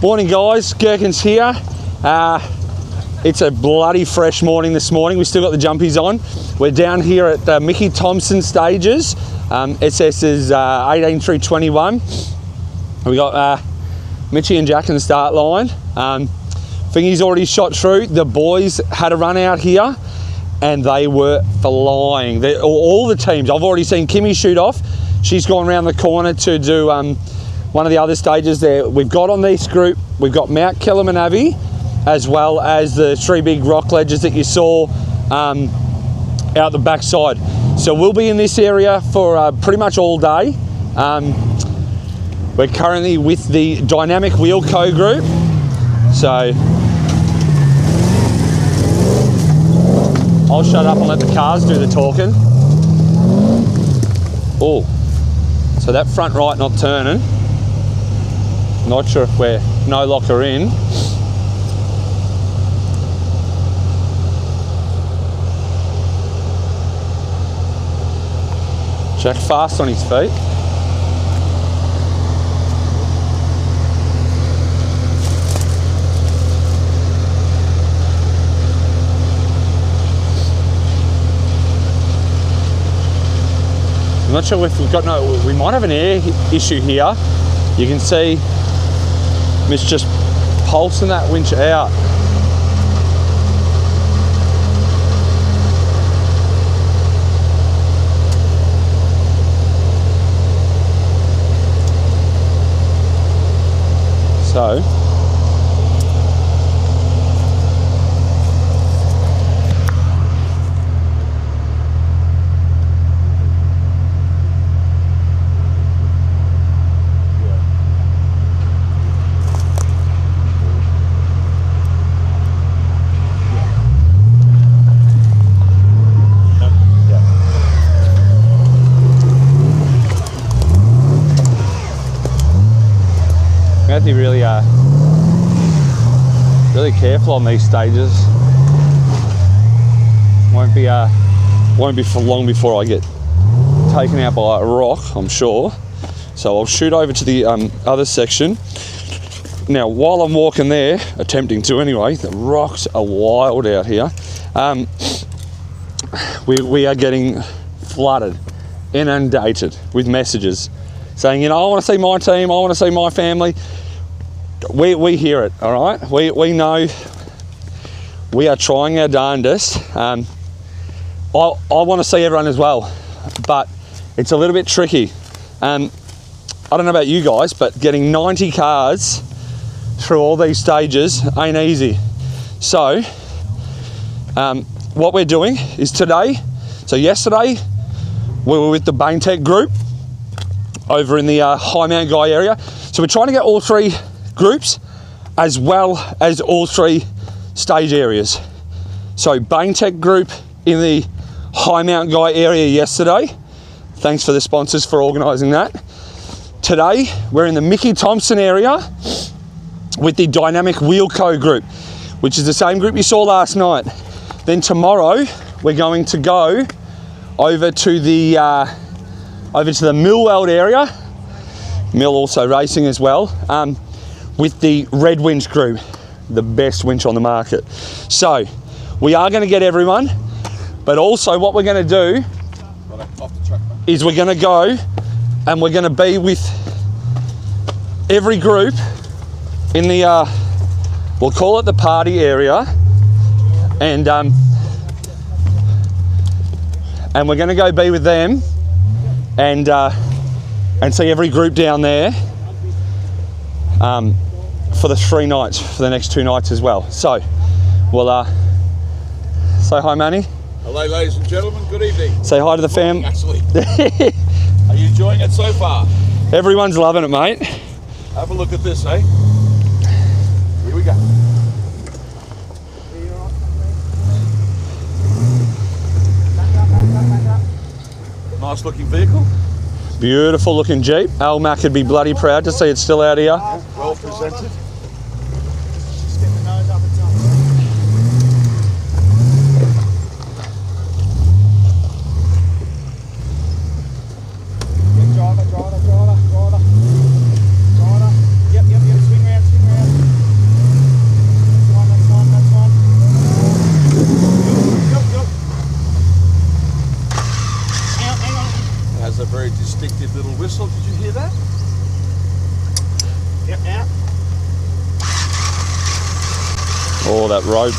Morning guys, Gherkins here. It's a bloody fresh morning this morning. We've still got the jumpies on. We're down here at the Micky Thompson stages. SS is 18 through 21. We got Micky and Jack in the start line. Fingy's already shot through. The boys had a run out here and they were flying. All the teams. I've already seen Kimmy shoot off. She's gone around the corner to do one of the other stages there. We've got on this group, we've got Mount Kellamanavi, as well as the three big rock ledges that you saw out the backside. So we'll be in this area for pretty much all day. We're currently with the Dynamic Wheel Co group. So I'll shut up and let the cars do the talking. Oh, so that front right not turning. Not sure if we're no locker in. Jack fast on his feet. I'm not sure if we've got we might have an air issue here. You can see Miss just pulsing that winch out. So have to be really careful on these stages. Won't be for long before I get taken out by a rock, I'm sure. So I'll shoot over to the other section. Now, while I'm walking there, attempting to anyway, the rocks are wild out here. We are getting flooded, inundated with messages saying, you know, I want to see my team, I want to see my family. We hear it, all right? We know we are trying our darndest. I want to see everyone as well, but it's a little bit tricky. I don't know about you guys, but getting 90 cars through all these stages ain't easy. So what we're doing is today, so yesterday we were with the Baintech group over in the High Mount Guy area. So we're trying to get all three groups as well as all three stage areas. So Baintech group in the High Mount Guy area yesterday. Thanks for the sponsors for organising that. Today we're in the Micky Thompson area with the Dynamic Wheel Co group, which is the same group you saw last night. Then tomorrow we're going to go over to the Millweld area. Mill also racing as well. With the Red Winch group, the best winch on the market. So we are going to get everyone, but also what we're going to do is we're going to go and we're going to be with every group in the we'll call it the party area, and we're going to go be with them and see every group down there for the 3 nights, for the next 2 nights as well. So we'll say hi, Manny. Hello, ladies and gentlemen. Good evening. Say hi to the fam. Actually, are you enjoying it so far? Everyone's loving it, mate. Have a look at this, eh? Here we go. Nice looking vehicle. Beautiful looking Jeep. Al Mac would be bloody proud to see it still out here. Well presented. Just get the nose up and top. Driver. Yep, swing round. Oh, that rope.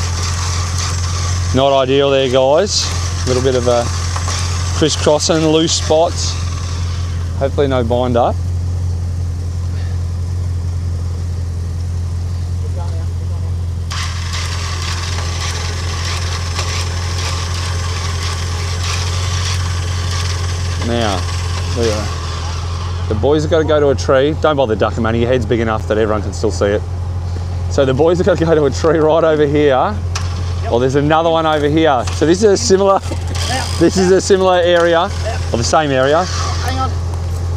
Not ideal there, guys. A little bit of a crisscrossing, loose spots. Hopefully no bind up. Now, the boys have got to go to a tree. Don't bother ducking, man. Your head's big enough that everyone can still see it. So the boys have got to go to a tree right over here. Well, there's another one over here. So this is a similar. This is a similar area, or the same area. Hang on.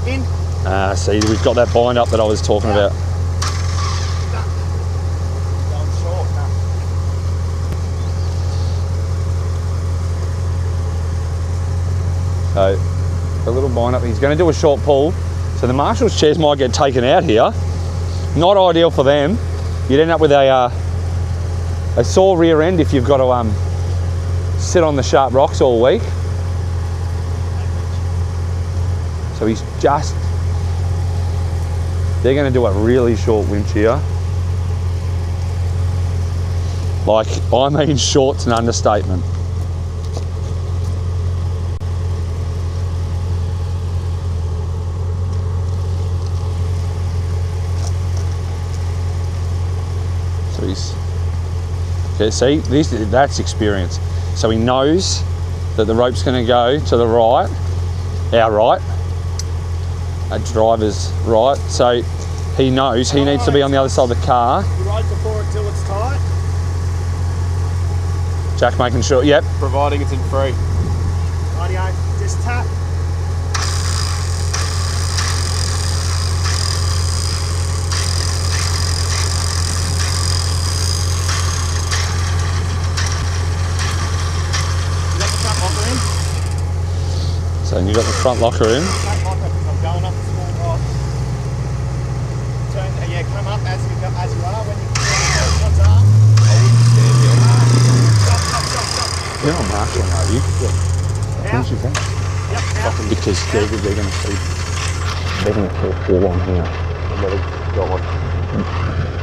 In. See, we've got that bind up that I was talking about. Going short now. So a little bind up. He's going to do a short pull. So the marshal's chairs might get taken out here. Not ideal for them. You'd end up with a sore rear end if you've got to sit on the sharp rocks all week. So he's just, they're going to do a really short winch here. Like, I mean, short's an understatement. So he's, okay, see, that's experience. So he knows that the rope's going to go to the right, our right, a driver's right. So he knows he needs to be on the other side of the car. You ride before it till it's tight. Jack making sure, yep. Providing it's in free. Rightio, just tap. So you got the front locker in. Front locker, because I'm going up the small rocks. Turn, yeah, come up as you are. When you what's up? I wouldn't stand here. Stop. You're not marshalling, are you? Yeah. As soon as you can. Yep, out. Because they're going to keep all on here. Let it go on.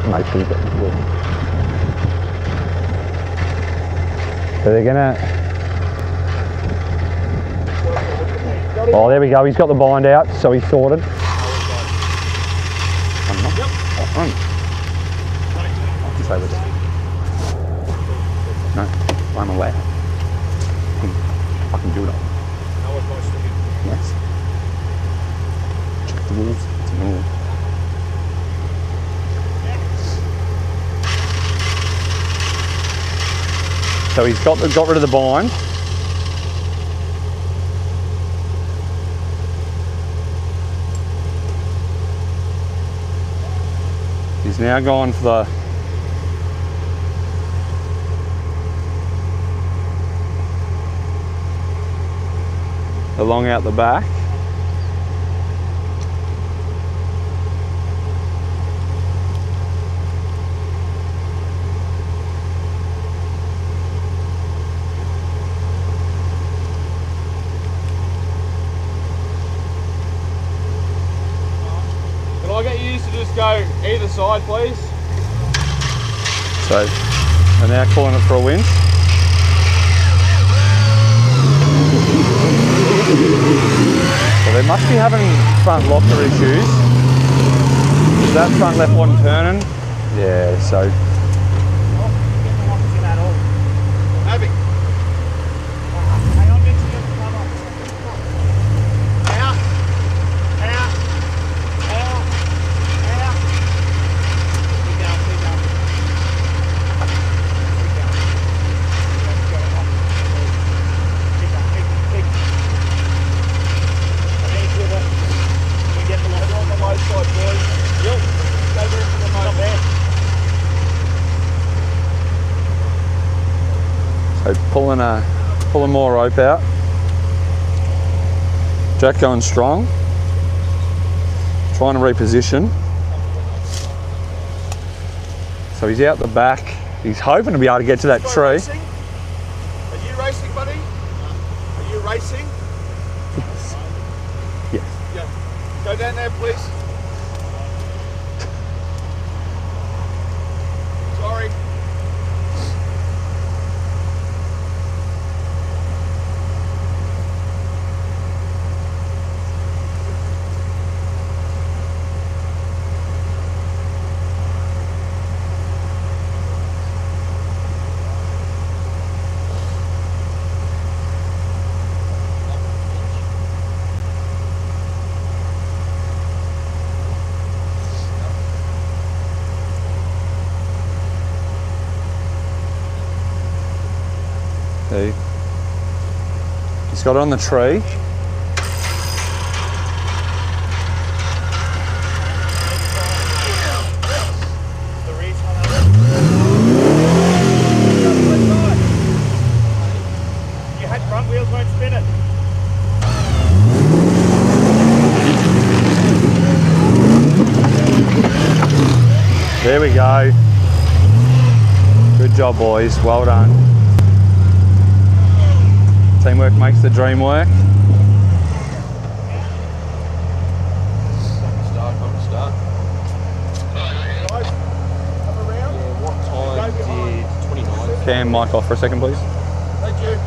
Make sure you get the wood. So they're going to... Oh, there we go. He's got the bind out, so he's sorted. Yep. No, I'm aware. I can do it all. Yes. Check the rules. It's a rule. So he's got rid of the bind. He's now gone for the long out the back. Can I get you to just go either side, please? So we're now calling it for a winch. Well, they must be having front locker issues. Is that front left one turning? Yeah, so. Abby. Hang on, get to the cover. Out. Keep going. So pulling more rope out. Jack going strong. Trying to reposition. So he's out the back. He's hoping to be able to get to that tree. Are you racing, buddy? Are you racing? Yes. Yeah. Go down there, please. Sorry. See? He's got it on the tree. Your head front wheels won't spin it. There we go. Good job, boys. Well done. Teamwork makes the dream work. Start. Guys, come around. Yeah, what time did 29? Cam, mic off for a second, please. Thank you.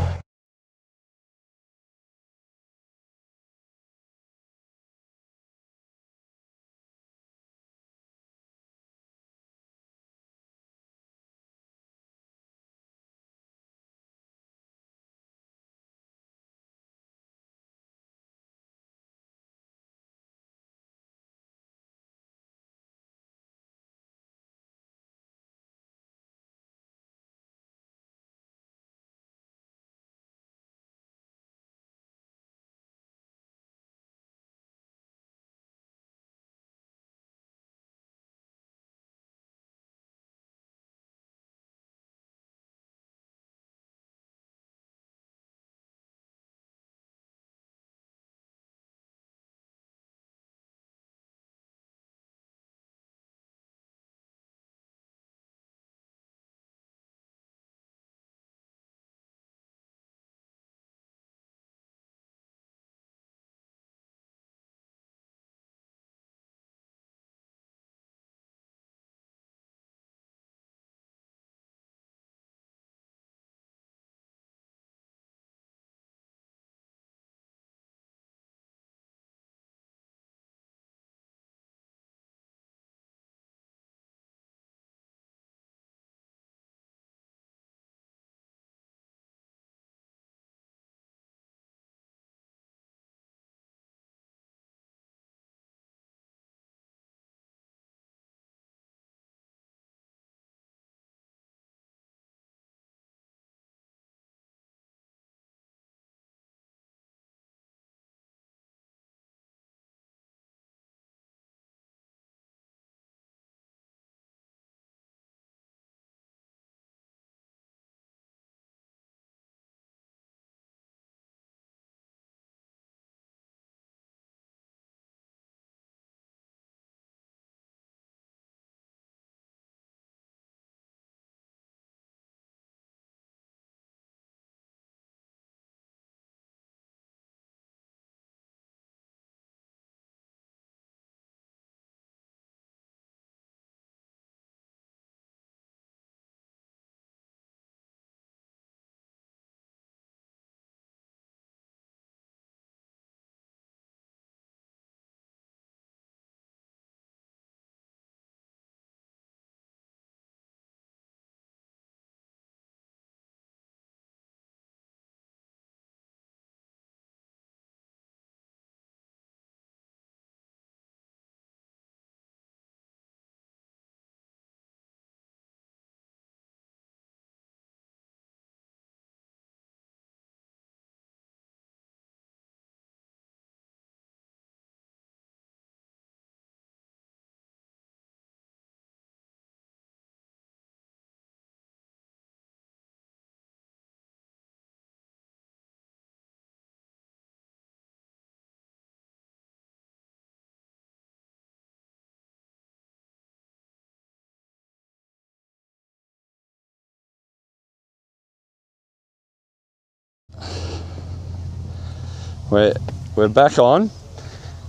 We're back on.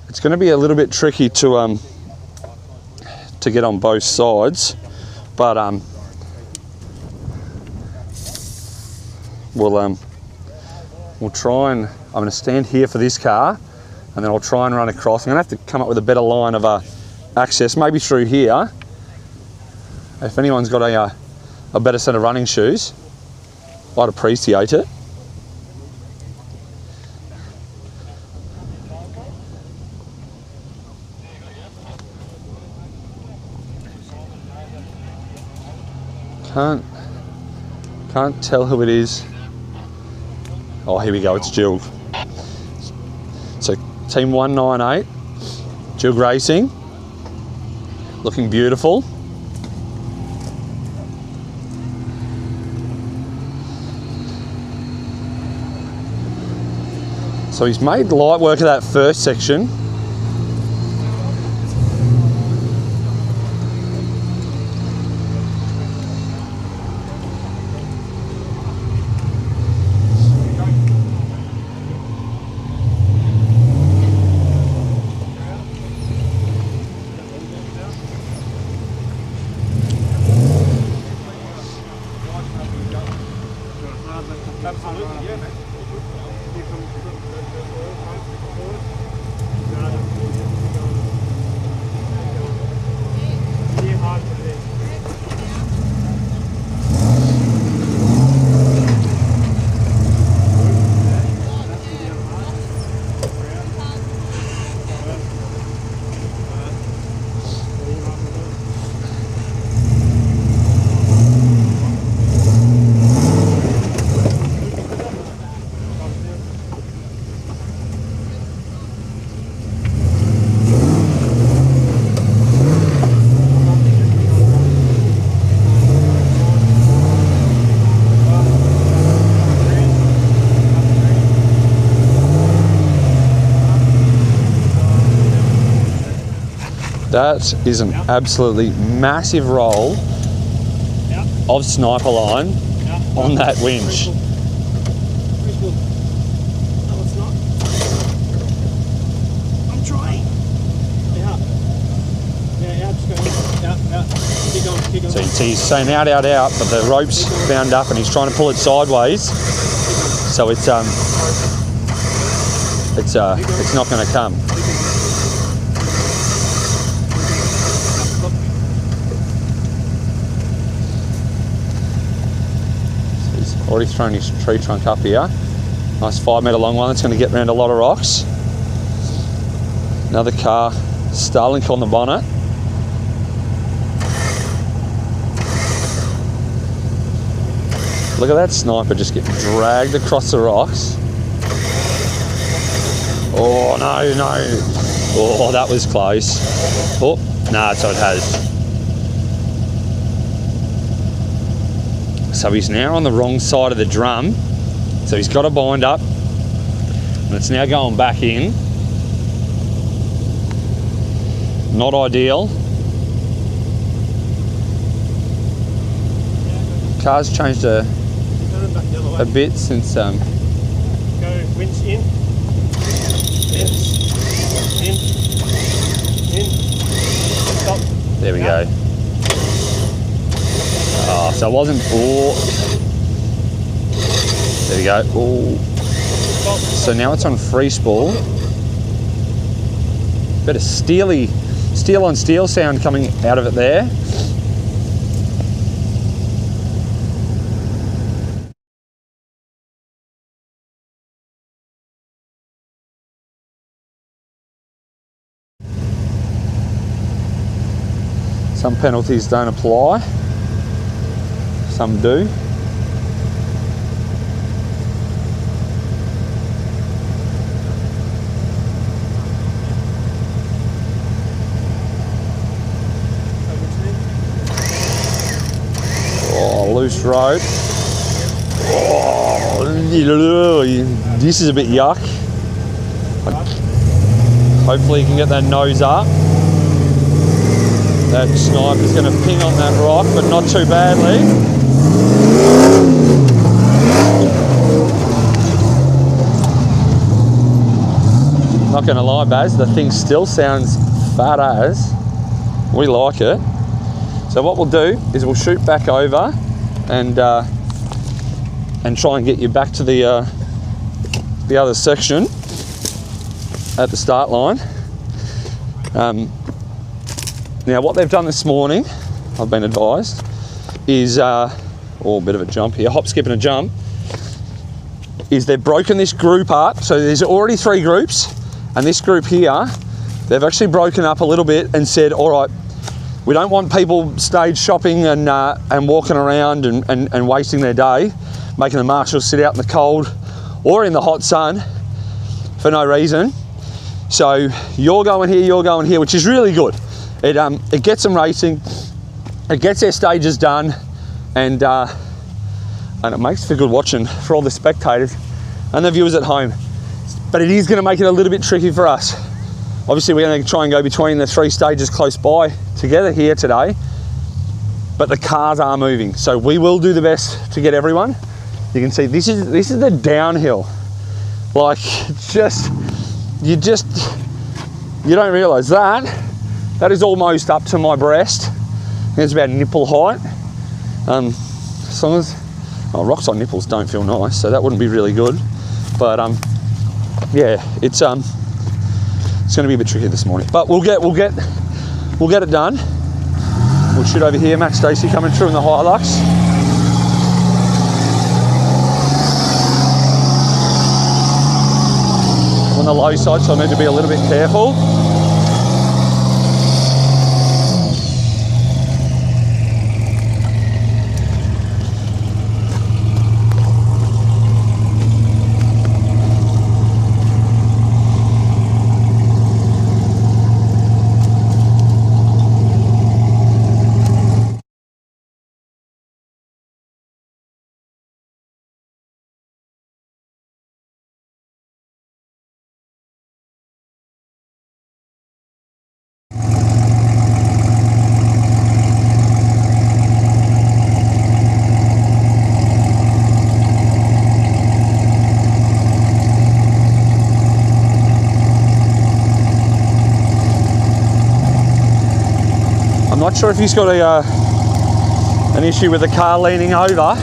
It's going to be a little bit tricky to get on both sides, but we'll try and I'm going to stand here for this car, and then I'll try and run across. I'm going to have to come up with a better line of access, maybe through here. If anyone's got a better set of running shoes, I'd appreciate it. Can't tell who it is Oh, here we go, it's Juke. So team 198, Juke Racing, looking beautiful. So he's made light work of that first section. Absolutely, yeah, mate. That is an absolutely massive roll of sniper line on that winch. No, it's not. I'm trying. Yeah, just go. Yeah. Keep going. So he's saying out, but the rope's bound up and he's trying to pull it sideways. So it's not going to come. Already thrown his tree trunk up here. Nice 5 metre long one that's going to get around a lot of rocks. Another car, Starlink on the bonnet. Look at that sniper just get dragged across the rocks. Oh no. Oh, that was close. Oh, no, so it has. So he's now on the wrong side of the drum. So he's got a bind up and it's now going back in. Not ideal. Car's changed a bit since Go winch in. In. Stop. There we go. Oh, so it wasn't. Oh, there we go. Oh, so now it's on free spool. Bit of steel on steel sound coming out of it there. Some penalties don't apply. Some do. Oh, loose rope. Oh, this is a bit yuck. Hopefully you can get that nose up. That sniper's going to ping on that rock, but not too badly. Not going to lie, Baz, the thing still sounds fat as. We like it. So what we'll do is we'll shoot back over and try and get you back to the other section at the start line. Now what they've done this morning, I've been advised, is, a bit of a jump here, hop, skip and a jump, is they've broken this group up. So there's already 3 groups, and this group here, they've actually broken up a little bit and said, all right, we don't want people stage shopping and walking around and wasting their day, making the marshals sit out in the cold or in the hot sun for no reason. So you're going here, which is really good. It gets them racing, it gets their stages done, and it makes for good watching for all the spectators and the viewers at home. But it is going to make it a little bit tricky for us. Obviously, we're going to try and go between the 3 stages close by together here today, but the cars are moving, so we will do the best to get everyone. You can see this is the downhill. Like, you don't realise that is almost up to my breast. It's about nipple height. As long as rocks on nipples don't feel nice, so that wouldn't be really good. But yeah, it's going to be a bit tricky this morning, but we'll get it done. We'll shoot over here. Matt Stacey coming through in the Hilux. On the low side, so I need to be a little bit careful. Not sure if he's got an issue with the car leaning over,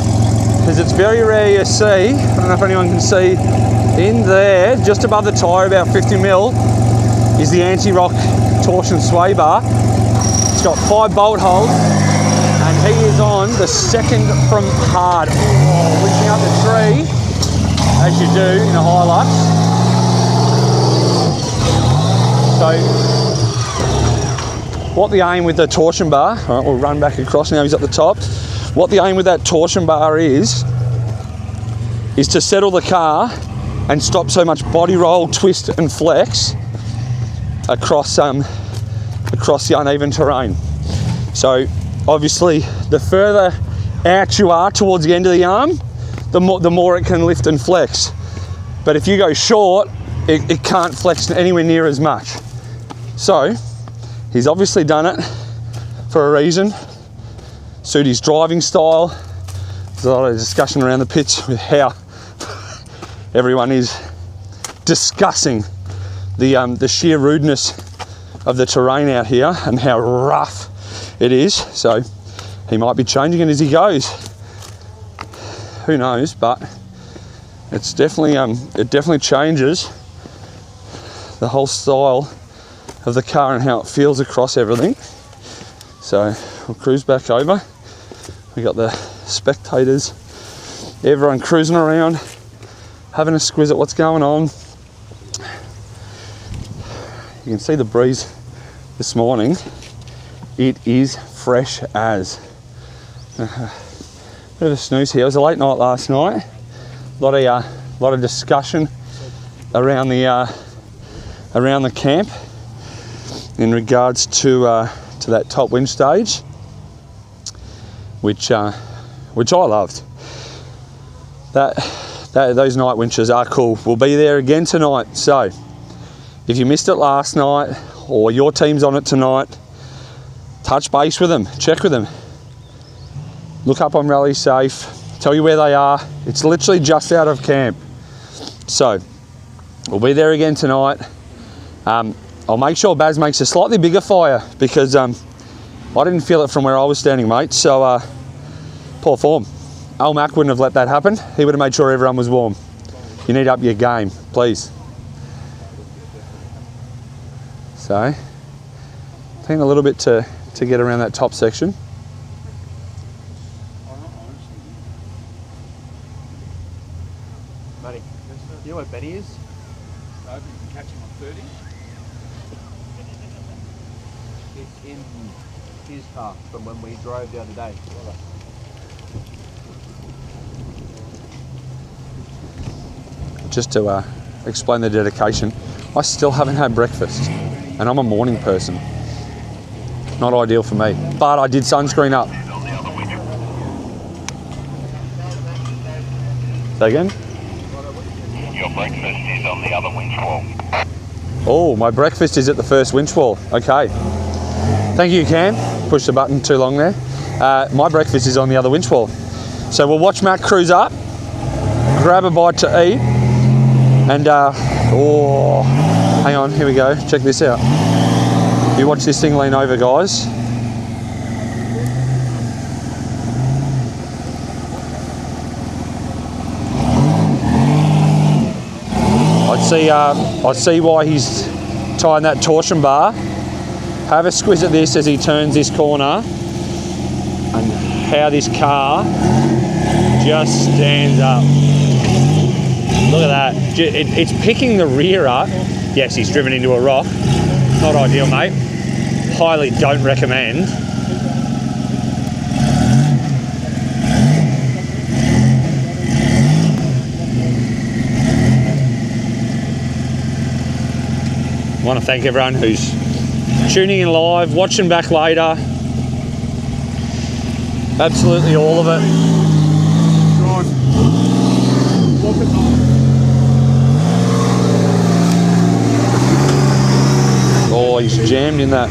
because it's very rare you see, I don't know if anyone can see, in there, just above the tyre, about 50mm, is the anti-rock torsion sway bar. It's got 5 bolt holes, and he is on the second from hard. Oh, reaching up the tree, as you do in a Hilux. So, what the aim with the torsion bar, all right, we'll run back across now, he's at the top. What the aim with that torsion bar is to settle the car and stop so much body roll, twist and flex across the uneven terrain. So obviously the further out you are towards the end of the arm, the more it can lift and flex. But if you go short, it can't flex anywhere near as much. So he's obviously done it for a reason, suit his driving style. There's a lot of discussion around the pits with how everyone is discussing the sheer rudeness of the terrain out here and how rough it is. So he might be changing it as he goes. Who knows? But it's definitely it definitely changes the whole style of the car and how it feels across everything. So we'll cruise back over. We got the spectators, everyone cruising around, having a squiz at what's going on. You can see the breeze this morning. It is fresh as. Bit of a snooze here. It was a late night last night. A lot of discussion around the camp in regards to that top wind stage, which I loved. Those night winches are cool. We'll be there again tonight. So if you missed it last night or your team's on it tonight, touch base with them, check with them. Look up on Rally Safe, tell you where they are. It's literally just out of camp. So we'll be there again tonight. I'll make sure Baz makes a slightly bigger fire because I didn't feel it from where I was standing, mate. So poor form. Al Mac wouldn't have let that happen. He would have made sure everyone was warm. You need to up your game, please. So, taking a little bit to get around that top section. Buddy, you know where Betty is? No, but you can catch him on 30. It's in his car from when we drove the other day. just to explain the dedication, I still haven't had breakfast, and I'm a morning person. Not ideal for me, but I did sunscreen up. Say again? Your breakfast is on the other winch wall. Oh, my breakfast is at the first winch wall. Okay. Thank you, Cam. Pushed the button too long there. My breakfast is on the other winch wall. So we'll watch Matt cruise up, grab a bite to eat, and oh, hang on, here we go. Check this out. You watch this thing lean over, guys. I'd see why he's tying that torsion bar. Have a squiz at this as he turns this corner, and how this car just stands up. Look at that. It's picking the rear up. Yes, he's driven into a rock. Not ideal, mate. Highly don't recommend. I want to thank everyone who's tuning in live, watching back later. Absolutely all of it. Oh, he's jammed in that.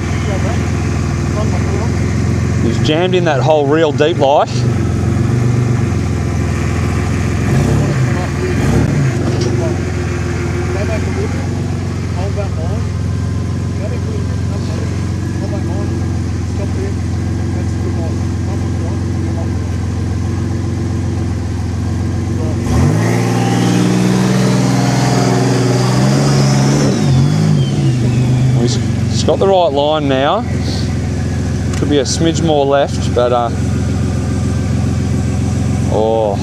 He's jammed in that hole real deep like. He's got the right line now. Could be a smidge more left, but oh,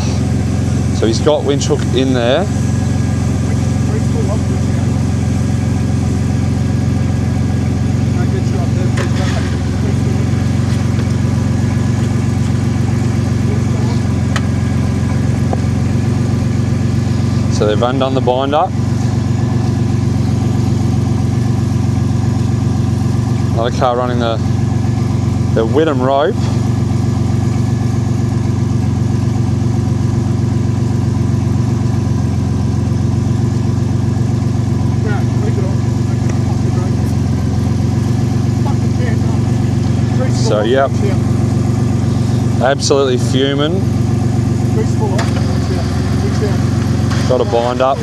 so he's got winch hook in there. So they've undone the bind up. Another car running the Whittam rope. So yep, absolutely fuming. Got a bind up.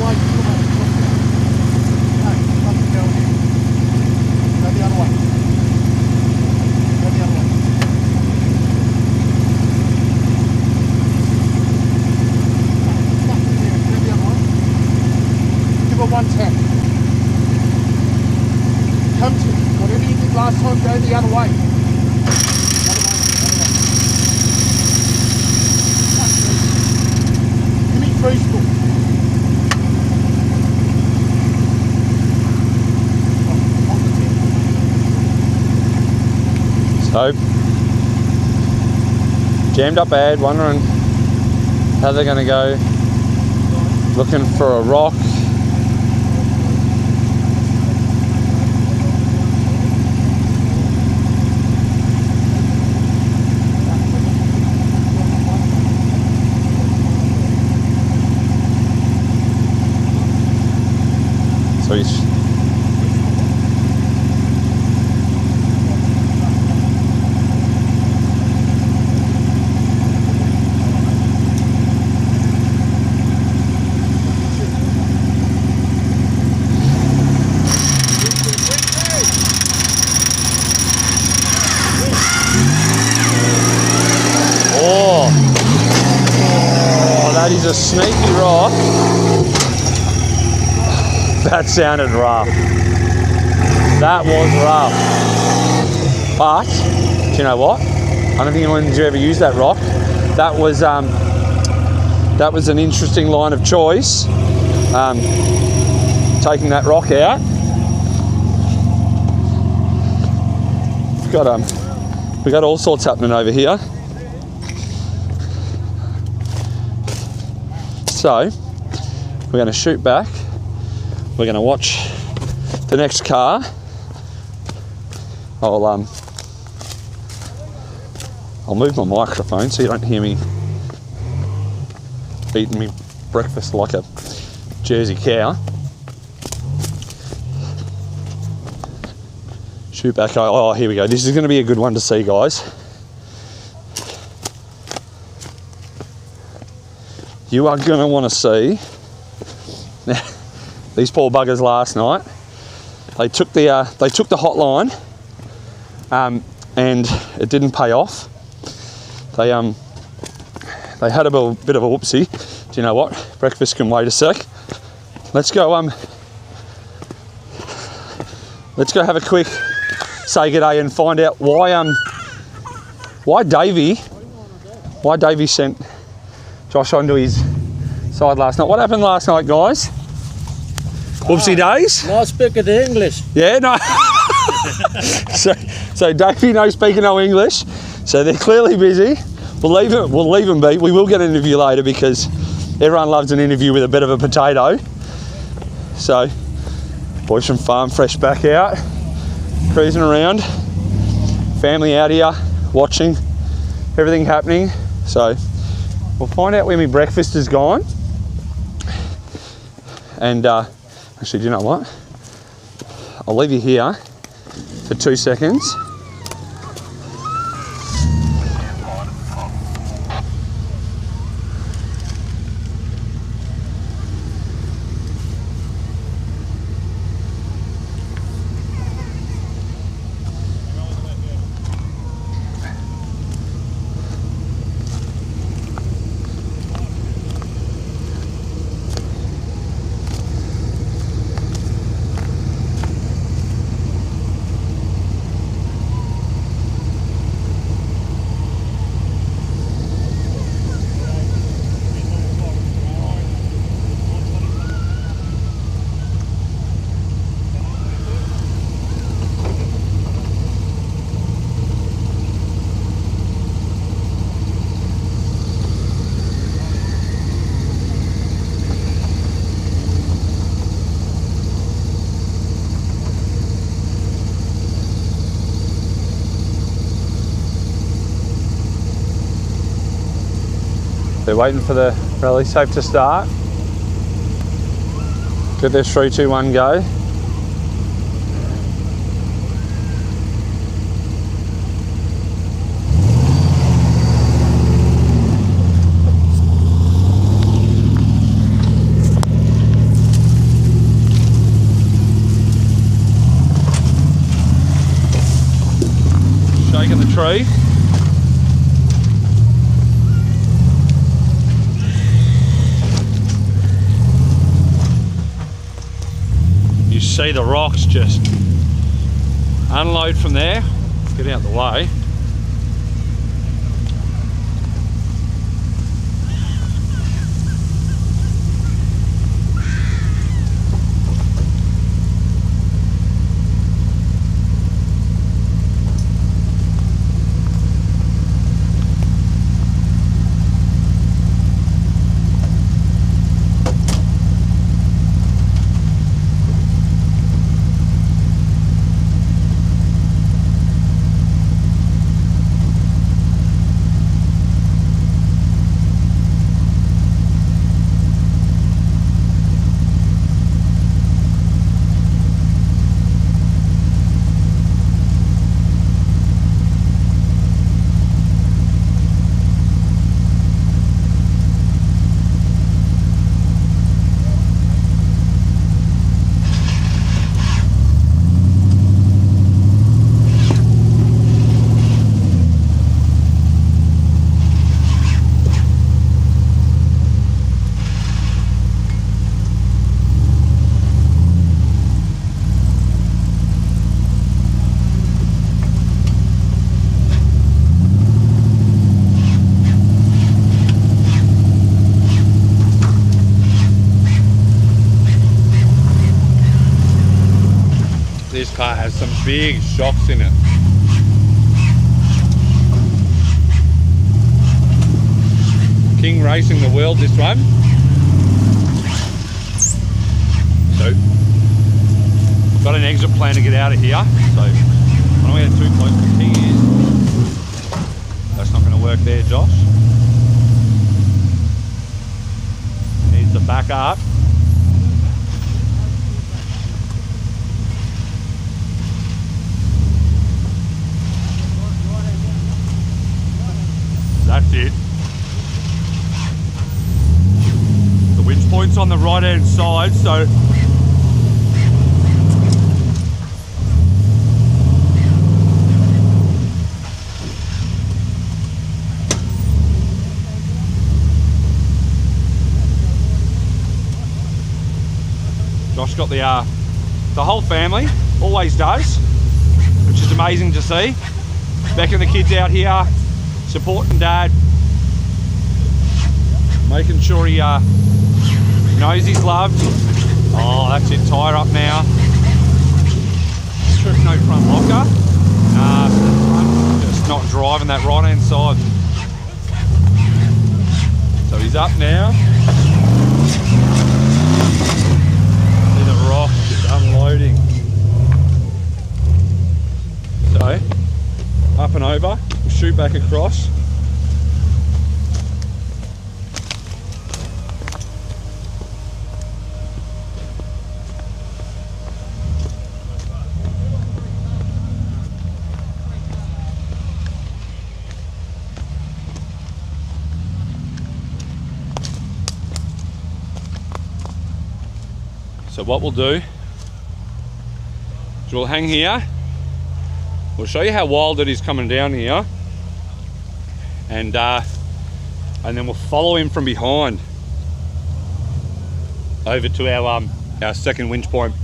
Give her 110. Come to whatever you did last time, go the other way. Give me freestyle. So, jammed up bad, wondering how they're going to go. Looking for a rock. So he's He's a sneaky rock. That sounded rough. That was rough. But, do you know what? I don't think anyone's ever used that rock. That was an interesting line of choice. Taking that rock out. We got all sorts happening over here. So, We're going to shoot back. We're going to watch the next car. I'll move my microphone so you don't hear me eating me breakfast like a Jersey cow. Shoot back. Oh, here we go. This is going to be a good one to see, guys. You are going to want to see these poor buggers last night. They took the hotline, and it didn't pay off. They had a bit of a whoopsie. Do you know what? Breakfast can wait a sec. Let's go have a quick say good day and find out why Davey sent Josh onto his side last night. What happened last night, guys? Whoopsie days? No speak of the English. Yeah, no. so Davey no speaking no English. So they're clearly busy. We'll leave them be. We will get an interview later because everyone loves an interview with a bit of a potato. So, boys from Farm Fresh back out, cruising around. Family out here, watching everything happening. So, we'll find out where my breakfast is gone. And actually, do you know what? I'll leave you here for 2 seconds. They're waiting for the rally safe to start. Get their 3, 2, 1 go. Shaking the tree. See the rocks just unload from there. Get out the way. This car has some big shocks in it. King racing the world, this one. do. Got an exit plan to get out of here, so I don't want to get too close. The thing is, that's not going to work there, Josh. Needs to back up. That's it. The winch point's on the right hand side, so Josh got the whole family, always does, which is amazing to see. Beck and the kids out here supporting Dad, making sure he knows he's loved. Oh, that's it, tyre up now. Sure, no front locker. Just not driving that right hand side. So he's up now. See the rock just unloading. So, up and over, we'll shoot back across. So what we'll do is we'll hang here. We'll show you how wild it is coming down here, and then we'll follow him from behind over to our second winch point.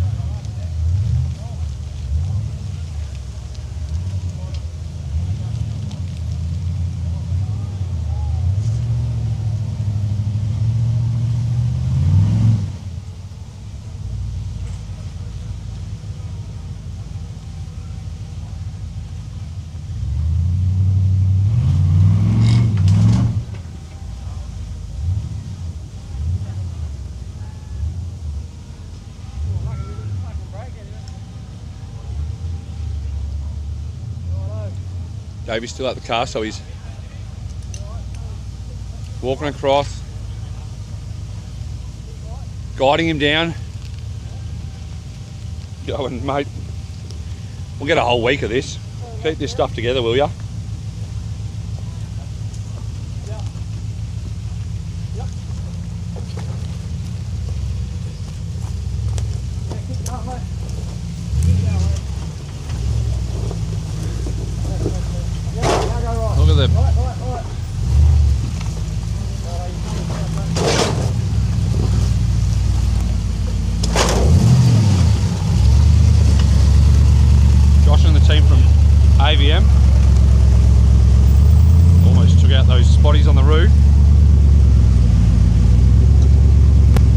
Davey's still at the car, so he's walking across, guiding him down. Going, mate, we'll get a whole week of this. Keep this stuff together, will ya? Look at them. Josh and the team from AVM almost took out those spotties on the roof.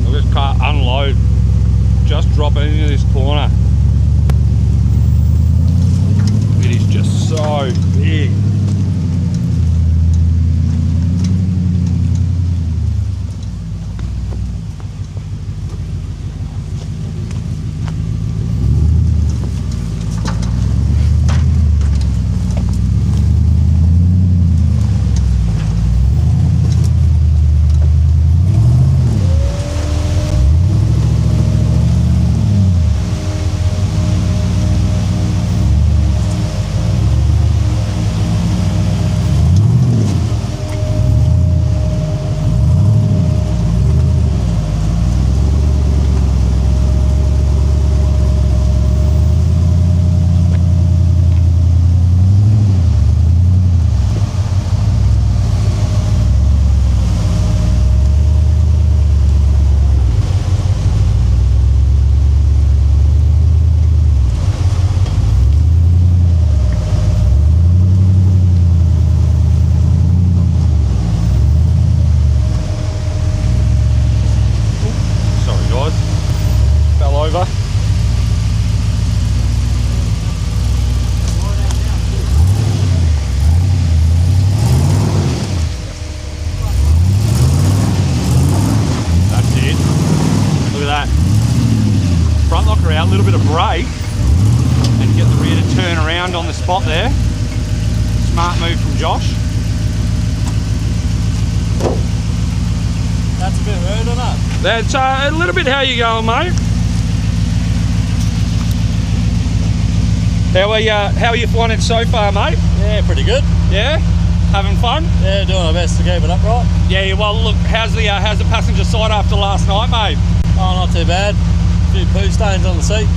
Look at this car unload, just dropping into this corner. It is just so big. the spot there. Smart move from Josh. That's a bit rude, isn't it? That's a little bit how you going, mate. How are you finding it so far, mate? Yeah, pretty good. Yeah? Having fun? Yeah, doing our best to keep it upright. Yeah, well look, how's the passenger side after last night, mate? Oh, not too bad. A few poo stains on the seat.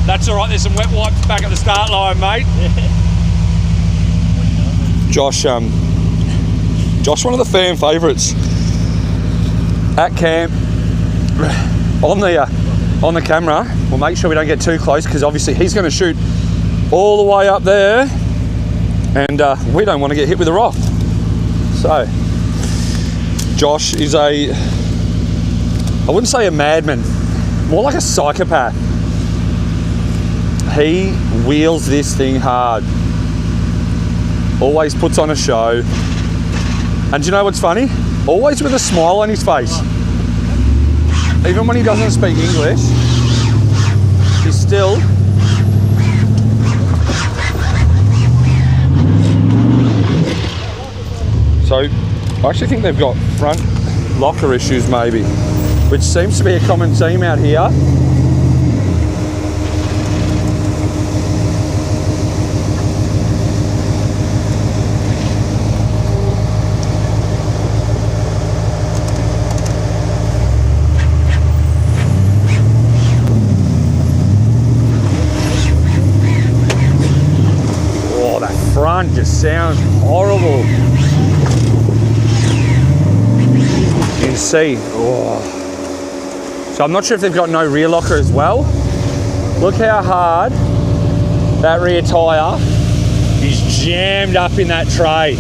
That's all right, there's some wet wipes back at the start line, mate. Yeah. Josh, one of the fan favourites at camp on the camera. We'll make sure we don't get too close because obviously he's going to shoot all the way up there, and we don't want to get hit with a rock. So, Josh is I wouldn't say a madman, more like a psychopath. He wheels this thing hard. Always puts on a show. And do you know what's funny? Always with a smile on his face. Even when he doesn't speak English, he's still... So, I actually think they've got front locker issues maybe, which seems to be a common theme out here. Front just sounds horrible. You can see. Oh. So I'm not sure if they've got no rear locker as well. Look how hard that rear tyre is jammed up in that tray.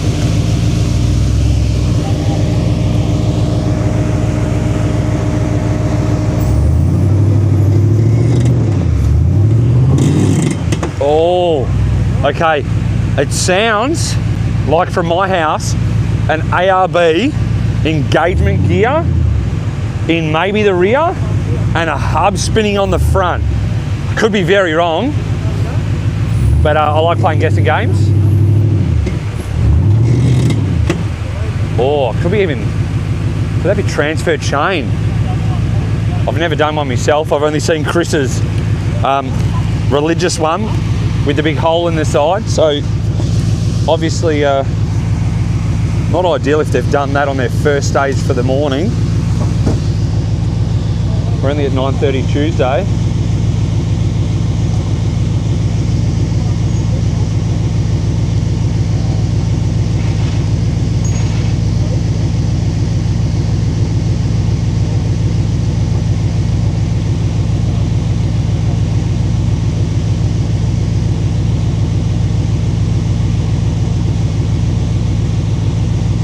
Oh, okay. It sounds like from my house an ARB engagement gear in maybe the rear and a hub spinning on the front. Could be very wrong, but I like playing guessing games. Oh, could that be transfer chain? I've never done one myself. I've only seen Chris's religious one with the big hole in the side. So obviously not ideal if they've done that on their first stage for the morning. We're only at 9:30 Tuesday.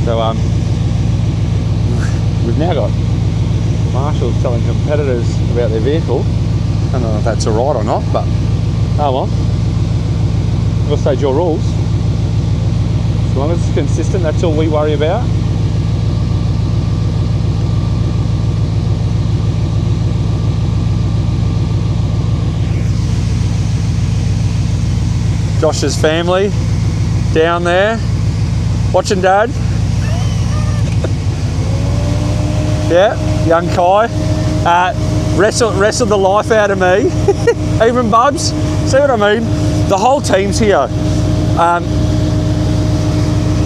So we've now got marshals telling competitors about their vehicle. I don't know if that's alright or not, but oh well. We'll stage your rules. As long as it's consistent, that's all we worry about. Josh's family down there watching Dad. Yeah, young Kai wrestled the life out of me. Even Bubs, see what I mean? The whole team's here.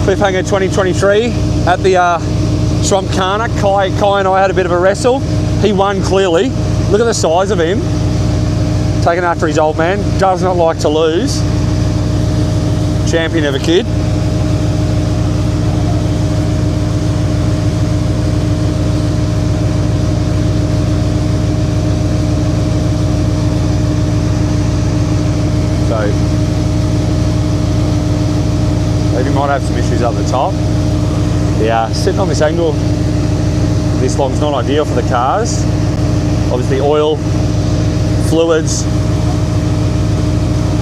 Cliffhanger 2023 at the Swamp Kana. Kai and I had a bit of a wrestle. He won clearly. Look at the size of him. Taking after his old man. Does not like to lose. Champion of a kid. Maybe might have some issues up the top. Yeah, sitting on this angle this long is not ideal for the cars. Obviously oil, fluids,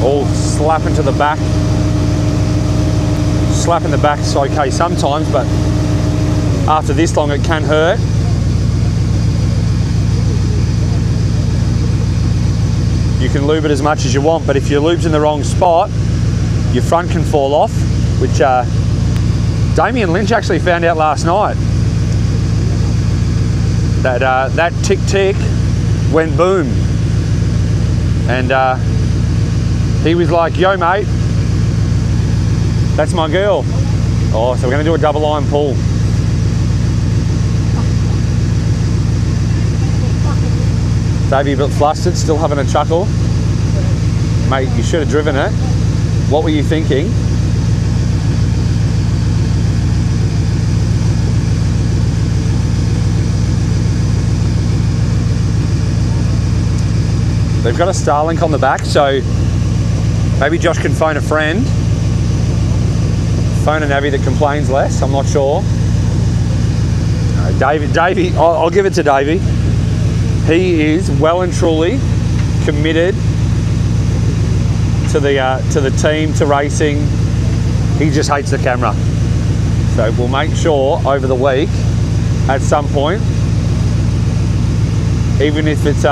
all slapping to the back. Slapping the back's okay sometimes, but after this long it can hurt. you can lube it as much as you want, but if your lube's in the wrong spot, your front can fall off, which Damien Lynch actually found out last night. That tick went boom. And he was like, yo mate, that's my girl. Oh, so we're gonna do a double line pull. Davey a bit flustered, still having a chuckle. Mate, you should have driven it. What were you thinking? They've got a Starlink on the back, so maybe Josh can phone a friend. Phone a navvy that complains less, I'm not sure. No, Davey, I'll give it to Davey. He is well and truly committed to the team, to racing. He just hates the camera. So we'll make sure over the week, at some point, even if it's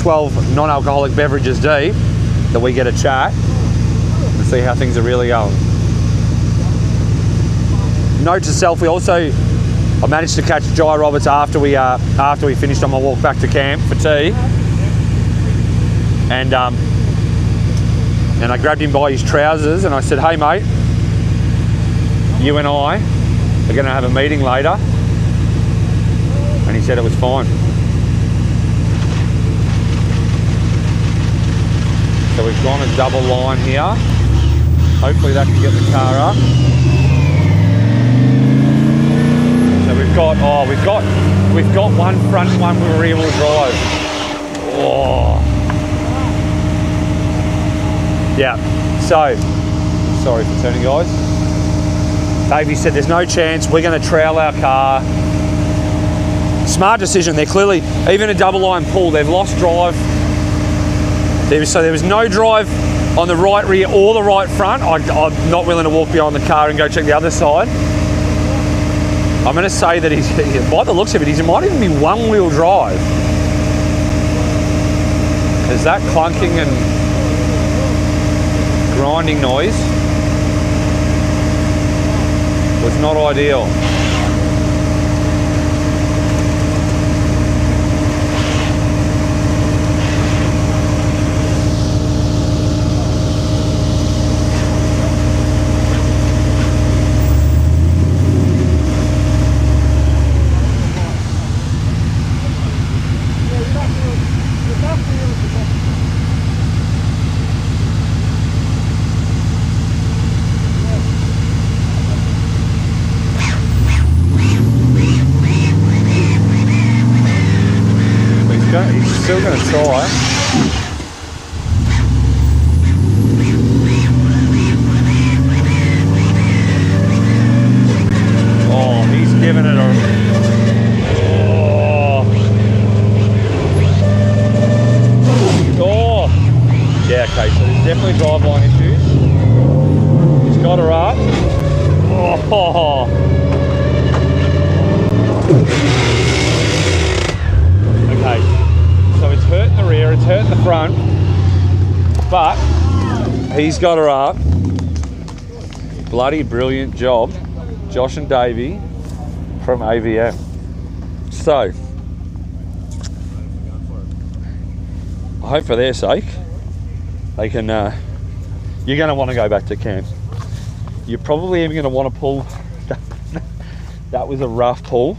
12 non-alcoholic beverages deep, that we get a chat and see how things are really going. Note to self, I managed to catch Jai Roberts after we finished on my walk back to camp for tea, and I grabbed him by his trousers and I said, hey mate, you and I are going to have a meeting later, and he said it was fine. So we've gone a double line here. Hopefully that can get the car up. So we've got one front, one with rear wheel drive. Oh. Yeah. So sorry for turning, guys. Davey said there's no chance we're going to trail our car. Smart decision. They're clearly, even a double line pull, they've lost drive. So there was no drive on the right rear or the right front. I'm not willing to walk behind the car and go check the other side. I'm going to say that he's, by the looks of it, he might even be one-wheel drive. Because that clunking and grinding noise was not ideal. Still going to try. Oh, he's giving it a... Oh. Yeah, okay, so there's definitely driveline issues. He's got her up. Oh. Okay. So it's hurting the rear, it's hurting the front, but he's got her up. Bloody brilliant job, Josh and Davey from AVM. So, I hope for their sake, they can, you're going to want to go back to camp. You're probably even going to want to pull, that was a rough pull.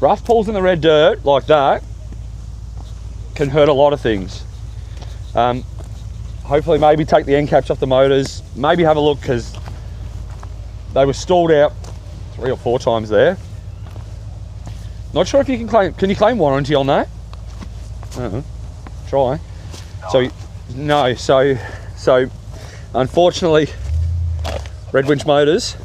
Rough pulls in the red dirt like that can hurt a lot of things. Hopefully maybe take the end caps off the motors, maybe have a look, because they were stalled out 3 or 4 times there. Not sure if you can you claim warranty on that? I don't know. Try. No. So unfortunately, Red Winch Motors,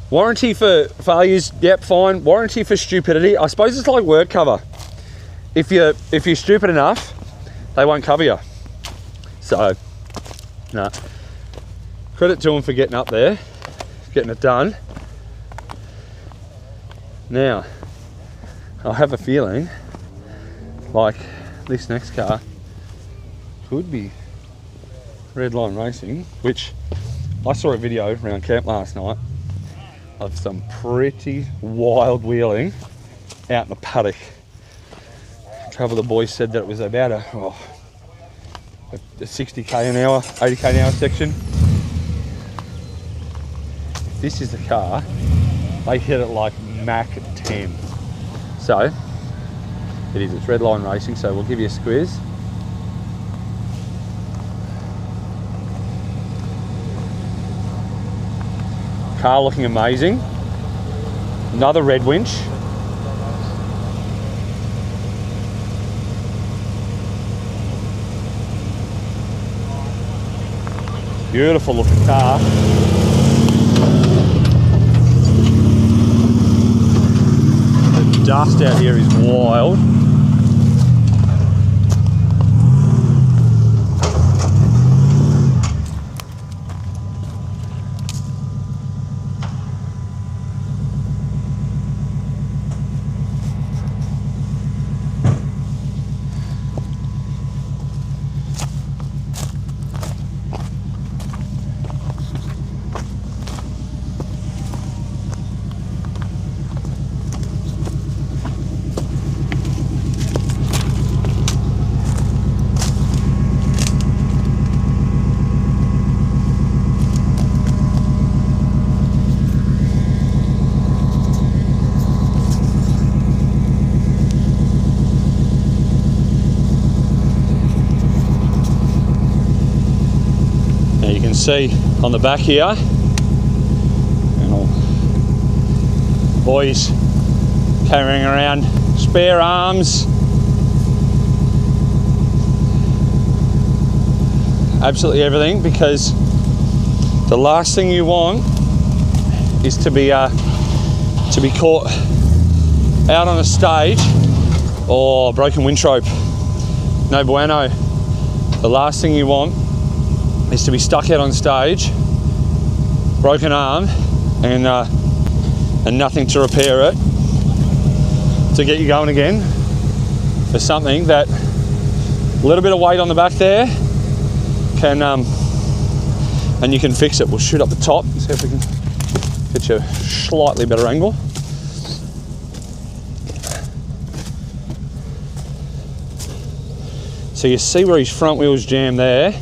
warranty for failures, yep, fine. Warranty for stupidity, I suppose it's like work cover. If you're stupid enough, they won't cover you. So, nah. Credit to them for getting up there, getting it done. Now, I have a feeling like this next car could be Redline Racing, which I saw a video around camp last night of some pretty wild wheeling out in the paddock. A couple of the boys said that it was about a 60k an hour, 80k an hour section. If this is the car, they hit it like Mach 10. So, it's Redline Racing, so we'll give you a squeeze. Car looking amazing. Another red winch. Beautiful looking car. The dust out here is wild. See on the back here, and all boys carrying around spare arms, absolutely everything, because the last thing you want is to be caught out on a stage or broken winch rope. No bueno. The last thing you want is to be stuck out on stage, broken arm, and nothing to repair it to get you going again for something that a little bit of weight on the back there can, and you can fix it. We'll shoot up the top, see if we can get you a slightly better angle. So you see where his front wheel's jammed there.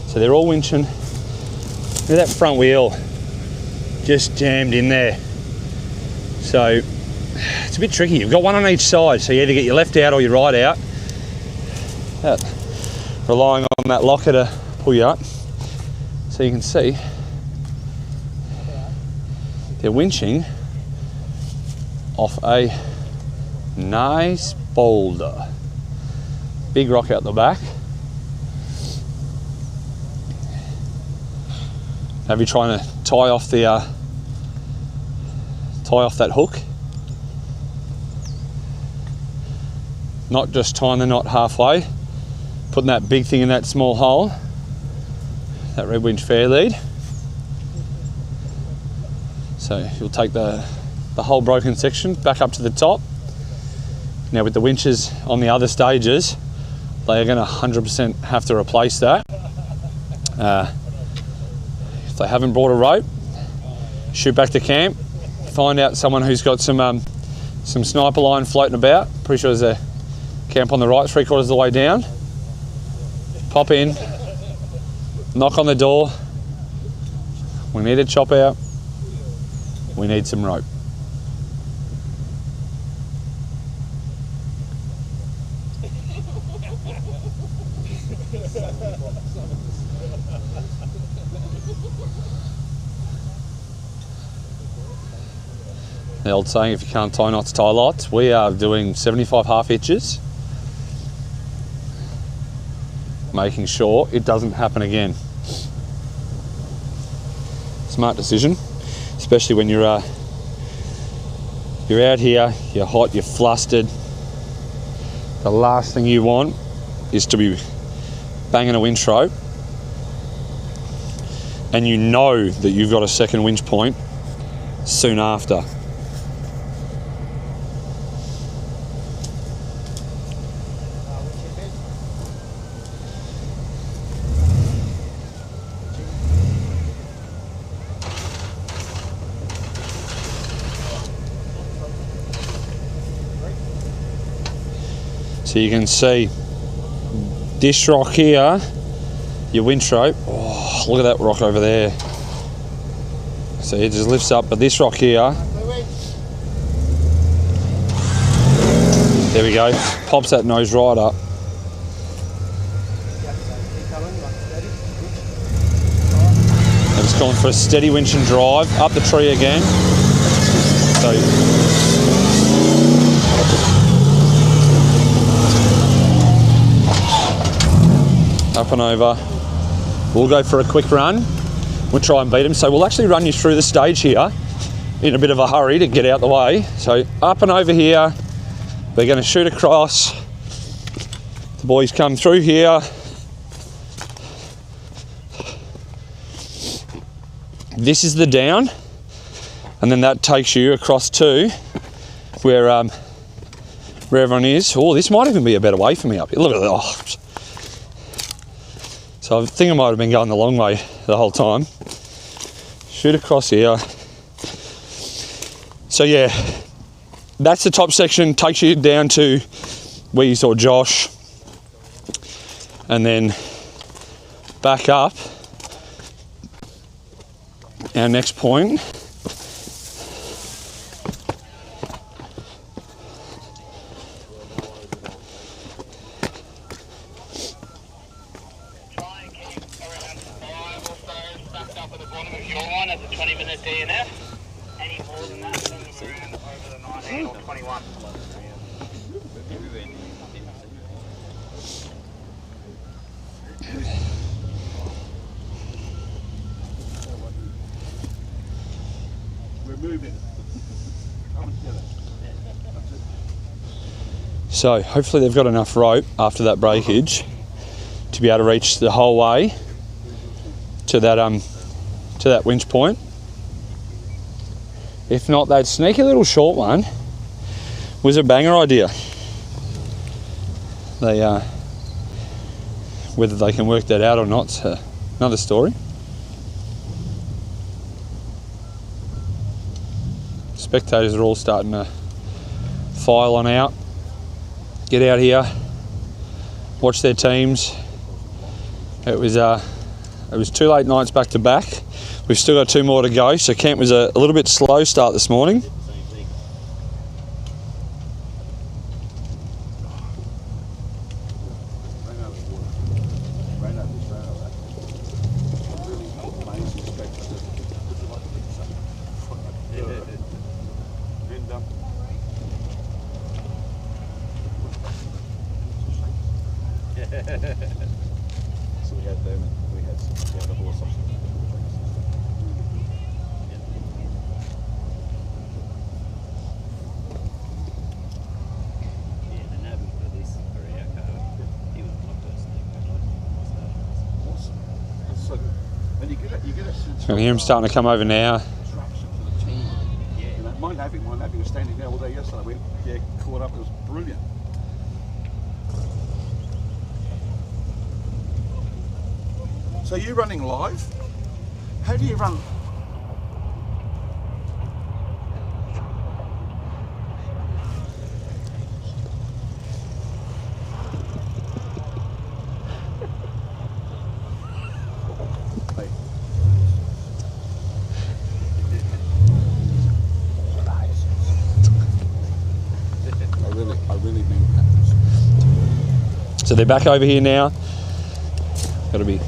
So they're all winching. Look at that front wheel just jammed in there. So it's a bit tricky. You've got one on each side, so you either get your left out or your right out. Relying on that locker to pull you up. So you can see they're winching off a nice boulder. Big rock out the back. Have you trying to tie off that hook? Not just tying the knot halfway, putting that big thing in that small hole, that red winch fair lead. So you'll take the whole broken section back up to the top. Now with the winches on the other stages, they are going to 100% have to replace that. If they haven't brought a rope, shoot back to camp, find out someone who's got some sniper line floating about. Pretty sure there's a camp on the right, 3/4 of the way down. Pop in, knock on the door. We need a chop out. We need some rope. The old saying, if you can't tie knots, tie lots. We are doing 75 half hitches, making sure it doesn't happen again. Smart decision, especially when you're out here, you're hot, you're flustered. The last thing you want is to be banging a winch rope and you know that you've got a second winch point soon after. So you can see this rock here, your winch rope. Oh, look at that rock over there. So it just lifts up, but this rock here, there we go, pops that nose right up. And it's going for a steady winch and drive up the tree again. So up and over. We'll go for a quick run. We'll try and beat him. So we'll actually run you through the stage here in a bit of a hurry to get out the way. So up and over here. We're going to shoot across. The boys come through here. This is the down. And then that takes you across to where everyone is. Oh, this might even be a better way for me up here. Look at that. Oh. So I think I might have been going the long way the whole time. Shoot across here. So yeah, that's the top section, takes you down to where you saw Josh. And then back up. Our next point. So hopefully they've got enough rope after that breakage to be able to reach the whole way to that winch point. If not, that sneaky little short one was a banger idea. They whether they can work that out or not, another story. Spectators are all starting to file on out, get out here, watch their teams. It was 2 late nights back to back. We've still got 2 more to go, so camp was a little bit slow start this morning. So we had them and we had the horse option. I can hear him starting to come over now. Mine having was standing there all day yesterday. We caught up. It was brilliant. So you're running live? How do you run? I really mean that. So they're back over here now. Got to be.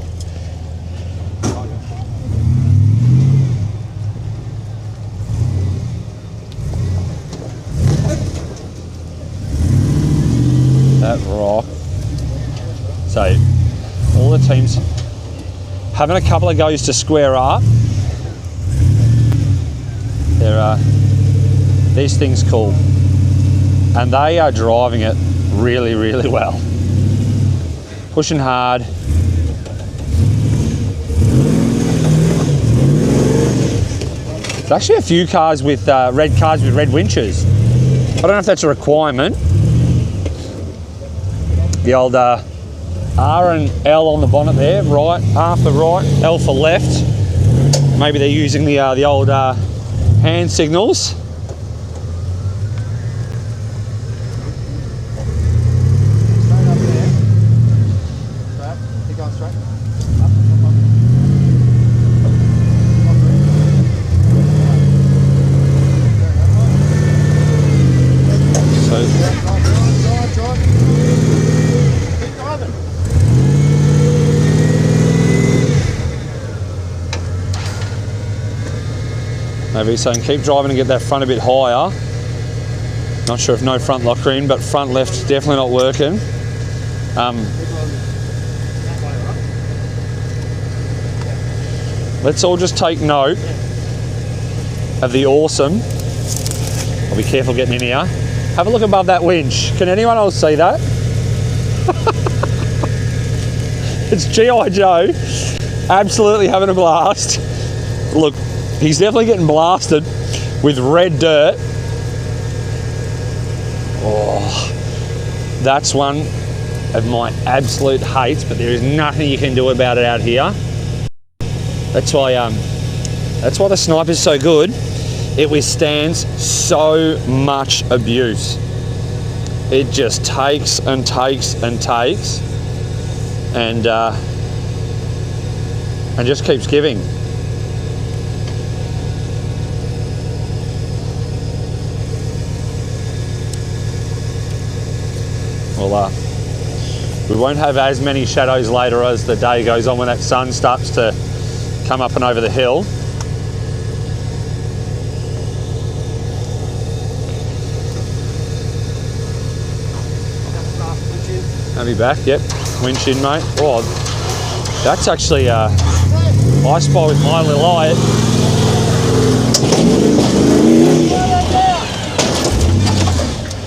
That rock. So all the teams having a couple of goes to square up. There are these things cool, and they are driving it really, really well. Pushing hard. There's actually a few cars with red winches. I don't know if that's a requirement. The old R and L on the bonnet there, right, R for right, L for left. Maybe they're using the old hand signals. Maybe saying keep driving and get that front a bit higher. Not sure if no front locker in, but front left definitely not working. Let's all just take note of the awesome. I'll be careful getting in here. Have a look above that winch. Can anyone else see that? It's G.I. Joe, absolutely having a blast. Look, he's definitely getting blasted with red dirt. Oh, that's one of my absolute hates, but there is nothing you can do about it out here. That's why the Sniper's so good. It withstands so much abuse. It just takes and takes and takes, and just keeps giving. Well, we won't have as many shadows later as the day goes on when that sun starts to come up and over the hill. Have you back? Yep. Winch in, mate. Oh, that's actually I spy with my little eye.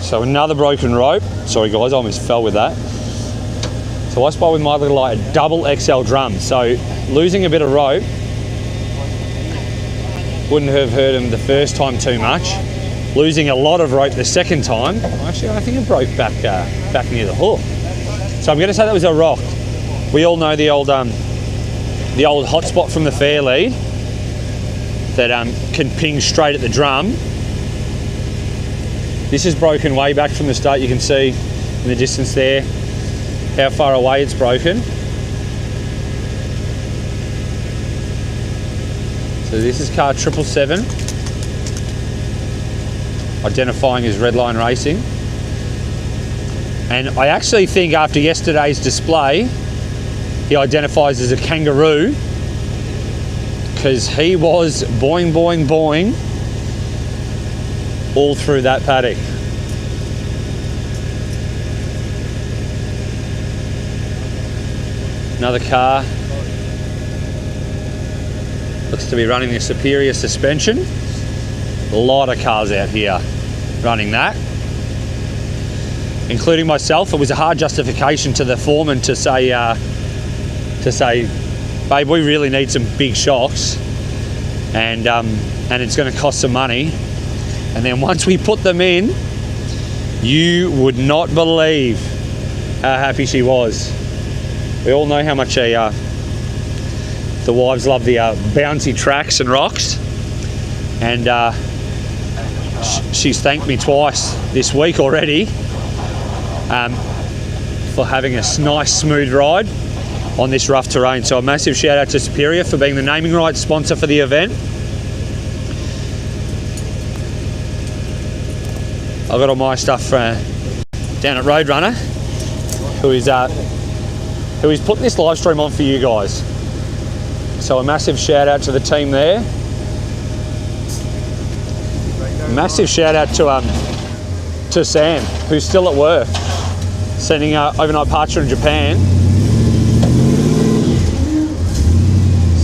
So another broken rope. Sorry guys, I almost fell with that. So I spy with my little eye a double XL drum. So losing a bit of rope wouldn't have hurt him the first time too much. Losing a lot of rope the second time, actually I think it broke back near the hook. So I'm going to say that was a rock. We all know the old hotspot from the Fairlead that can ping straight at the drum. This is broken way back from the start. You can see in the distance there how far away it's broken. So this is car 777, identifying as Redline Racing. And I actually think after yesterday's display, he identifies as a kangaroo, because he was boing, boing, boing all through that paddock. Another car looks to be running the superior suspension. A lot of cars out here running that, including myself. It was a hard justification to the foreman to say, babe, we really need some big shocks, and it's going to cost some money. And then once we put them in, you would not believe how happy she was. We all know how much the wives love the bouncy tracks and rocks, and she's thanked me twice this week already for having a nice smooth ride on this rough terrain. So a massive shout out to Superior for being the naming rights sponsor for the event. I've got all my stuff down at Roadrunner, who is putting this live stream on for you guys. So a massive shout out to the team there. Massive shout out to Sam, who's still at work, sending overnight parture in Japan.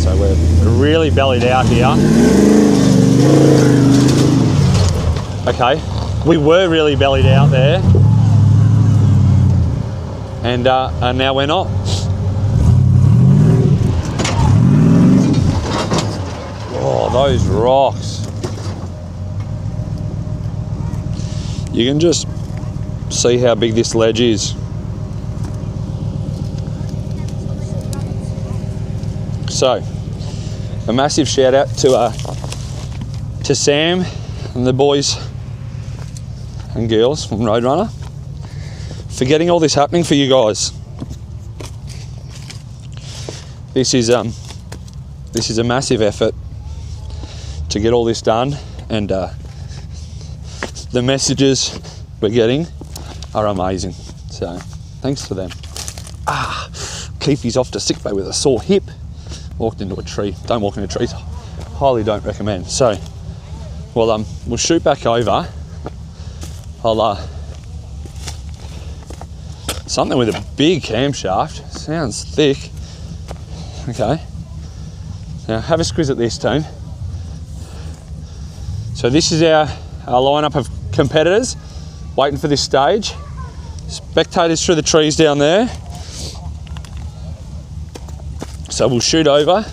So we're really bellied out here. Okay, we were really bellied out there, and now we're not. Oh, those rocks. You can just see how big this ledge is. So, a massive shout out to Sam and the boys and girls from Roadrunner for getting all this happening for you guys. This is a massive effort to get all this done, and the messages we're getting are amazing. So thanks to them. Keefy's off to sick bay with a sore hip. Walked into a tree. Don't walk into trees. Highly don't recommend. So Well, we'll shoot back over. I'll something with a big camshaft. Sounds thick. Okay. Now have a squiz at this, team. So this is our lineup of competitors waiting for this stage. Spectators through the trees down there. So we'll shoot over.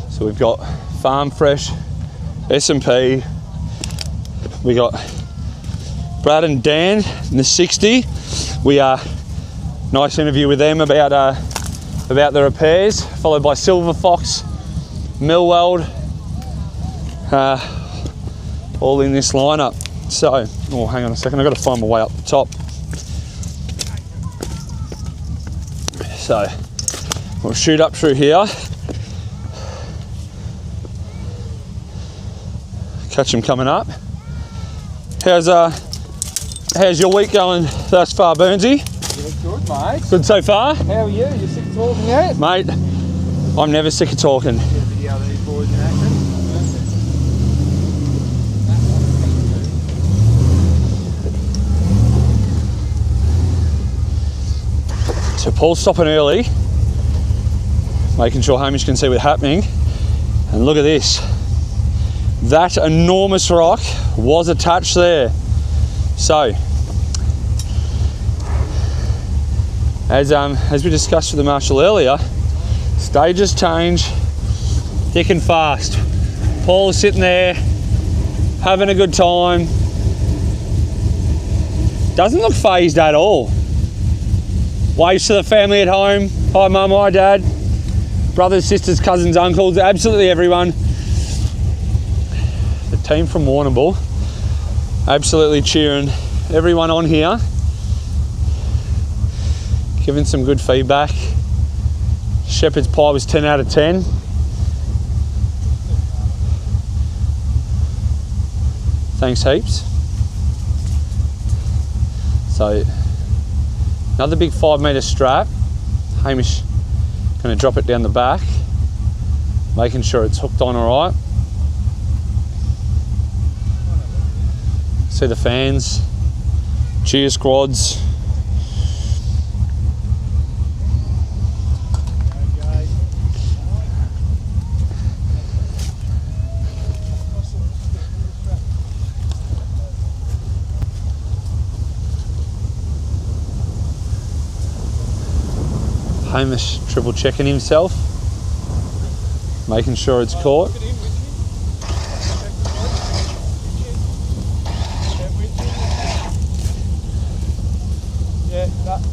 So we've got Farm Fresh, S&P. We got Brad and Dan in the 60. We nice interview with them about the repairs, followed by Silver Fox, Millweld, all in this lineup. So, oh, hang on a second, I've got to find my way up the top. So, we'll shoot up through here. Catch them coming up. How's your week going thus far, Burnsy? Yeah, good, mate. Good so far? How are you? You sick of talking yet? Mate, I'm never sick of talking. Get a video of these boys in action. So Paul's stopping early, making sure Hamish can see what's happening. And look at this. That enormous rock was attached there. So, as we discussed with the marshal earlier, stages change thick and fast. Paul is sitting there having a good time. Doesn't look phased at all. Waves to the family at home. Hi mum, hi dad, brothers, sisters, cousins, uncles, absolutely everyone. The team from Warrnambool absolutely cheering everyone on here, giving some good feedback. Shepherd's pie was 10 out of 10. Thanks heaps. So another big 5 metre strap. Hamish going to drop it down the back, making sure it's hooked on all right. See the fans, cheer squads. Hamish triple checking himself, making sure it's caught.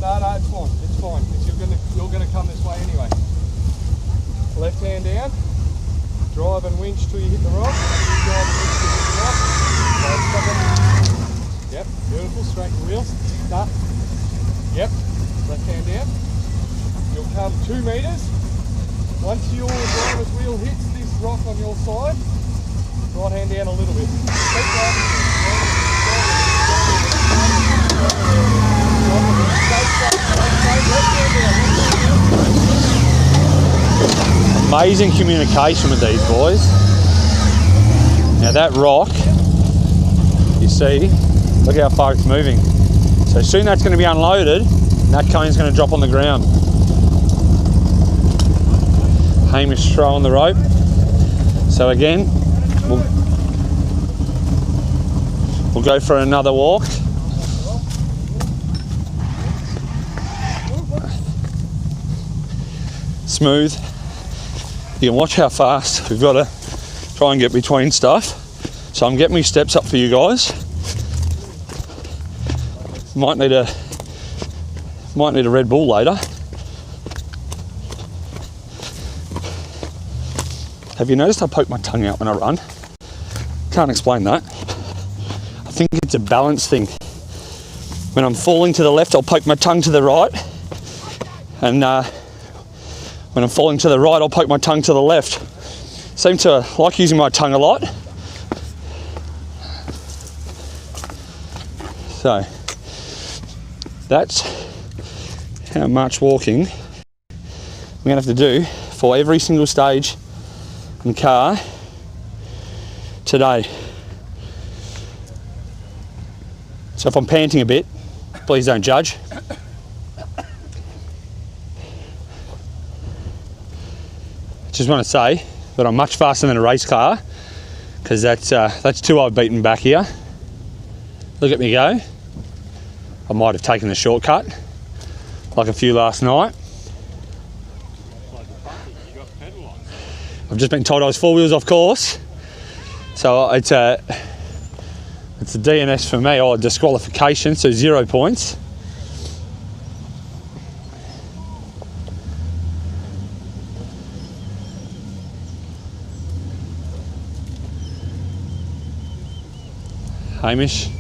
No, it's fine. It's fine. You're gonna come this way anyway. Left hand down. Drive and winch till you hit the rock. Drive and winch till you hit the rock. Yep, beautiful. Straighten the wheels. Start. Yep. Left hand down. You'll come 2 metres. Once your driver's wheel hits this rock on your side, right hand down a little bit. Keep driving. Amazing communication with these boys. Now that rock, you see, look how far it's moving. So soon that's going to be unloaded and that cone's going to drop on the ground. Hamish throwing the rope. So again, we'll go for another walk. Smooth. You can watch how fast we've got to try and get between stuff. So I'm getting my steps up for you guys. Might need a Red Bull later. Have you noticed I poke my tongue out when I run? Can't explain that. I think it's a balance thing. When I'm falling to the left, I'll poke my tongue to the right. And when I'm falling to the right, I'll poke my tongue to the left. Seem to like using my tongue a lot. So, that's how much walking I'm gonna have to do for every single stage in the car today. So if I'm panting a bit, please don't judge. Just want to say that I'm much faster than a race car, because that's two I've beaten back here. Look at me go. I might have taken the shortcut, like a few last night. I've just been told I was 4 wheels off course, so it's a DNS for me, or a disqualification, so 0 points. Hamish.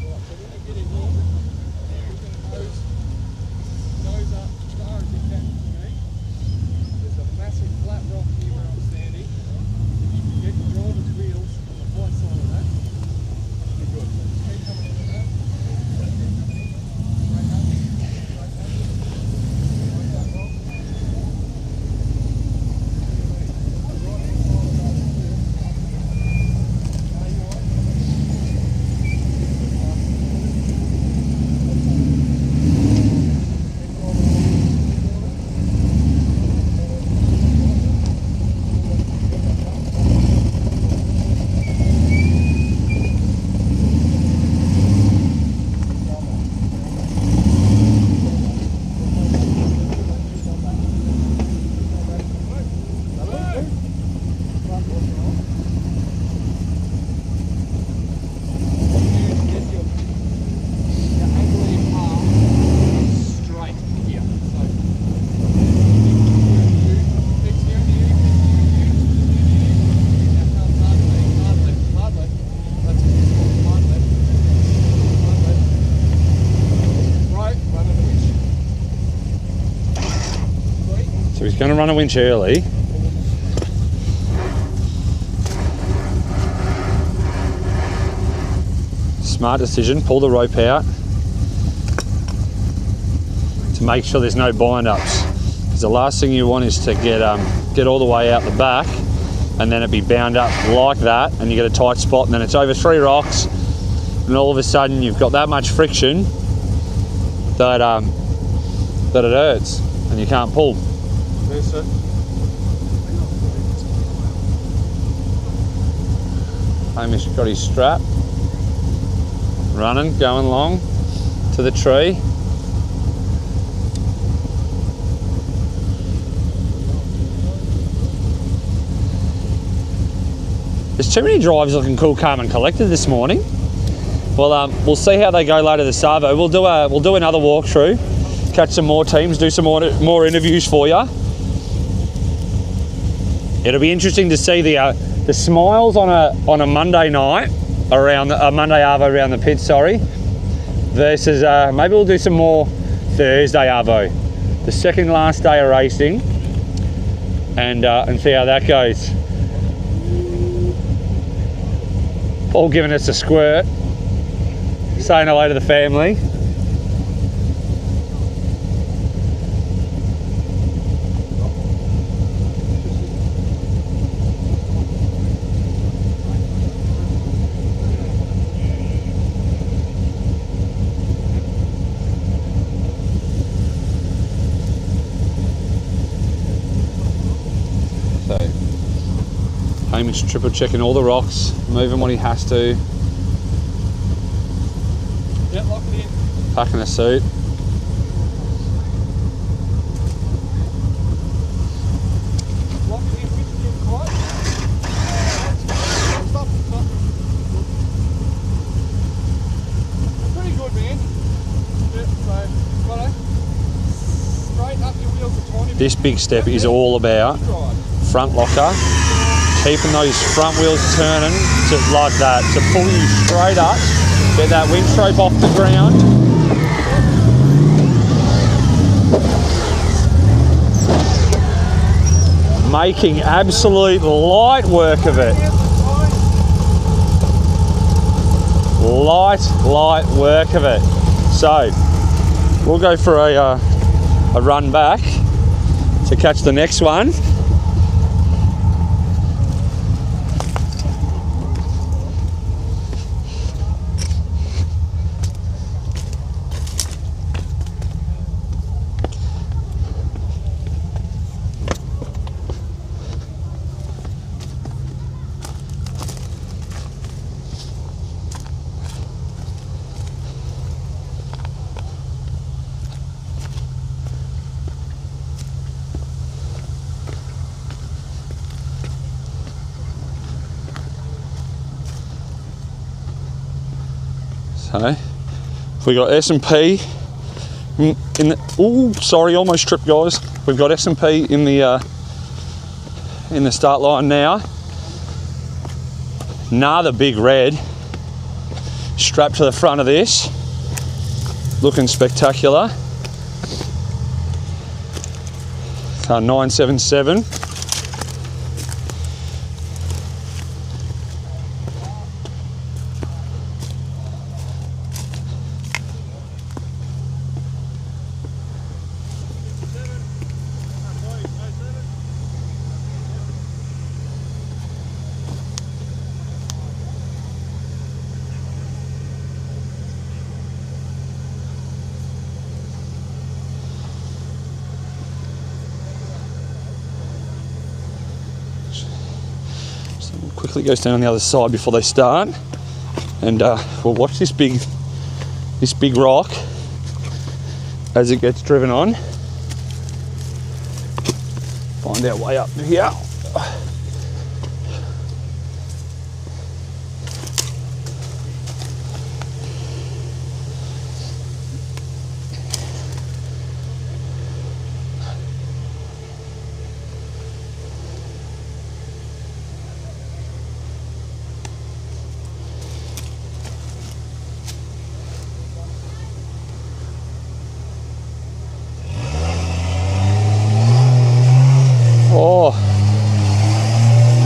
He's going to run a winch early. Smart decision, pull the rope out to make sure there's no bind-ups. Because the last thing you want is to get all the way out the back and then it be bound up like that, and you get a tight spot, and then it's over 3 rocks, and all of a sudden you've got that much friction that it hurts and you can't pull. Yes, sir. Hamish got his strap, running, going along to the tree. There's too many drives looking cool, calm and collected this morning. Well, we'll see how they go later this Savo. We'll do another walkthrough, catch some more teams, do some more interviews for you. It'll be interesting to see the smiles on a Monday night around a Monday Arvo around the pit, versus maybe we'll do some more Thursday Arvo, the second last day of racing, and see how that goes. All giving us a squirt, saying hello to the family. Hamish triple checking all the rocks, moving what he has to. Yep, lock it in. Packing a suit. Lock it in, which is in quite. Stop. Pretty good, man. Yep, so, righto. Straighten up your wheels a tiny bit. This big step is all about front locker, keeping those front wheels turning like that to pull you straight up, get that winch rope off the ground. Making absolute light work of it. Light work of it. So we'll go for a run back to catch the next one. Okay. We got S&P in the. Oh, sorry, almost tripped, guys. We've got S&P in the start line now. Another big red strapped to the front of this, looking spectacular. 977. Quickly goes down on the other side before they start, and we'll watch this big rock as it gets driven on. Find our way up here.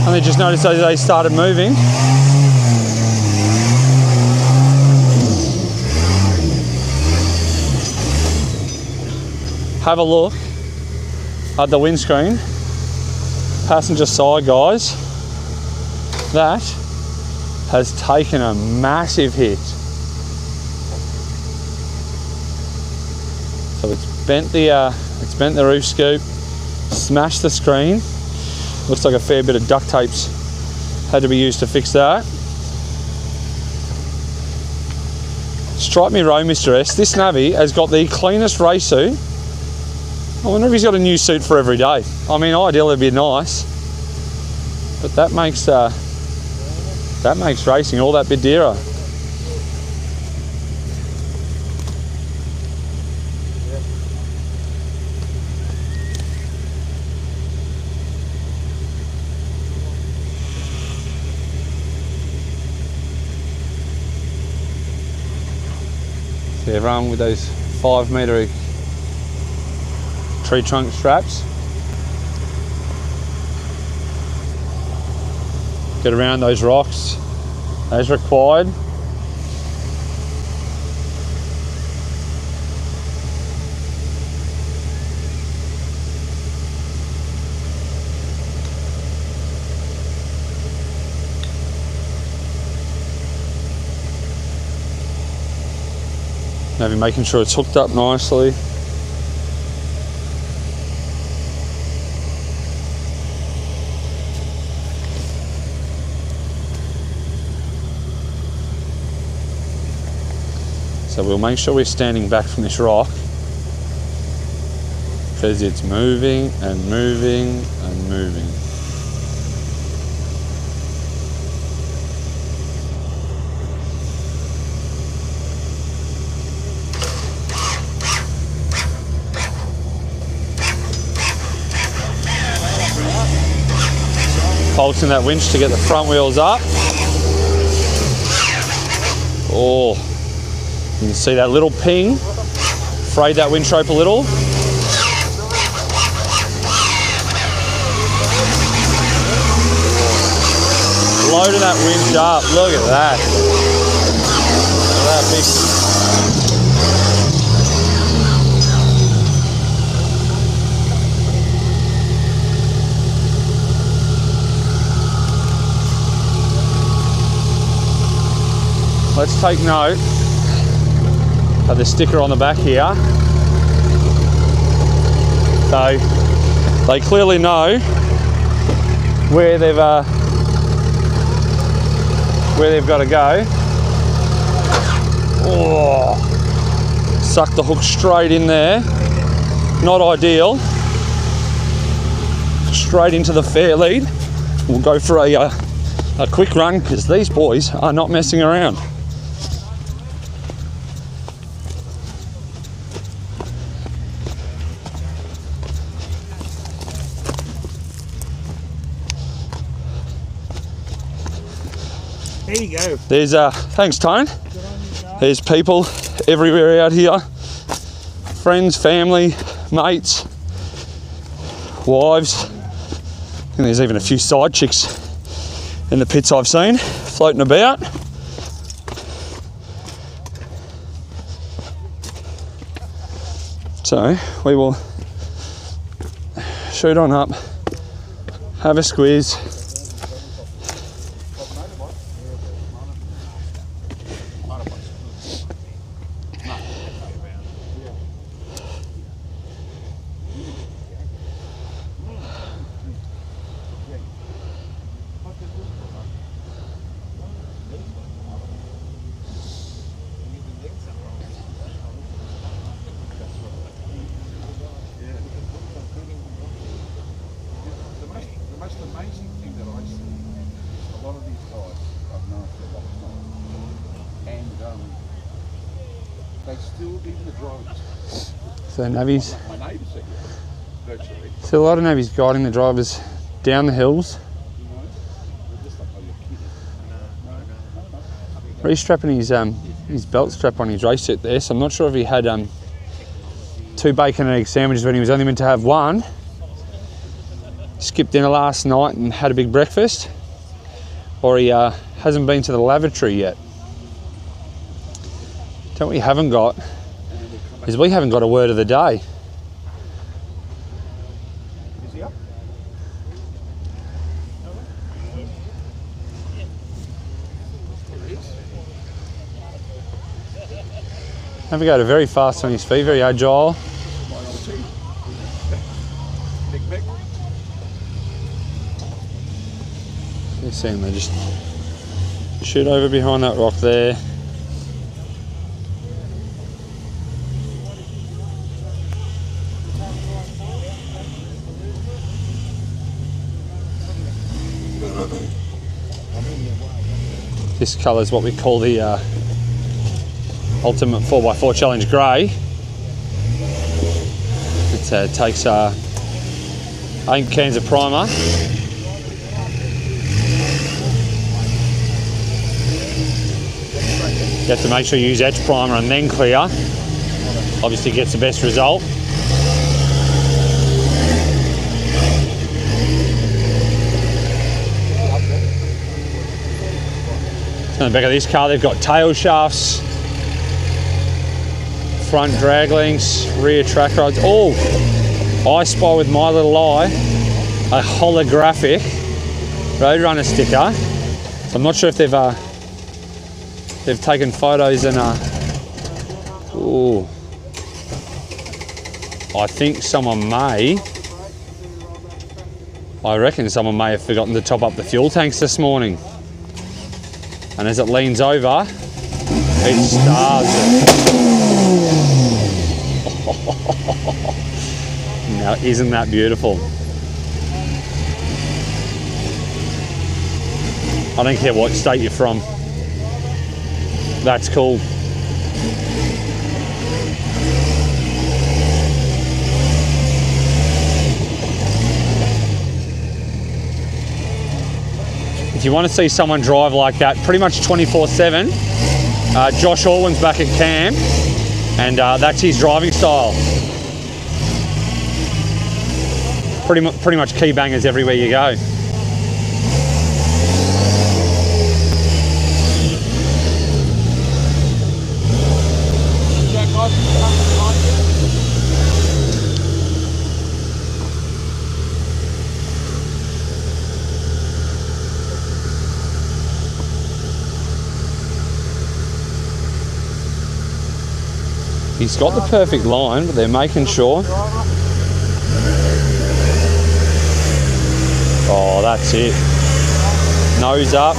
I just noticed as they started moving. Have a look at the windscreen, passenger side, guys. That has taken a massive hit. So it's bent the roof scoop, smashed the screen. Looks like a fair bit of duct tapes had to be used to fix that. Stripe me row, Mr. S. This Navy has got the cleanest race suit. I wonder if he's got a new suit for every day. I mean, ideally it'd be nice, but that makes racing all that bit dearer. Everyone with those 5 metre tree trunk straps. Get around those rocks as required. Maybe making sure it's hooked up nicely. So we'll make sure we're standing back from this rock because it's moving and moving and moving. Pulsing that winch to get the front wheels up. Oh, you can see that little ping, frayed that winch rope a little. Loading that winch up, look at that. Look at that big. Let's take note of the sticker on the back here. So they clearly know where they've got to go. Oh, suck the hook straight in there. Not ideal. Straight into the fair lead. We'll go for a quick run because these boys are not messing around. There you go. There's thanks Tone. There's people everywhere out here. Friends, family, mates, wives. I think there's even a few side chicks in the pits I've seen floating about. So we will shoot on up, have a squeeze. The most amazing thing that I see, a lot of these guys I've known for a long time, and they still, even the drivers. So Navy's, My neighbours said virtually. so a lot of Navy's guiding the drivers down the hills, You know, they're just like, oh, you're kidding. restrapping his belt strap on his race set there. So I'm not sure if he had 2 bacon and egg sandwiches when he was only meant to have 1. Skipped dinner last night and had a big breakfast, or he hasn't been to the lavatory yet. What we haven't got is we haven't got a word of the day. Is he up? Navigator very fast on his feet, very agile. Big Mick. You see him, they just shoot over behind that rock there. This colour is what we call the Ultimate 4x4 Challenge Grey. It takes 8 cans of primer. You have to make sure you use etch primer and then clear. Obviously gets the best result. So in the back of this car they've got tail shafts, front drag links, rear track rods. Oh, I spy with my little eye a holographic Roadrunner sticker. So I'm not sure if they've taken photos and ooh, I reckon someone may have forgotten to top up the fuel tanks this morning. And as it leans over, it stars it. Now, isn't that beautiful? I don't care what state you're from. That's cool. If you want to see someone drive like that, pretty much 24/7, Josh Orwin's back at camp, and that's his driving style. Pretty much key bangers everywhere you go. He's got the perfect line, but they're making sure. Oh, that's it. Nose up.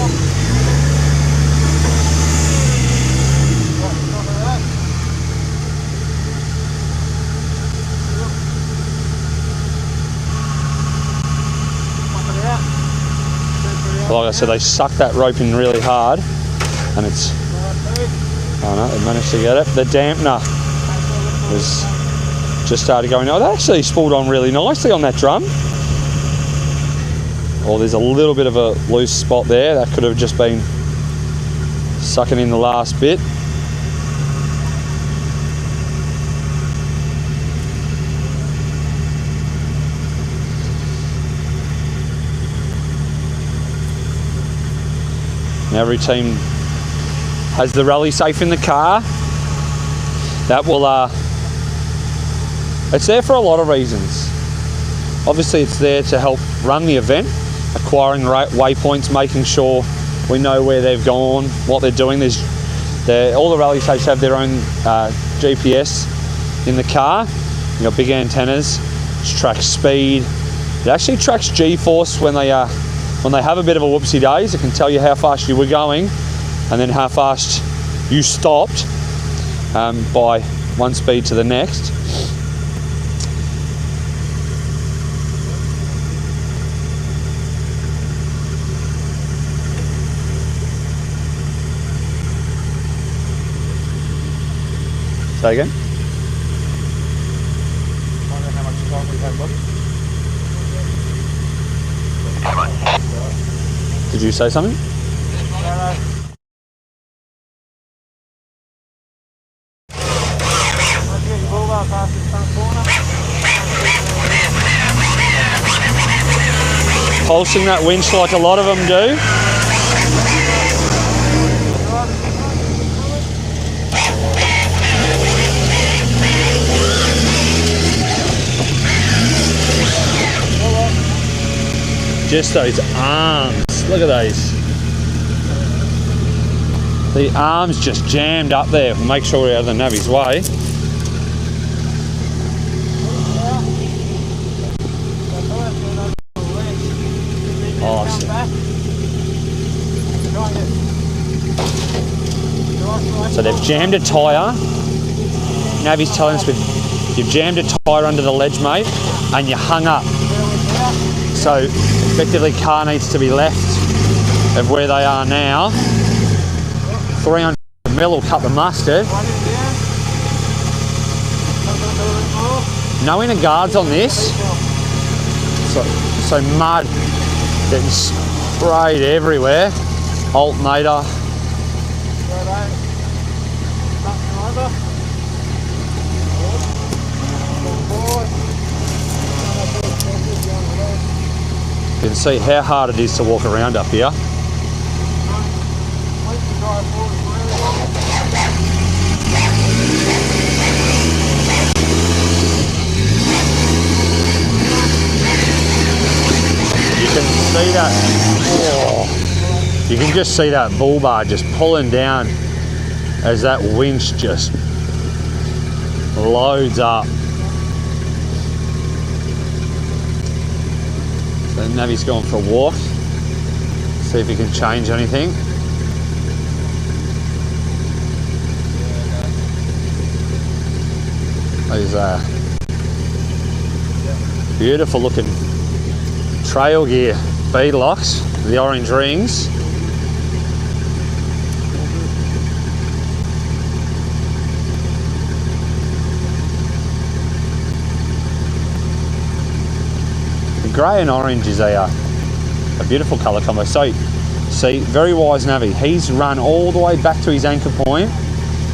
Like I said, they suck that rope in really hard, and it's, oh no, they managed to get it. The dampener was just started going. Oh, they actually spooled on really nicely on that drum. Oh, there's a little bit of a loose spot there. That could have just been Sucking in the last bit. Now every team has the rally safe in the car. That will, it's there for a lot of reasons. Obviously it's there to help run the event, acquiring waypoints, making sure we know where they've gone, what they're doing. All the rally safes have their own GPS in the car. You've got big antennas, which tracks speed. It actually tracks G-force when they have a bit of a whoopsie days. It can tell you how fast you were going and then how fast you stopped by one speed to the next. Say again? Find out how much time we have left. Did you say something? Pulsing that winch like a lot of them do. Just those arms, look at those. The arms just jammed up there. Make sure we're out of the Navy's way. Awesome. So they've jammed a tyre. Navy's telling us you've jammed a tyre under the ledge, mate, and you hung up. So effectively car needs to be left of where they are now. 300 mil will cut the mustard. No inner guards on this. So mud getting sprayed everywhere. Alternator. You can see how hard it is to walk around up here. You can see that, you can just see that bull bar just pulling down as that winch just loads up. So Navy's going for a walk, see if he can change anything. These beautiful looking trail gear bead locks, the orange rings. Grey and orange is a beautiful colour combo. So, see, very wise Navy. He's run all the way back to his anchor point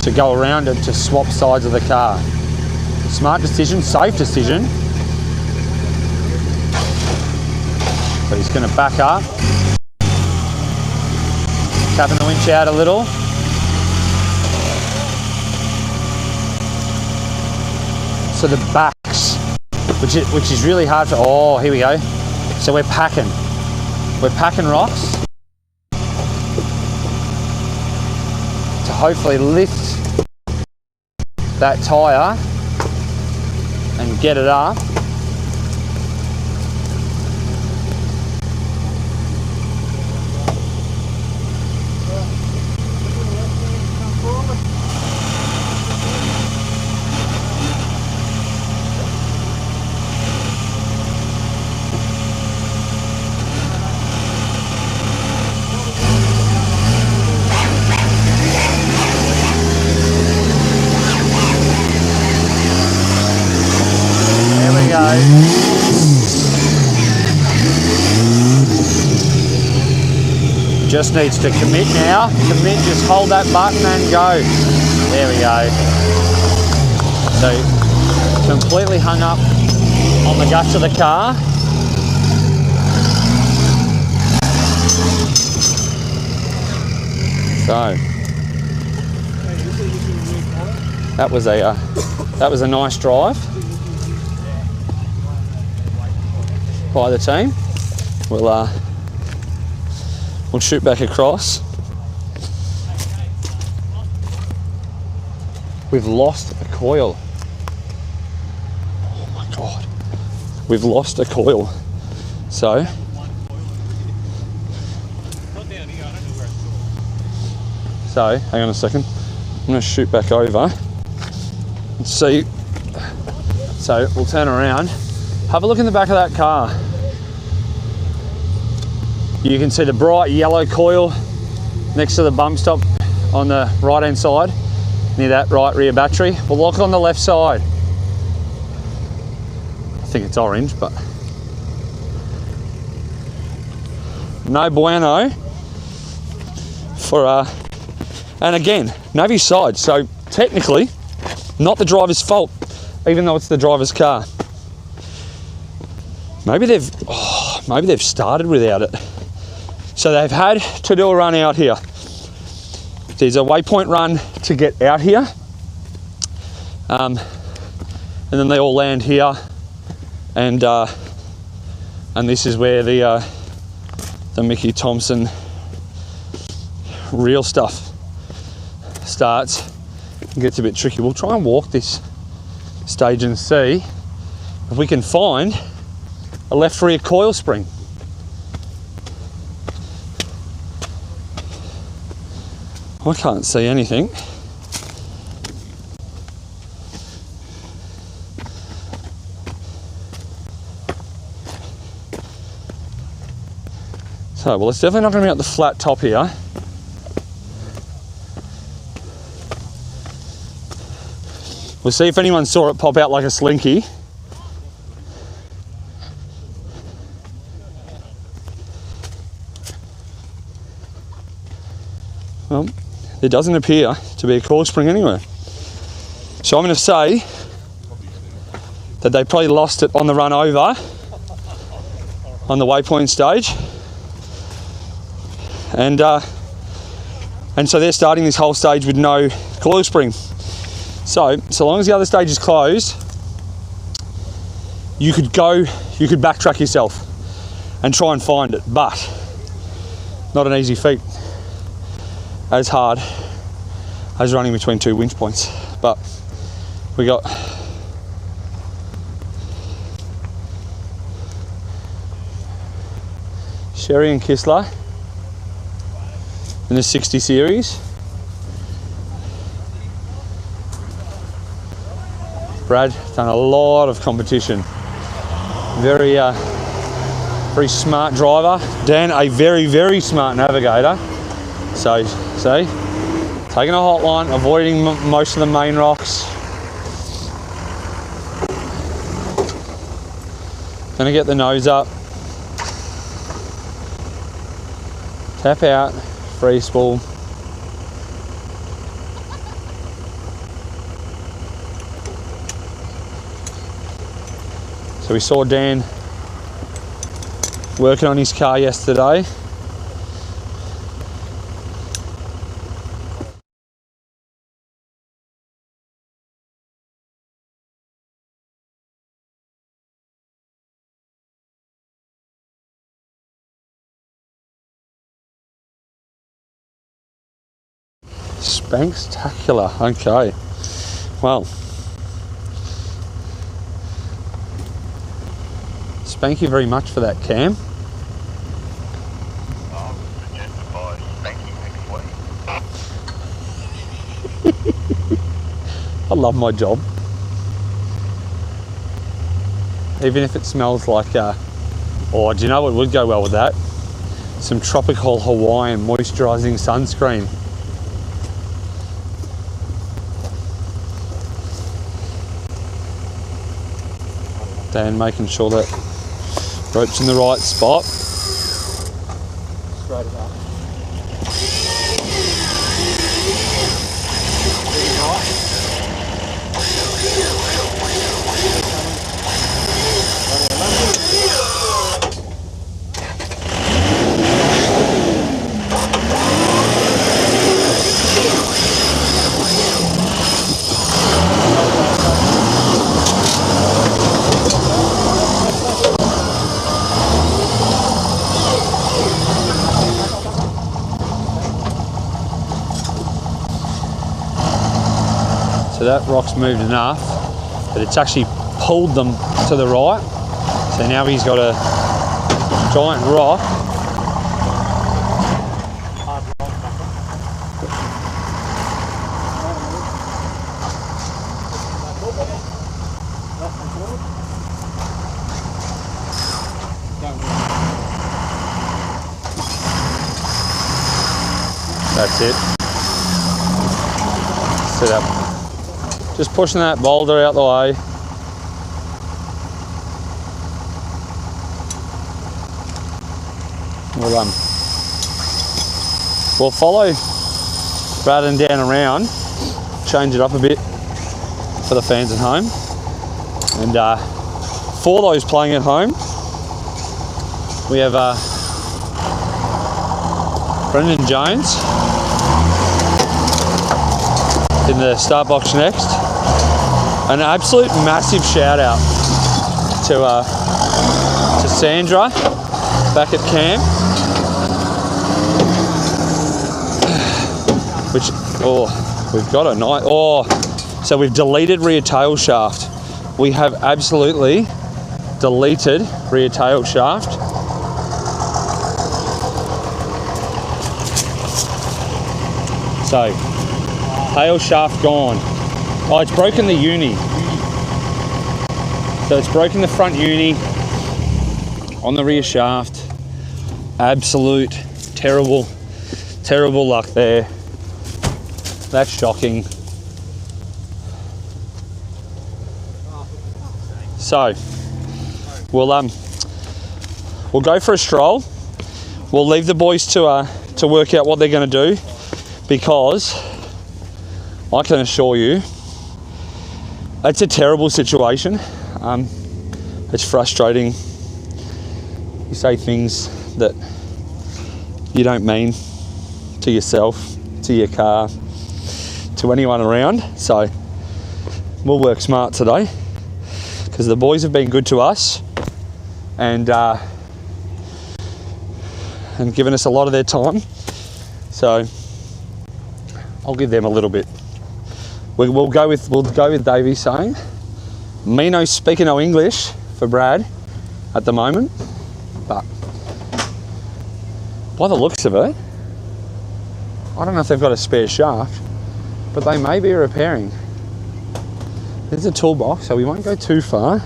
to go around it to swap sides of the car. Smart decision, safe decision. So he's going to back up, tapping the winch out a little. So the backs, which is really hard for, oh, here we go. So we're packing rocks to hopefully lift that tyre and get it up. just needs to commit now. Commit, just hold that button and go. There we go. So, completely hung up on the guts of the car. So, that was a nice drive by the team. We'll shoot back across. We've lost a coil. Oh my God. We've lost a coil. So, hang on a second. I'm going to shoot back over and see. So, we'll turn around. Have a look in the back of that car. You can see the bright yellow coil next to the bump stop on the right hand side, near that right rear battery. We'll look on the left side. I think it's orange, but no bueno for and again, Navy's side. So technically, not the driver's fault, even though it's the driver's car. Maybe they've started without it. So they've had to do a run out here. There's a waypoint run to get out here. And then they all land here. And this is where the Micky Thompson real stuff starts. It gets a bit tricky. We'll try and walk this stage and see if we can find a left rear coil spring. I can't see anything. So, well, it's definitely not going to be at the flat top here. We'll see if anyone saw it pop out like a slinky. Well, there doesn't appear to be a coil spring anywhere. So I'm going to say that they probably lost it on the run over on the waypoint stage. And so they're starting this whole stage with no coil spring. So long as the other stage is closed, you could backtrack yourself and try and find it, but not an easy feat. As hard as running between two winch points. But we got Sherry and Kistler in the 60 series. Brad done a lot of competition. Very smart driver. Dan, a very, very smart navigator. So, see, taking a hot line, avoiding most of the main rocks. Gonna get the nose up. Tap out, free spool. So we saw Dan working on his car yesterday. Spankstacular, okay. Well, thank you very much for that, Cam. Suggested by Spanky next week. I love my job. Even if it smells like, oh, do you know what would go well with that? Some tropical Hawaiian moisturising sunscreen. Dan making sure that rope's in the right spot. Straight up. that rock's moved enough that it's actually pulled them to the right. So now he's got a giant rock. That's it. Sit up. Just pushing that boulder out the way. We'll follow Brad and Dan around, change it up a bit for the fans at home. And for those playing at home, we have Brendan Jones in the start box next. An absolute massive shout out to Sandra back at camp, which we've got a night. So we've deleted rear tail shaft. We have absolutely deleted rear tail shaft. So tail shaft gone. Oh, it's broken the uni. So it's broken the front uni on the rear shaft. Absolute terrible luck there. That's shocking. So we'll go for a stroll. We'll leave the boys to work out what they're going to do, because I can assure you it's a terrible situation. It's frustrating. You say things that you don't mean to yourself, to your car, to anyone around. So we'll work smart today, because the boys have been good to us and given us a lot of their time. So I'll give them a little bit. We'll go with Davey saying, me no speaking no English for Brad at the moment, but by the looks of it, I don't know if they've got a spare shaft, but they may be repairing. There's a toolbox, so we won't go too far,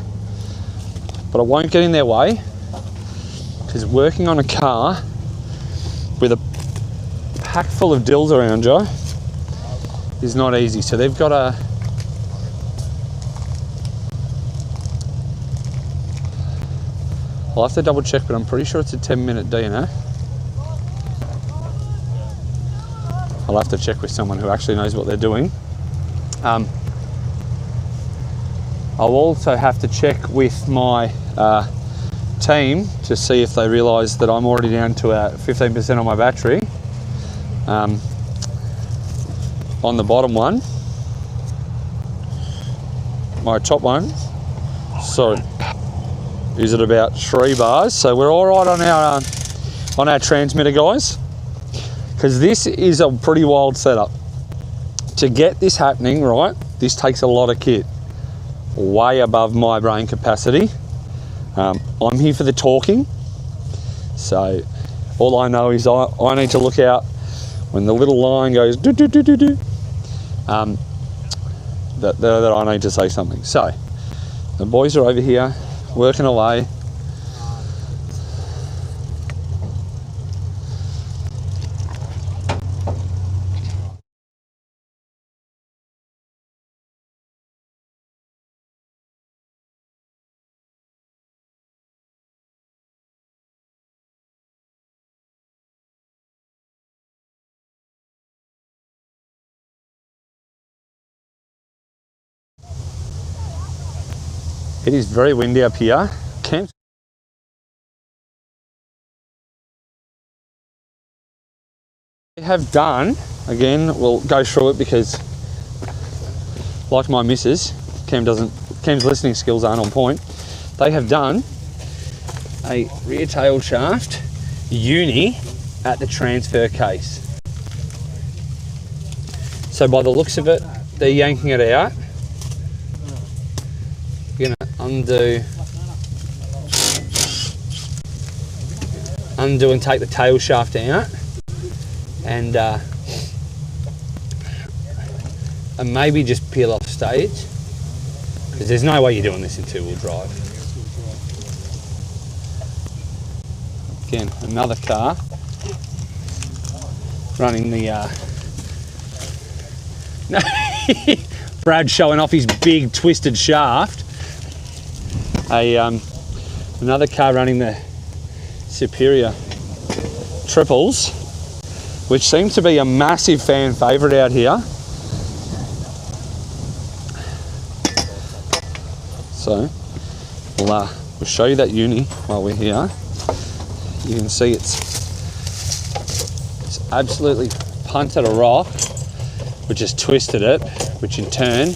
but I won't get in their way, because working on a car with a pack full of dills around you is not easy. So they've got a I'll have to double check, but I'm pretty sure it's a 10-minute DNF. I'll have to check with someone who actually knows what they're doing. I'll also have to check with my team to see if they realise that I'm already down to 15% on my battery. On the bottom one, my top one, so is at about 3 bars. So we're all right on our transmitter, guys, because this is a pretty wild setup. To get this happening right, this takes a lot of kit, way above my brain capacity. I'm here for the talking, so all I know is I need to look out when the little line goes do do do do do, that I need to say something. So the boys are over here working away. It is very windy up here. Camp. They have done, again, we'll go through it because, like my missus, Cam's listening skills aren't on point. They have done a rear tail shaft uni at the transfer case. So by the looks of it, they're yanking it out. You're gonna undo and take the tail shaft out, and maybe just peel off stage, because there's no way you're doing this in two-wheel drive. Again, another car running the Brad showing off his big twisted shaft. Another car running the Superior triples, which seems to be a massive fan favourite out here. So we'll show you that uni while we're here. You can see it's absolutely punted a rock, which has twisted it, which in turn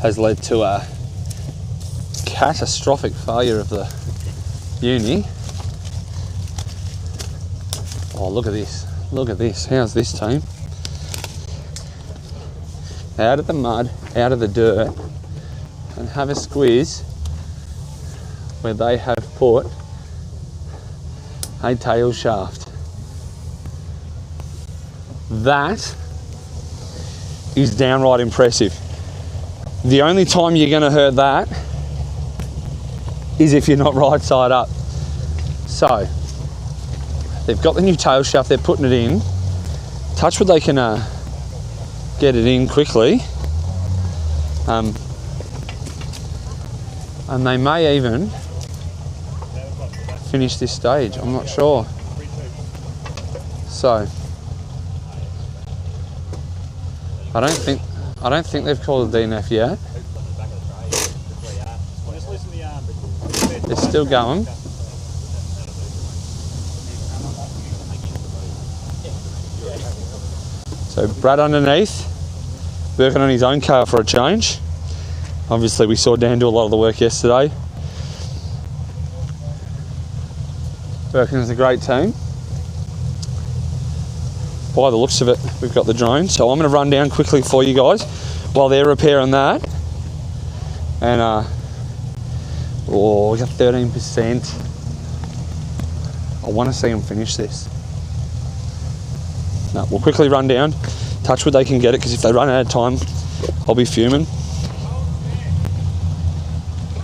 has led to a catastrophic failure of the uni. Oh, look at this. Look at this. How's this, team? Out of the mud, out of the dirt, and have a squeeze where they have put a tail shaft. That is downright impressive. The only time you're going to hurt that is if you're not right side up. So they've got the new tail shaft, they're putting it in. Touch wood, they can get it in quickly. And they may even finish this stage, I'm not sure. So I don't think they've called a DNF yet. They're still going. So Brad underneath, working on his own car for a change. Obviously we saw Dan do a lot of the work yesterday. Working as a great team. By the looks of it, we've got the drone. So I'm going to run down quickly for you guys while they're repairing that. And we got 13%. I want to see them finish this. No, we'll quickly run down. Touch wood, they can get it, because if they run out of time, I'll be fuming.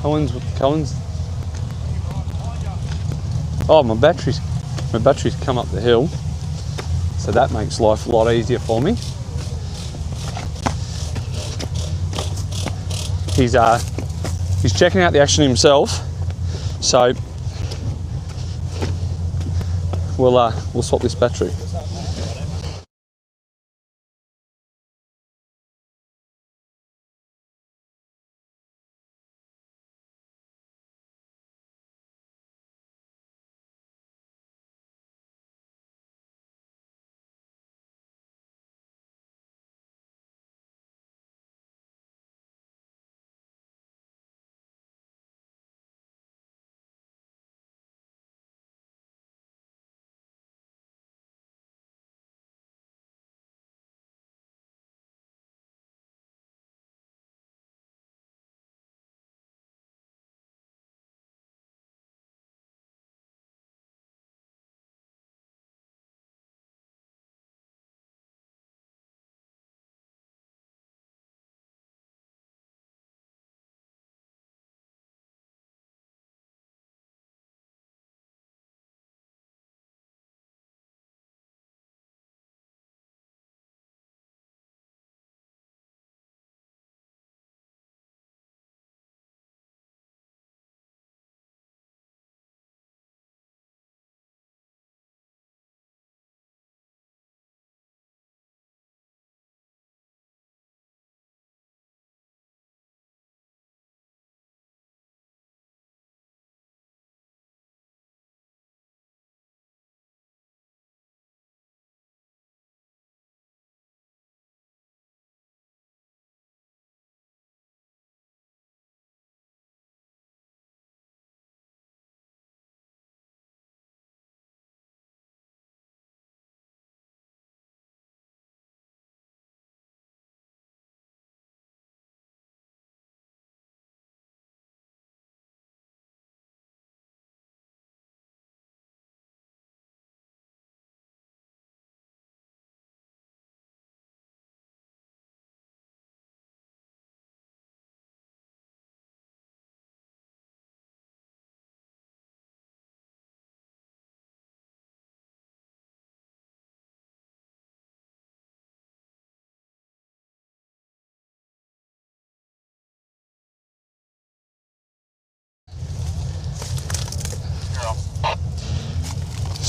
Cohen's. Oh, my battery's come up the hill, so that makes life a lot easier for me. He's checking out the action himself, so we'll swap this battery.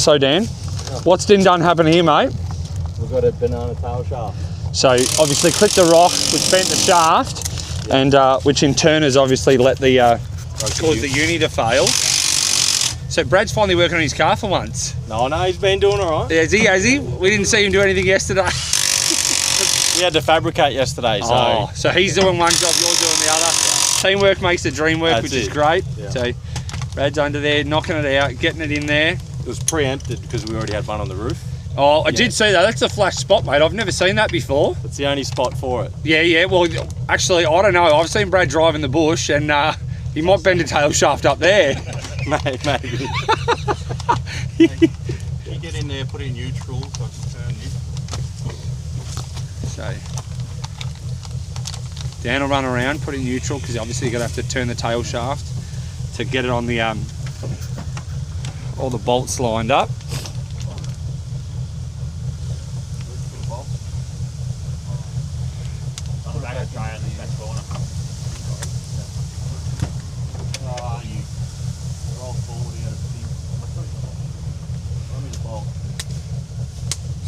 So Dan, what's done happen here, mate? We've got a banana tail shaft. So obviously clipped the rock, which bent the shaft, and which in turn has obviously let the caused the uni to fail. So Brad's finally working on his car for once. No, he's been doing all right. Has he? We didn't see him do anything yesterday. We had to fabricate yesterday, so... So he's doing one job, you're doing the other. Teamwork makes the dream work, which is great. Yeah. So Brad's under there, knocking it out, getting it in there. It was preempted because we already had one on the roof. Oh, I did see that. That's a flash spot, mate. I've never seen that before. It's the only spot for it. Yeah. Well, actually, I don't know. I've seen Brad drive in the bush, and he might bend a tail shaft up there. Maybe. You get in there, put it in neutral, so I can turn this. So Dan will run around, put it in neutral, because obviously you're going to have to turn the tail shaft to get it on the all the bolts lined up.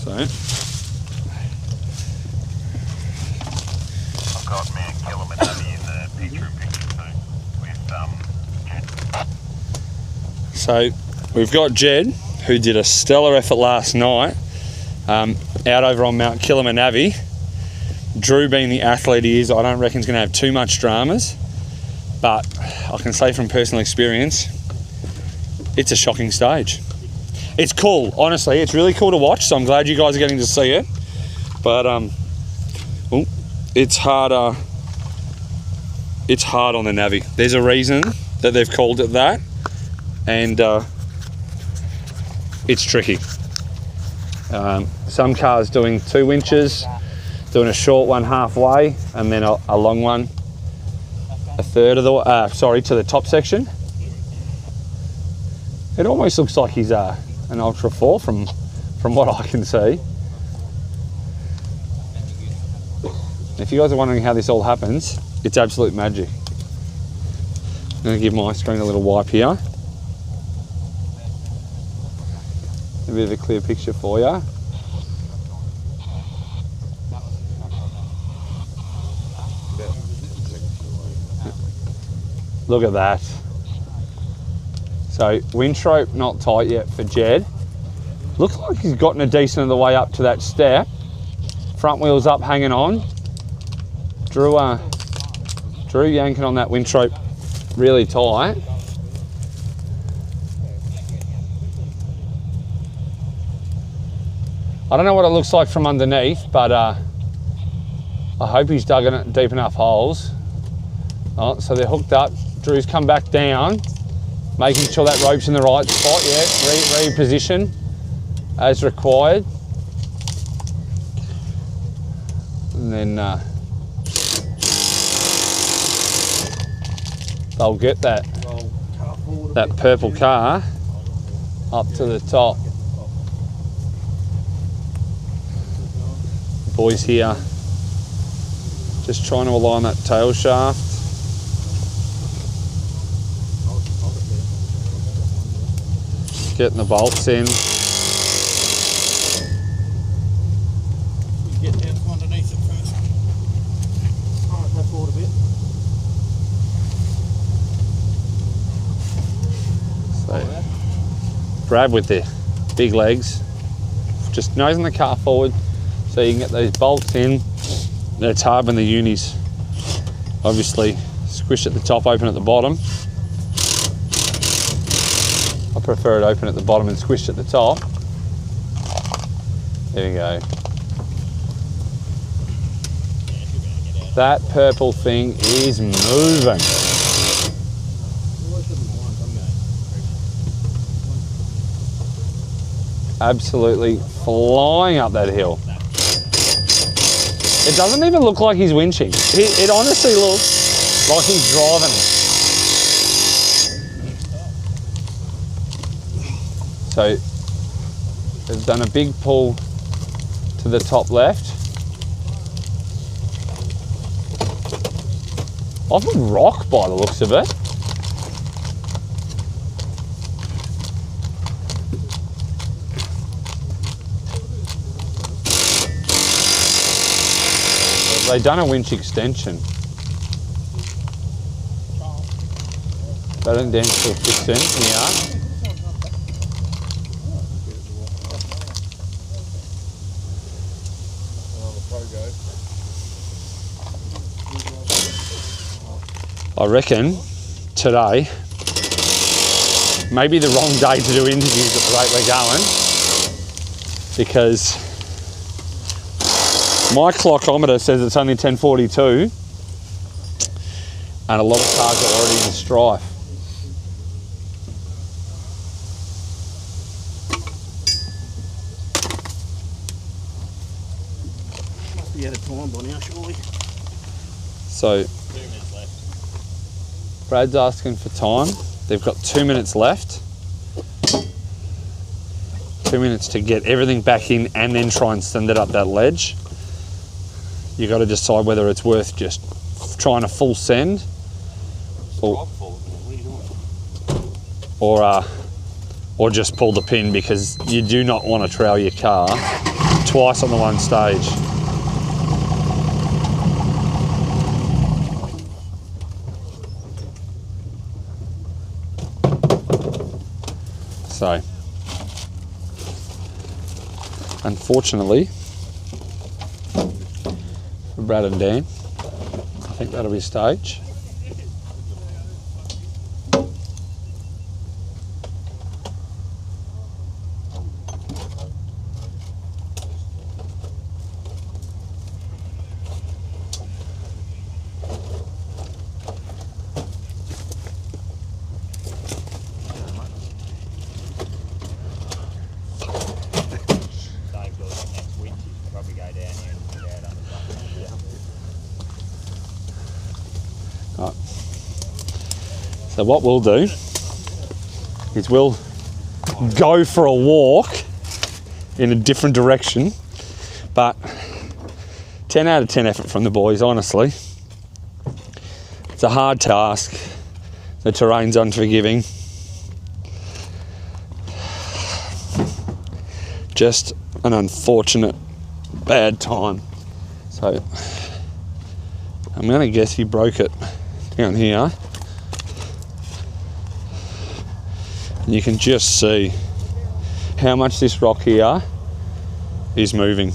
So I've got me and Kilimanjaro in the picture with So we've got Jed, who did a stellar effort last night out over on Mount Kilimanjaro. Drew, being the athlete he is, I don't reckon he's going to have too much dramas, but I can say from personal experience, it's a shocking stage. It's cool, honestly, it's really cool to watch, so I'm glad you guys are getting to see it, but it's harder. It's hard on the Navi. There's a reason that they've called it that, and it's tricky. Some cars doing 2 inches, doing a short one halfway, and then a long one a third of the to the top section. It almost looks like he's an Ultra 4 from what I can see. If you guys are wondering how this all happens, it's absolute magic. I'm going to give my screen a little wipe here. A bit of a clear picture for you. Look at that. So windstroke not tight yet for Jed. Looks like he's gotten a decent of the way up to that step. Front wheels up, hanging on. Drew yanking on that windstroke really tight. I don't know what it looks like from underneath, but I hope he's dug in deep enough holes. Oh, so they're hooked up. Drew's come back down, making sure that rope's in the right spot. Yeah, reposition as required. And then they'll get that purple car up to the top. Boys here just trying to align that tail shaft. Getting the bolts in. You get down from underneath it first. Alright, go forward a bit. So, Brad with the big legs, just nosing the car forward so you can get those bolts in. It's hard when the uni's obviously squished at the top, open at the bottom. I prefer it open at the bottom and squished at the top. There we go. That purple thing is moving. Absolutely flying up that hill. It doesn't even look like he's winching. It honestly looks like he's driving it. So they've done a big pull to the top left. Off a rock by the looks of it. They've done a winch extension. They don't dance to a fixed end. Yeah. I reckon today maybe the wrong day to do interviews at the rate we're going, because my clockometer says it's only 10:42 and a lot of cars are already in strife. Must be out of time by now, surely. So 2 minutes left. Brad's asking for time. They've got 2 minutes left. 2 minutes to get everything back in and then try and send it up that ledge. You got to decide whether it's worth just trying to full send or just pull the pin, because you do not want to trail your car twice on the one stage. So, unfortunately, for Brad and Dan, I think that'll be stage. So what we'll do is we'll go for a walk in a different direction, but 10 out of 10 effort from the boys, honestly. It's a hard task. The terrain's unforgiving. Just an unfortunate bad time. So I'm gonna guess he broke it down here. And you can just see how much this rock here is moving.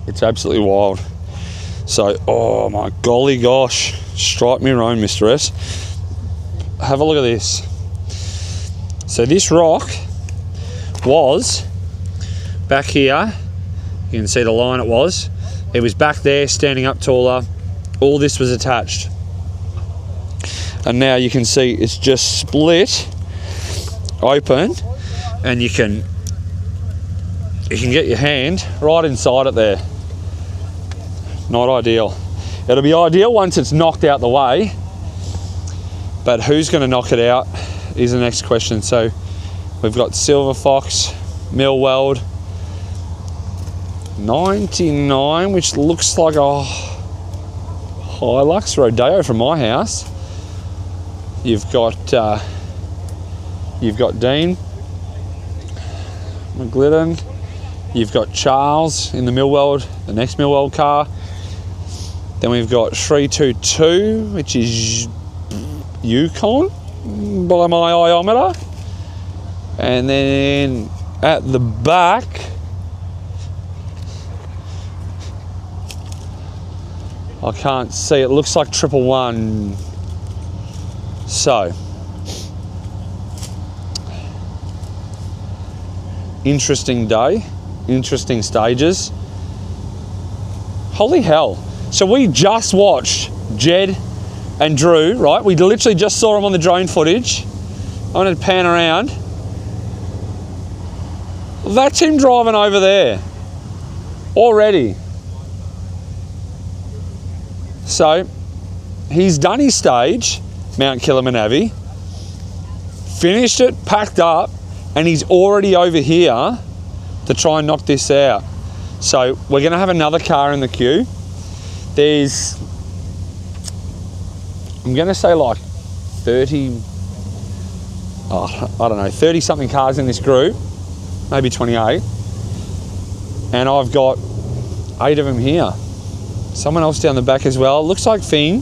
It's absolutely wild. So, oh my golly gosh, strike me wrong, Mr. S. Have a look at this. So this rock was back here. You can see the line it was. It was back there, standing up taller. All this was attached. And now you can see it's just split open, and you can get your hand right inside it there. Not ideal. It'll be ideal once it's knocked out the way, but who's going to knock it out is the next question. So we've got Silver Fox, Millweld 99, which looks like a Hilux Rodeo from my house. You've got Dean McGlidden. You've got Charles in the Millweld, the next Millweld car. Then we've got 322, which is Yukon by my iometer. And then at the back, I can't see, it looks like 111. So, interesting day, interesting stages. Holy hell. So we just watched Jed and Drew, right? We literally just saw them on the drone footage. I'm going to pan around. That's him driving over there already. So he's done his stage, Mount Kilimanjaro, finished it, packed up, and he's already over here to try and knock this out. So we're going to have another car in the queue. There's, I'm going to say like 30, I don't know, 30 something cars in this group, maybe 28. And I've got 8 of them here. Someone else down the back as well. Looks like Fing.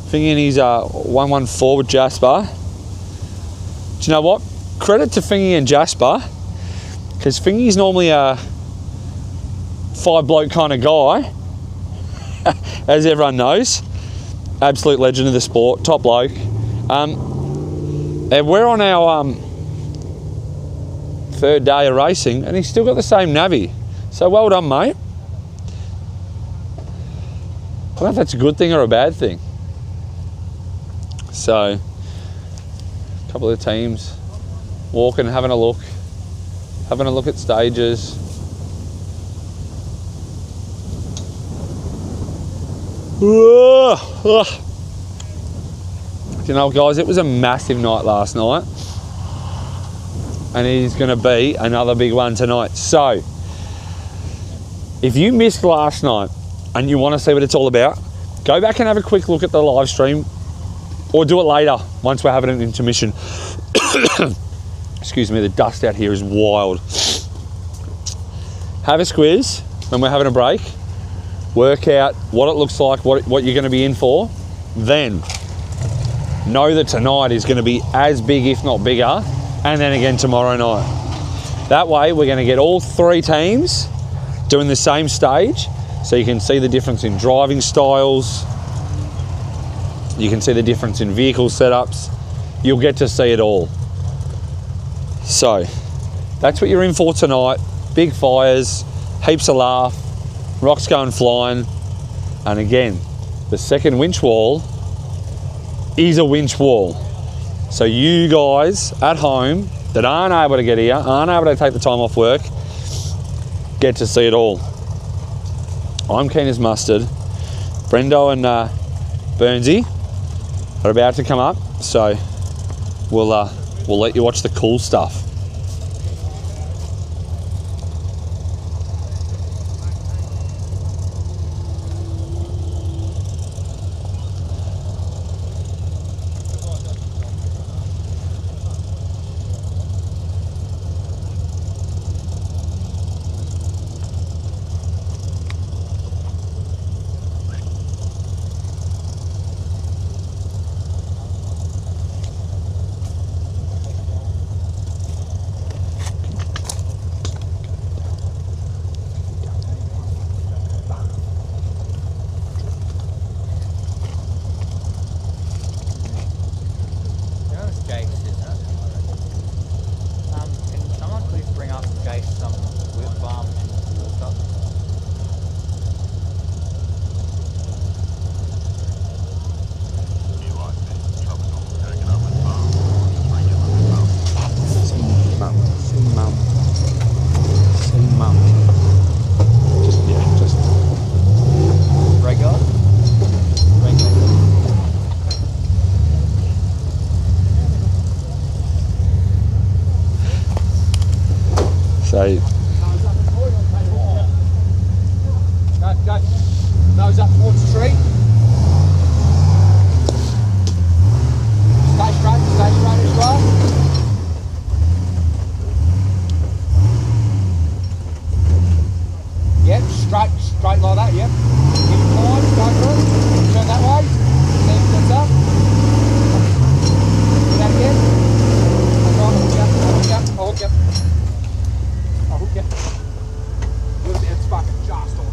Fing in his 114 with Jasper. Do you know what? Credit to Fingy and Jasper, because Fingy's normally a 5 bloke kind of guy, as everyone knows. Absolute legend of the sport, top bloke. And we're on our 3rd day of racing, and he's still got the same navvy. So well done, mate. I don't know if that's a good thing or a bad thing. So, a couple of teams walking, having a look at stages. You know, guys, it was a massive night last night, and it is going to be another big one tonight. So, if you missed last night and you want to see what it's all about, go back and have a quick look at the live stream, or do it later once we're having an intermission. Excuse me, the dust out here is wild. Have a squiz when we're having a break. Work out what it looks like, what you're going to be in for. Then know that tonight is going to be as big, if not bigger, and then again tomorrow night. That way we're going to get all 3 teams doing the same stage, so you can see the difference in driving styles. You can see the difference in vehicle setups. You'll get to see it all. So that's what you're in for tonight. Big fires, heaps of laugh, rocks going flying. And again, the second winch wall is a winch wall. So you guys at home that aren't able to get here, aren't able to take the time off work, get to see it all. I'm keen as mustard. Brendo and Burnsy are about to come up, so we'll let you watch the cool stuff. So Go. Nose up towards the tree. Stay straight as well. Yep, straight like that, yep. Keep it fine, go for it. Turn that way. See if it gets up. Do that again. I'll hook you. I'll hook you. It's fucking just off.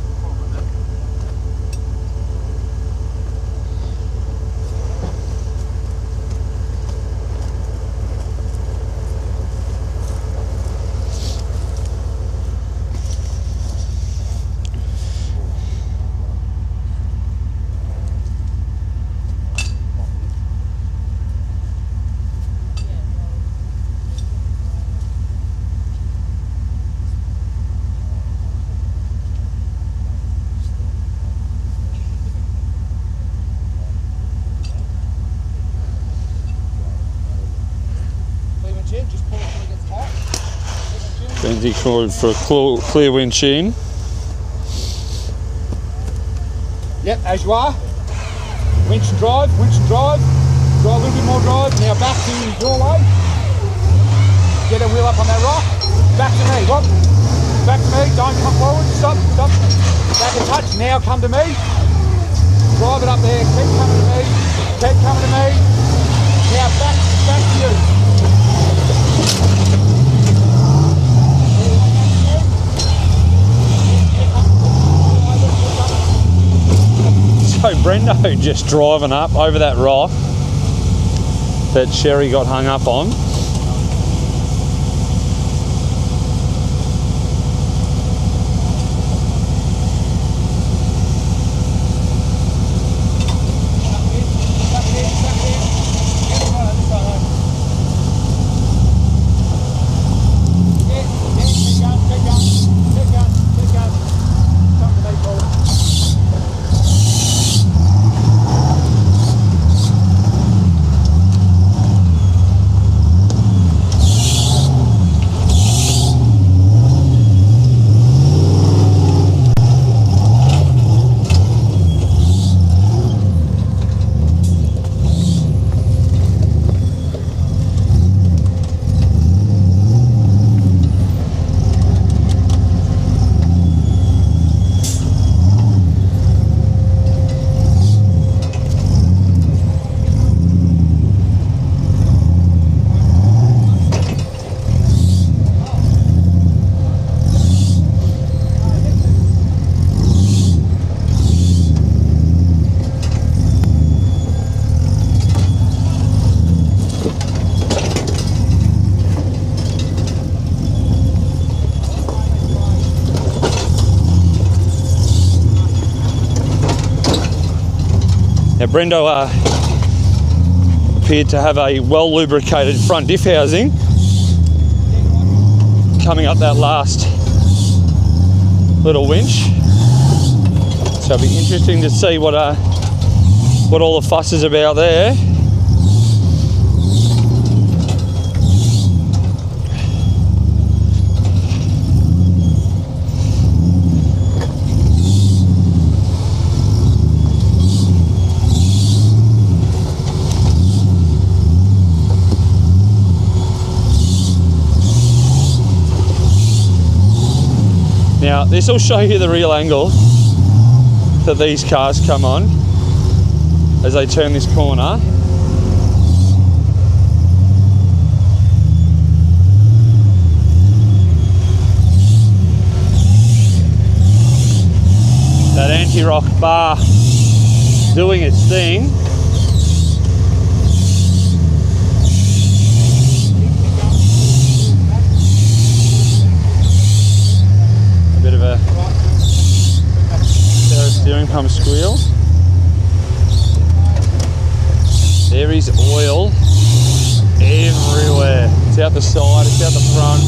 Benji called for a clear winch in. Yep, as you are. Winch and drive. Drive a little bit more drive. Now back to your way. Get a wheel up on that rock. Back to me, what? back to me. Don't come forward. Stop. Back and touch. Now come to me. Drive it up there. Keep coming to me. Keep coming to me. Now back to you. So Brendo just driving up over that rock that Sherry got hung up on. Now Brendo appeared to have a well lubricated front diff housing coming up that last little winch. So it'll be interesting to see what all the fuss is about there. Now this will show you the real angle that these cars come on as they turn this corner. That anti-rock bar doing its thing. Bit of a steering pump squeal. There is oil everywhere. It's out the side, it's out the front.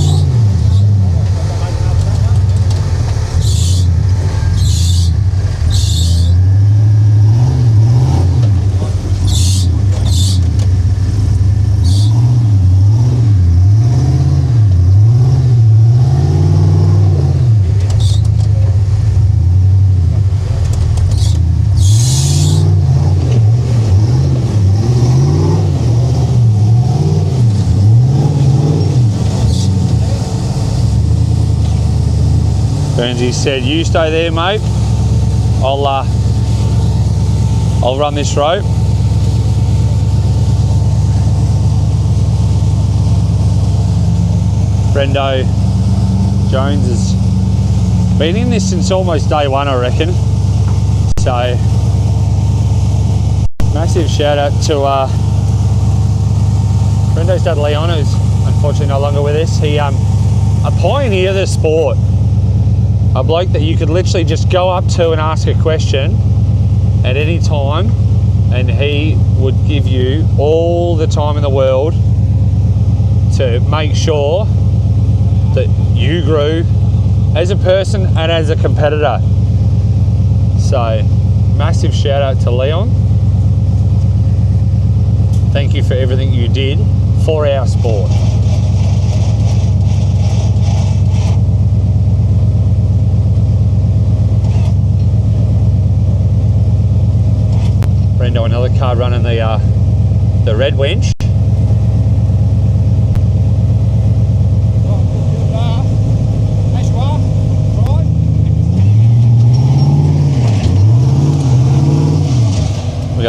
Burnsy said, "You stay there, mate. I'll run this rope." Brendo Jones has been in this since almost day one, I reckon. So massive shout out to Brendo's dad Leon, who's unfortunately no longer with us. He a pioneer of the sport. A bloke that you could literally just go up to and ask a question at any time, and he would give you all the time in the world to make sure that you grew as a person and as a competitor. So massive shout out to Leon. Thank you for everything you did for our sport. Brendo, another car running the red winch.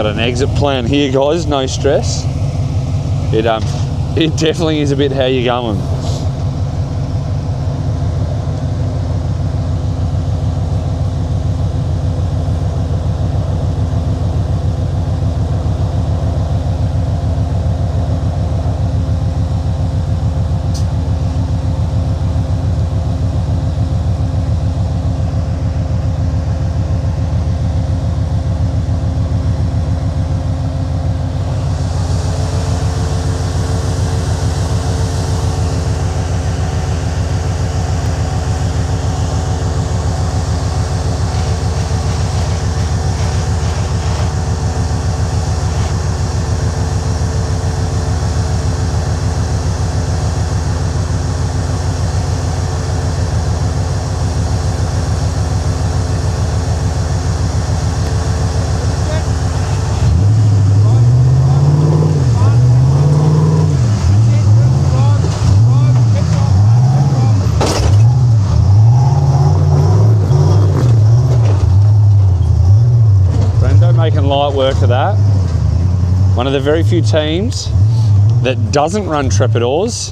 got an exit plan here, guys, no stress. It definitely is a bit how you going. Making light work of that. One of the very few teams that doesn't run trepidors.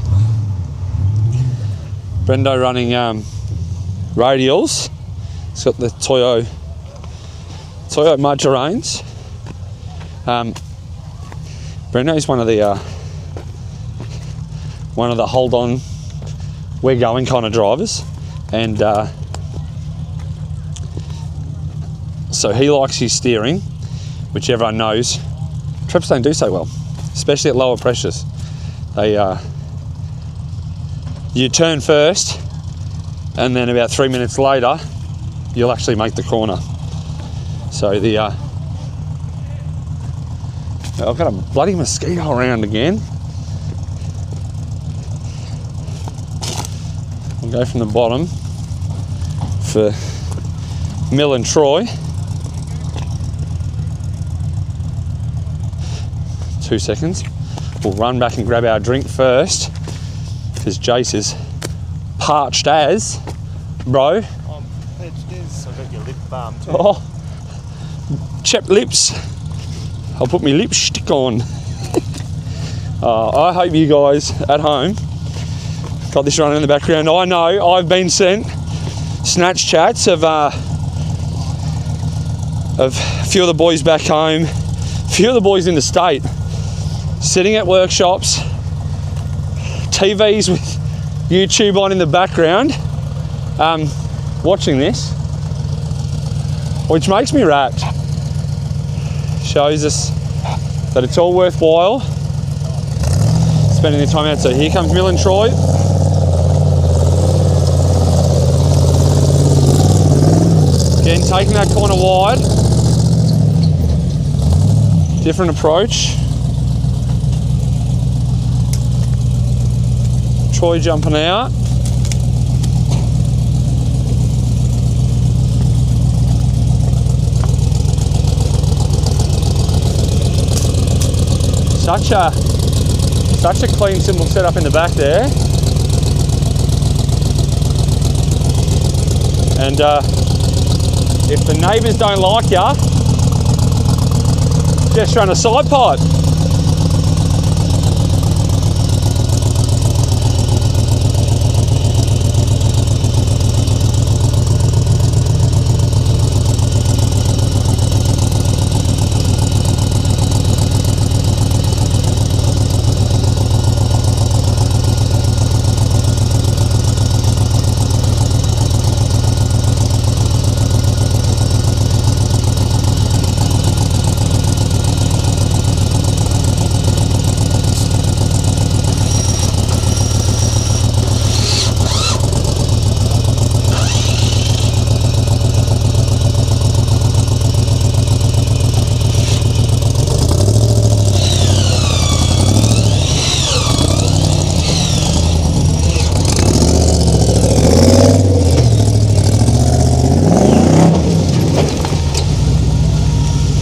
Brendo running radials. It's got the Toyo Margarines. Brendo's one of the hold on, we're going kind of drivers, and so he likes his steering, which everyone knows treps don't do so well, especially at lower pressures. They you turn first, and then about 3 minutes later, you'll actually make the corner. So I've got a bloody mosquito around again. I'll go from the bottom for Mill and Troy. 2 seconds. We'll run back and grab our drink first, because Jace is parched as, bro. I'm parched as. I got your lip balm too. Oh, chapped lips. I'll put my lipstick on. I hope you guys at home got this running in the background. I know I've been sent snatch chats of a few of the boys back home, a few of the boys in the state, sitting at workshops, TVs with YouTube on in the background, watching this, which makes me rapt. Shows us that it's all worthwhile spending the time out. So here comes Mill and Troy. Again, taking that corner wide. Different approach. Troy jumping out. Such a clean, simple setup in the back there. And if the neighbours don't like ya, just run a side pipe.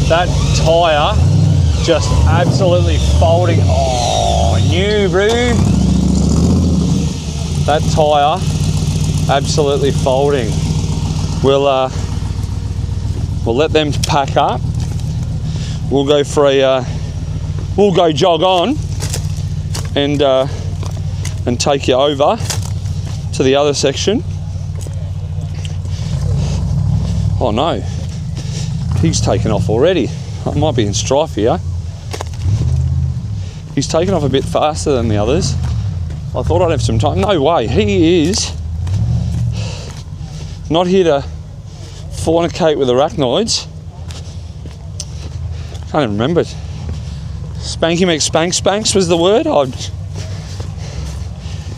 That tyre just absolutely folding. Oh, new bro. That tyre absolutely folding. We'll let them pack up. we'll go for a we'll go jog on and take you over to the other section. Oh no, he's taken off already. I might be in strife here. He's taken off a bit faster than the others. I thought I'd have some time. No way, he is not here to fornicate with arachnoids. Can't even remember it. Spanky McSpanks was the word.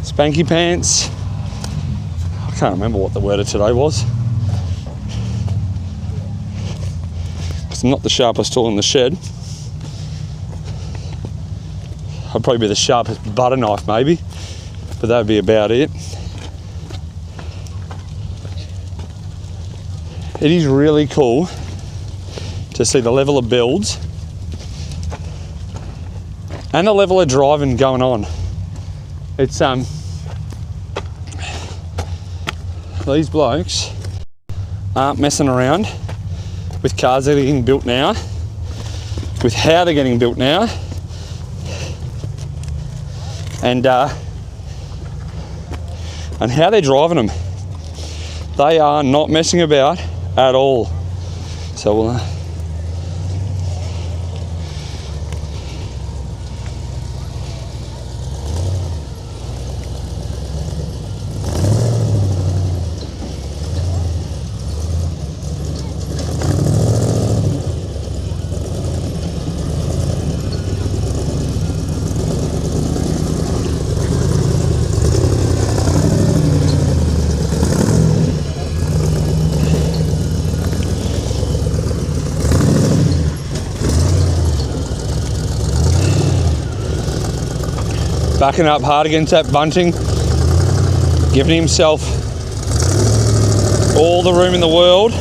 Spanky pants. I can't remember what the word of today was. Because I'm not the sharpest tool in the shed. I'd probably be the sharpest butter knife maybe, but that'd be about it. It is really cool to see the level of builds and the level of driving going on. It's these blokes aren't messing around with cars that are getting built now, with how they're getting built now, and how they're driving them. They are not messing about at all. So we'll backing up hard against that bunting, giving himself all the room in the world.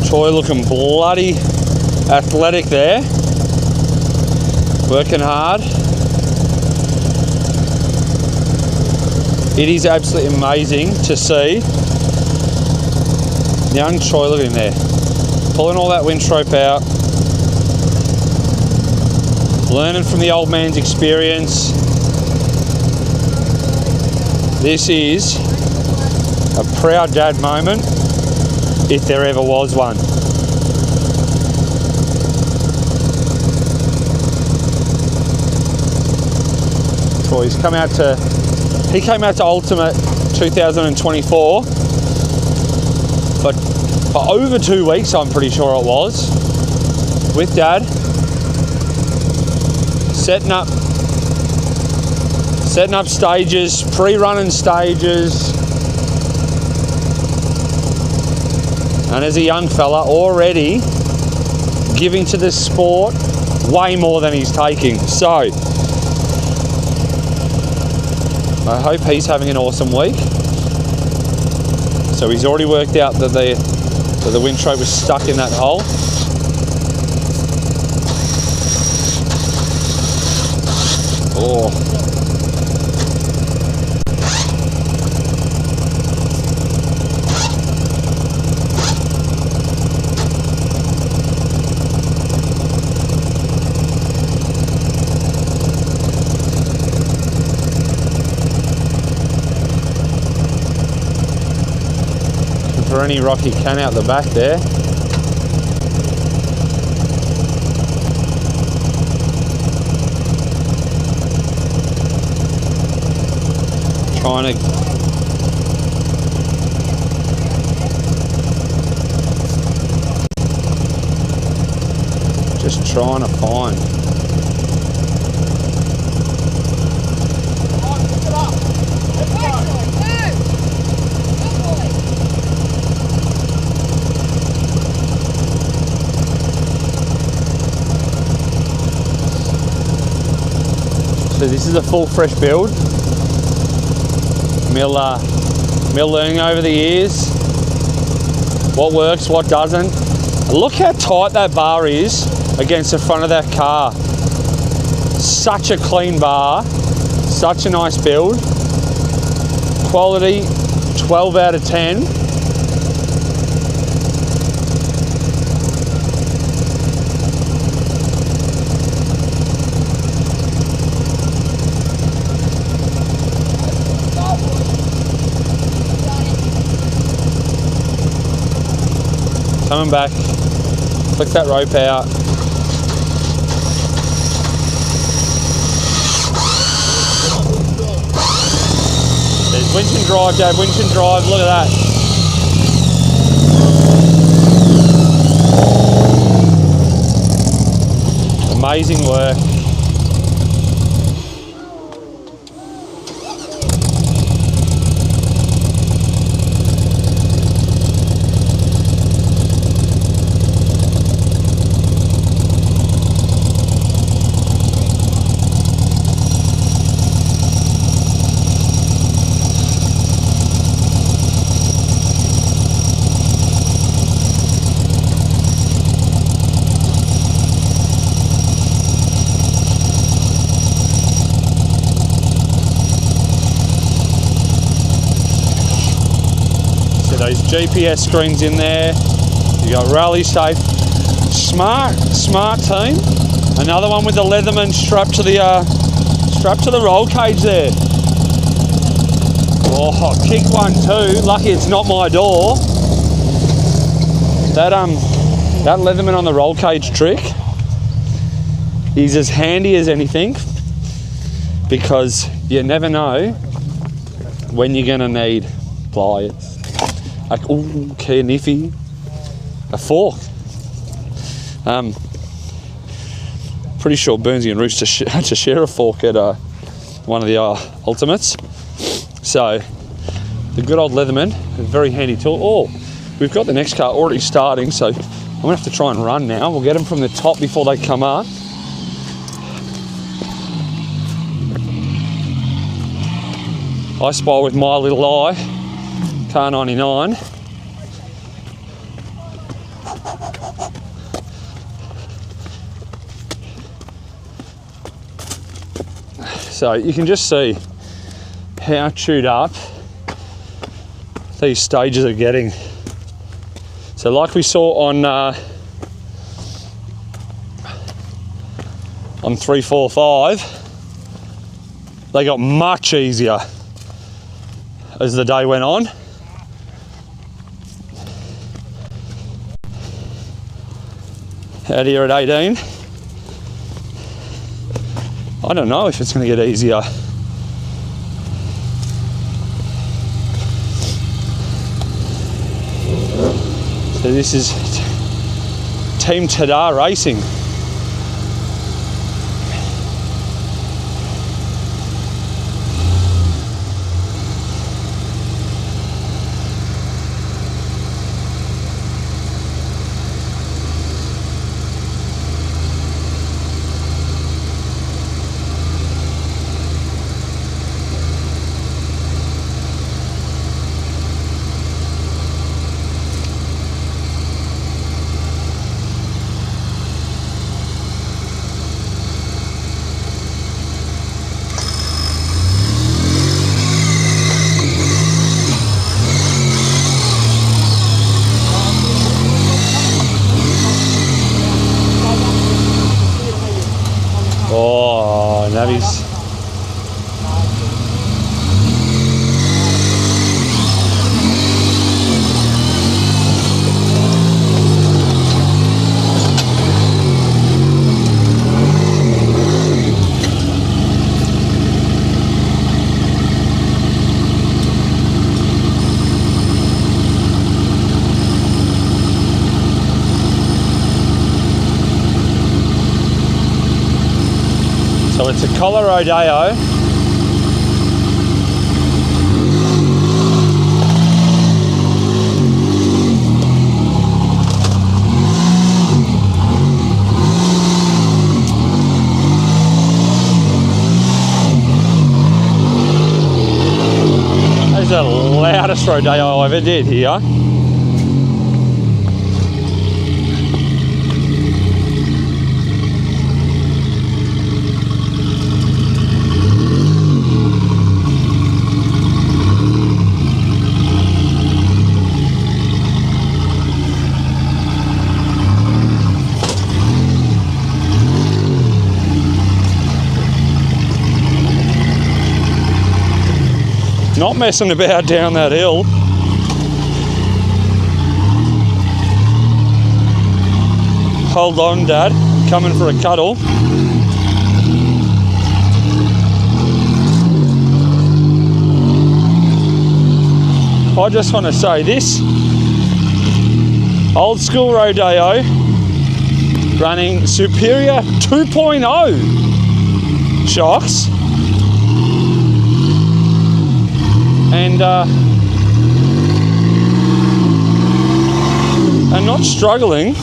Troy looking bloody athletic there, working hard. It is absolutely amazing to see young Troy, look at him there, pulling all that winch rope out, learning from the old man's experience. This is a proud dad moment, if there ever was one. Troy's come out to He came out to Ultimate 2024, but for over 2 weeks, I'm pretty sure it was, with Dad, setting up stages, pre-running stages, and as a young fella, already giving to this sport way more than he's taking. So I hope he's having an awesome week. So he's already worked out that the winch rope was stuck in that hole. Oh. For any rock he can out the back there. Trying to find. So this is a full fresh build. Mill learning over the years what works, what doesn't. Look how tight that bar is against the front of that car. Such a clean bar, such a nice build. Quality, 12 out of 10. Coming back, flick that rope out. There's winch and drive, Dad, winch and drive, look at that. Amazing work. Those GPS screens in there. You got rally safe. Smart team. Another one with the Leatherman strapped to the roll cage there. Oh, kick one too. Lucky it's not my door. That Leatherman on the roll cage trick is as handy as anything, because you never know when you're gonna need pliers. Like, ooh, okay, a niffy, a fork. Pretty sure Burnsy and Rooster had to share a fork at one of the Ultimates. So, the good old Leatherman, a very handy tool. Oh, we've got the next car already starting, so I'm gonna have to try and run now. We'll get them from the top before they come up. I spy with my little eye. Car 99. So you can just see how chewed up these stages are getting. So like we saw on 345, they got much easier as the day went on. Out here at 18, I don't know if it's going to get easier. So this is Team Tada Racing. Oh, Navi's. So it's a collar rodeo. That's the loudest rodeo I ever did here. Not messing about down that hill. Hold on, Dad. Coming for a cuddle. I just want to say this. Old school rodeo running Superior 2.0 shocks. And not struggling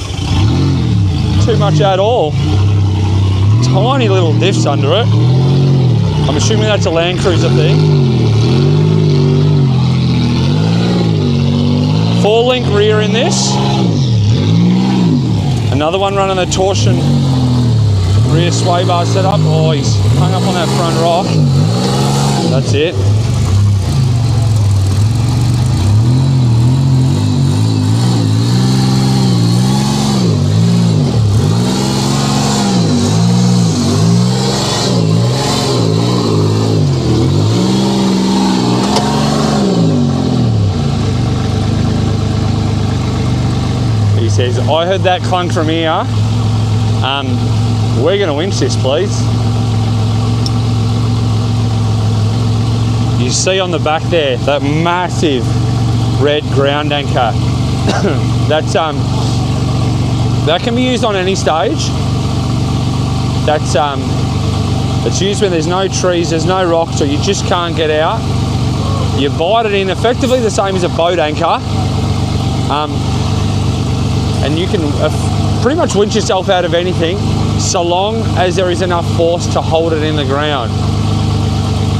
too much at all. Tiny little diffs under it. I'm assuming that's a Land Cruiser thing. 4-link rear in this. Another one running the torsion rear sway bar setup. Oh, he's hung up on that front rock. That's it. Says, I heard that clunk from here. We're going to winch this, please. You see on the back there that massive red ground anchor. That's that can be used on any stage. That's it's used when there's no trees, there's no rocks, or you just can't get out. You bite it in, effectively the same as a boat anchor. And you can pretty much winch yourself out of anything so long as there is enough force to hold it in the ground.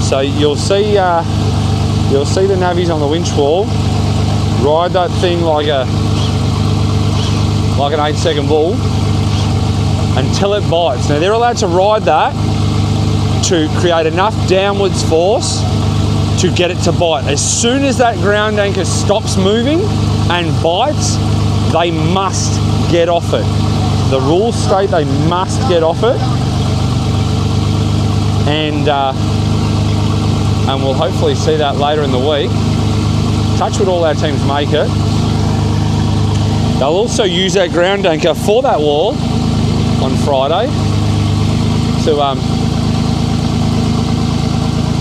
So you'll see the navvies on the winch wall ride that thing like an 8-second bull until it bites. Now they're allowed to ride that to create enough downwards force to get it to bite. As soon as that ground anchor stops moving and bites, they must get off it. The rules state they must get off it, and we'll hopefully see that later in the week. Touch wood, all our teams make it. They'll also use that ground anchor for that wall on Friday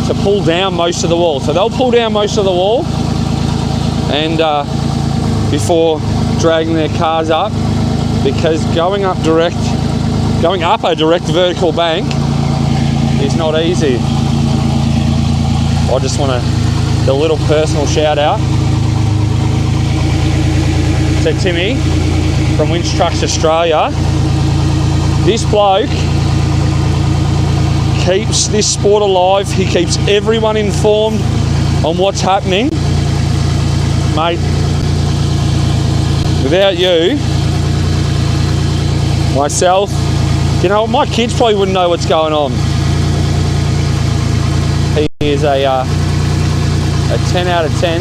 to pull down most of the wall. So they'll pull down most of the wall, and before dragging their cars up, because going up a direct vertical bank is not easy. I just want a little personal shout out to Timmy from Winch Trucks Australia. This bloke keeps this sport alive. He keeps everyone informed on what's happening, mate. Without you, myself, you know, my kids probably wouldn't know what's going on. He is a 10 out of 10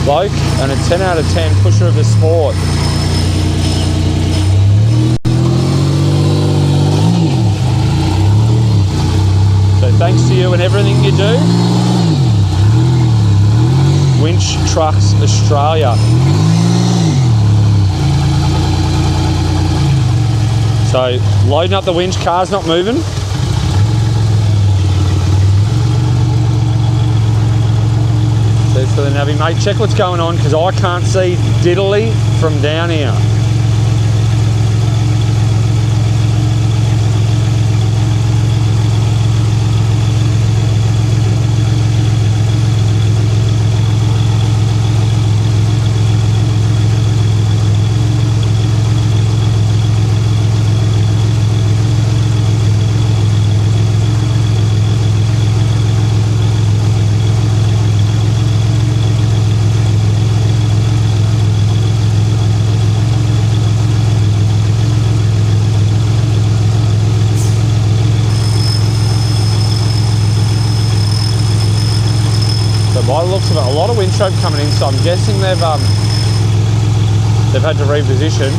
bloke and a 10 out of 10 pusher of the sport. So thanks to you and everything you do. Winch Trucks Australia. So loading up the winch, car's not moving. Says to the navvy, mate, check what's going on because I can't see diddly from down here. By the looks of it, a lot of winch rope coming in, so I'm guessing they've had to reposition.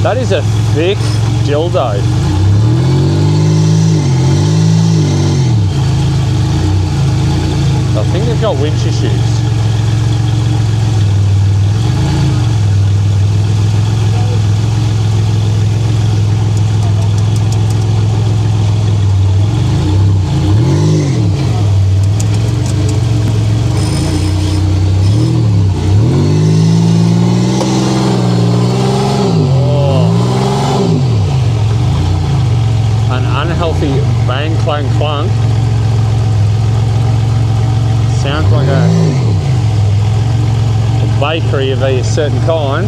That is a thick dildo. got winch issues. Unhealthy bang, clang, clunk. Sounds like a bakery of a certain kind.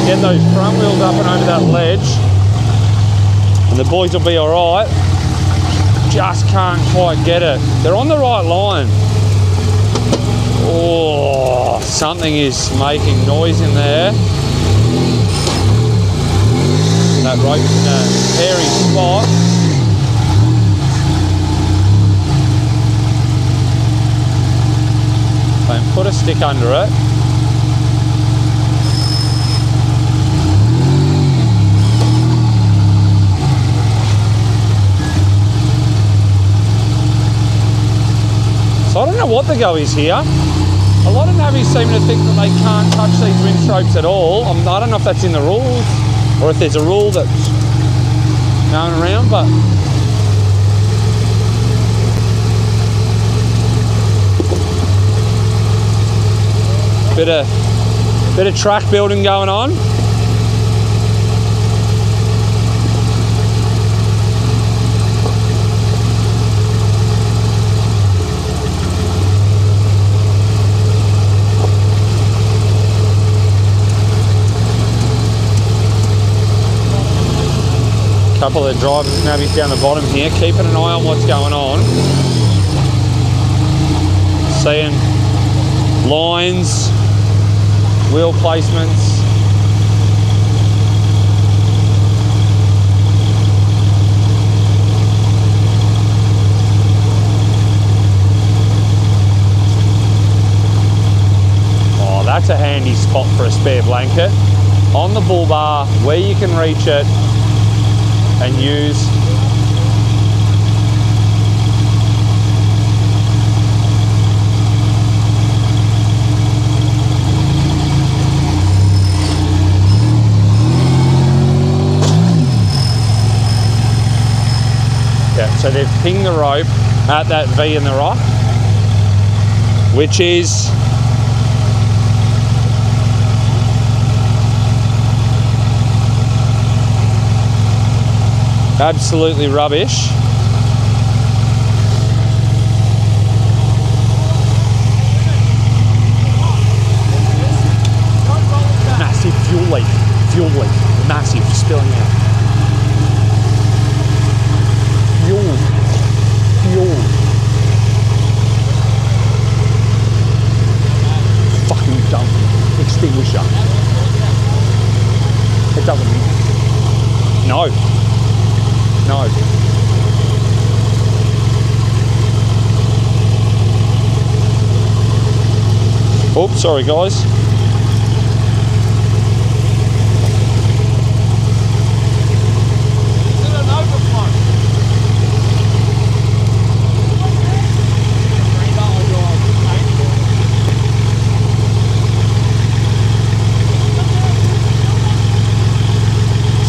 Get those front wheels up and over that ledge and the boys will be alright. Just can't quite get it. They're on the right line. Oh, something is making noise in there. That rope's in a hairy spot. And put a stick under it. I don't know what the go is here. A lot of navvies seem to think that they can't touch these winch ropes at all. I don't know if that's in the rules or if there's a rule that's going around, but bit of track building going on. Couple of drivers and navvies down the bottom here, keeping an eye on what's going on. Seeing lines, wheel placements. Oh, that's a handy spot for a spare blanket. On the bull bar, where you can reach it and use. Yeah, so they've pinged the rope at that V in the rock, which is absolutely rubbish. Massive fuel leak, massive, spilling out. Fuel. Fucking dump extinguisher. It doesn't. No. Oh, sorry guys.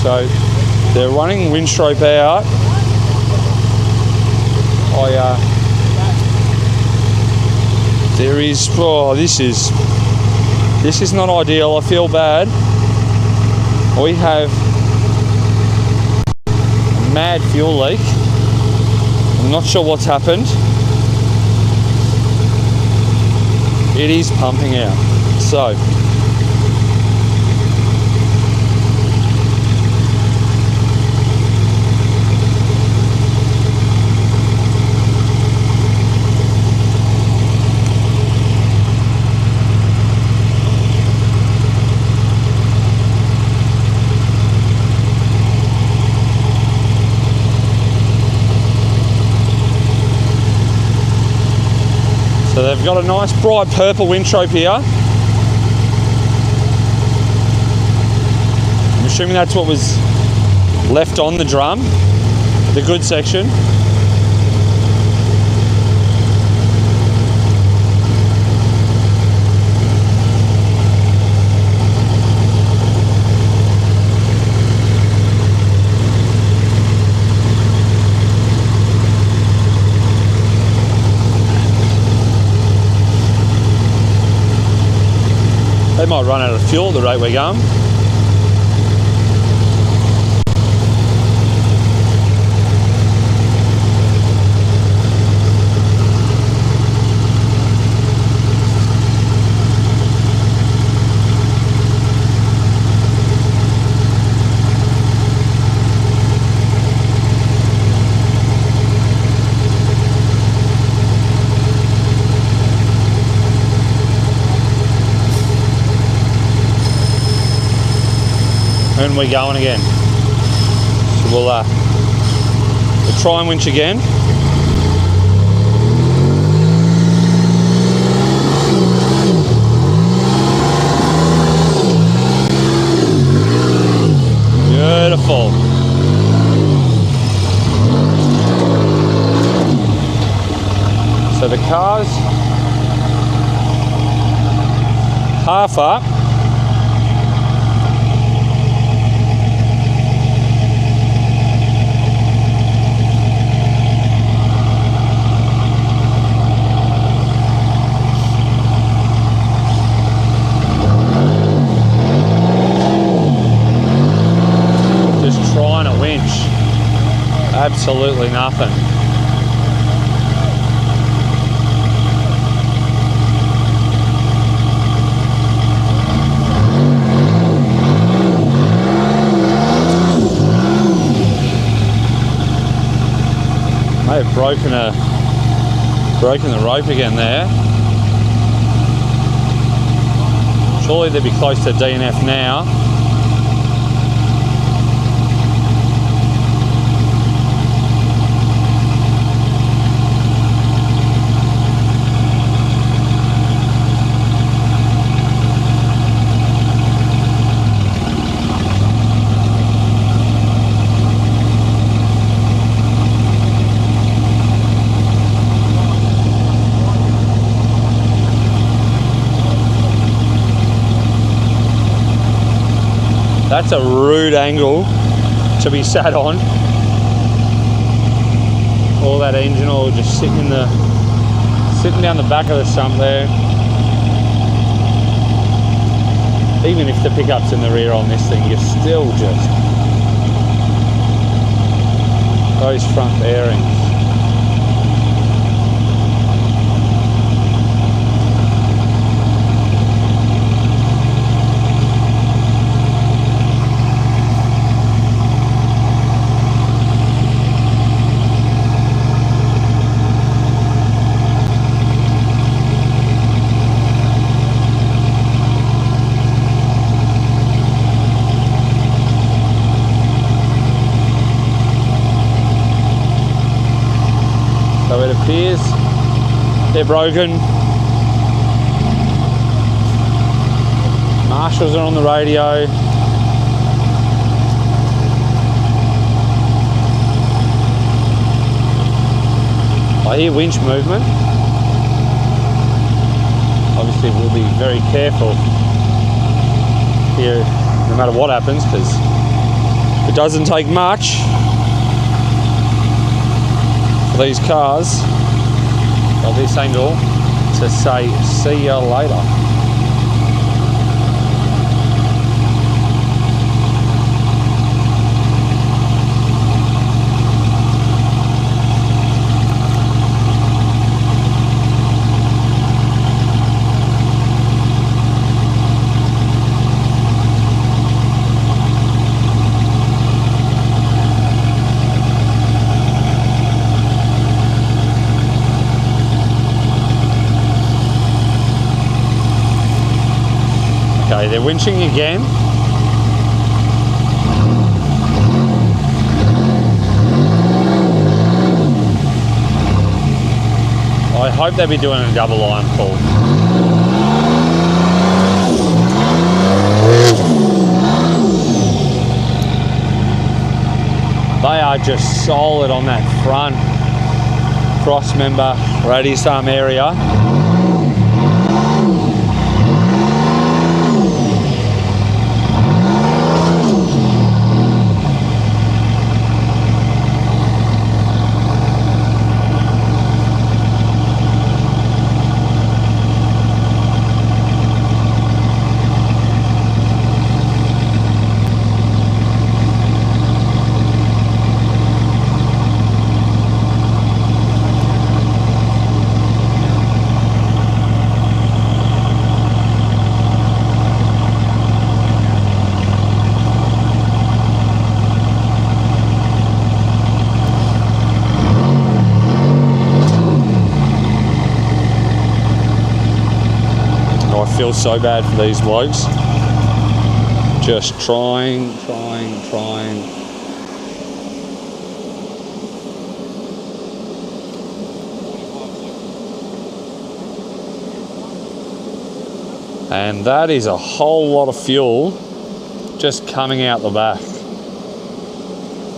So they're running winch rope out. There is, oh, this is not ideal. I feel bad. We have a mad fuel leak. I'm not sure what's happened. It is pumping out. So So they've got a nice bright purple winch rope here. I'm assuming that's what was left on the drum, the good section. They might run out of fuel at the rate we're going. And we're going again. So we'll try and winch again. Beautiful. So the car's half up. Absolutely nothing. May have broken the rope again there. Surely they'd be close to DNF now. That's a rude angle to be sat on. All that engine oil just sitting down the back of the sump there. Even if the pickup's in the rear on this thing, you're still just those front bearings. So it appears they're broken. Marshals are on the radio. I hear winch movement. Obviously we'll be very careful here no matter what happens, because it doesn't take much these cars at this angle to say see you later. Okay, they're winching again. I I hope they'll be doing a double iron pull. They are just solid on that front cross member radius arm area. I feel so bad for these blokes. Just trying. And that is a whole lot of fuel just coming out the back.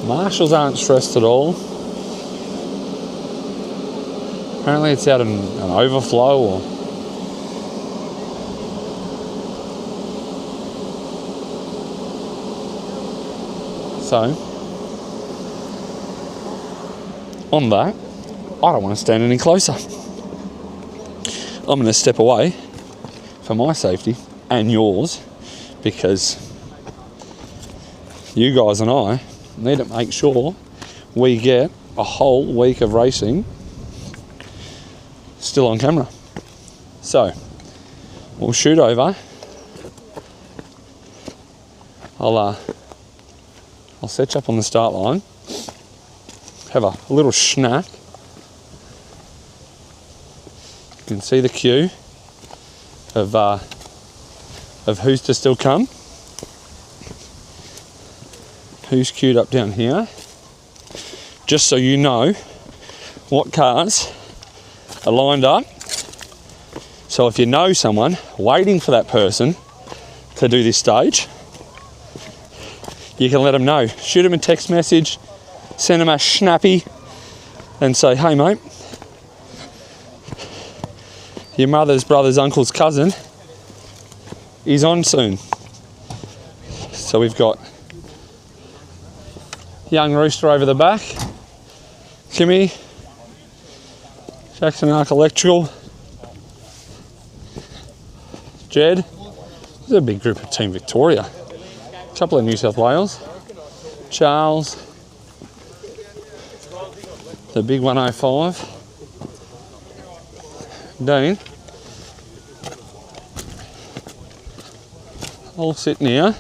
Marshals aren't stressed at all. Apparently it's out an overflow or so. On that, I don't want to stand any closer. I'm going to step away for my safety and yours, because you guys and I need to make sure we get a whole week of racing still on camera. So we'll shoot over. I'll set you up on the start line, have a little snack. You can see the queue of who's to still come. Who's queued up down here. Just so you know what cars are lined up. So if you know someone waiting for that person to do this stage, you can let them know. Shoot them a text message, send them a snappy and say, hey mate, your mother's brother's uncle's cousin is on soon. So we've got young Rooster over the back, Kimmy, Jackson Arc Electrical, Jed. This is a big group of Team Victoria. A couple of New South Wales, Charles, the big 105, Dean, all sitting here.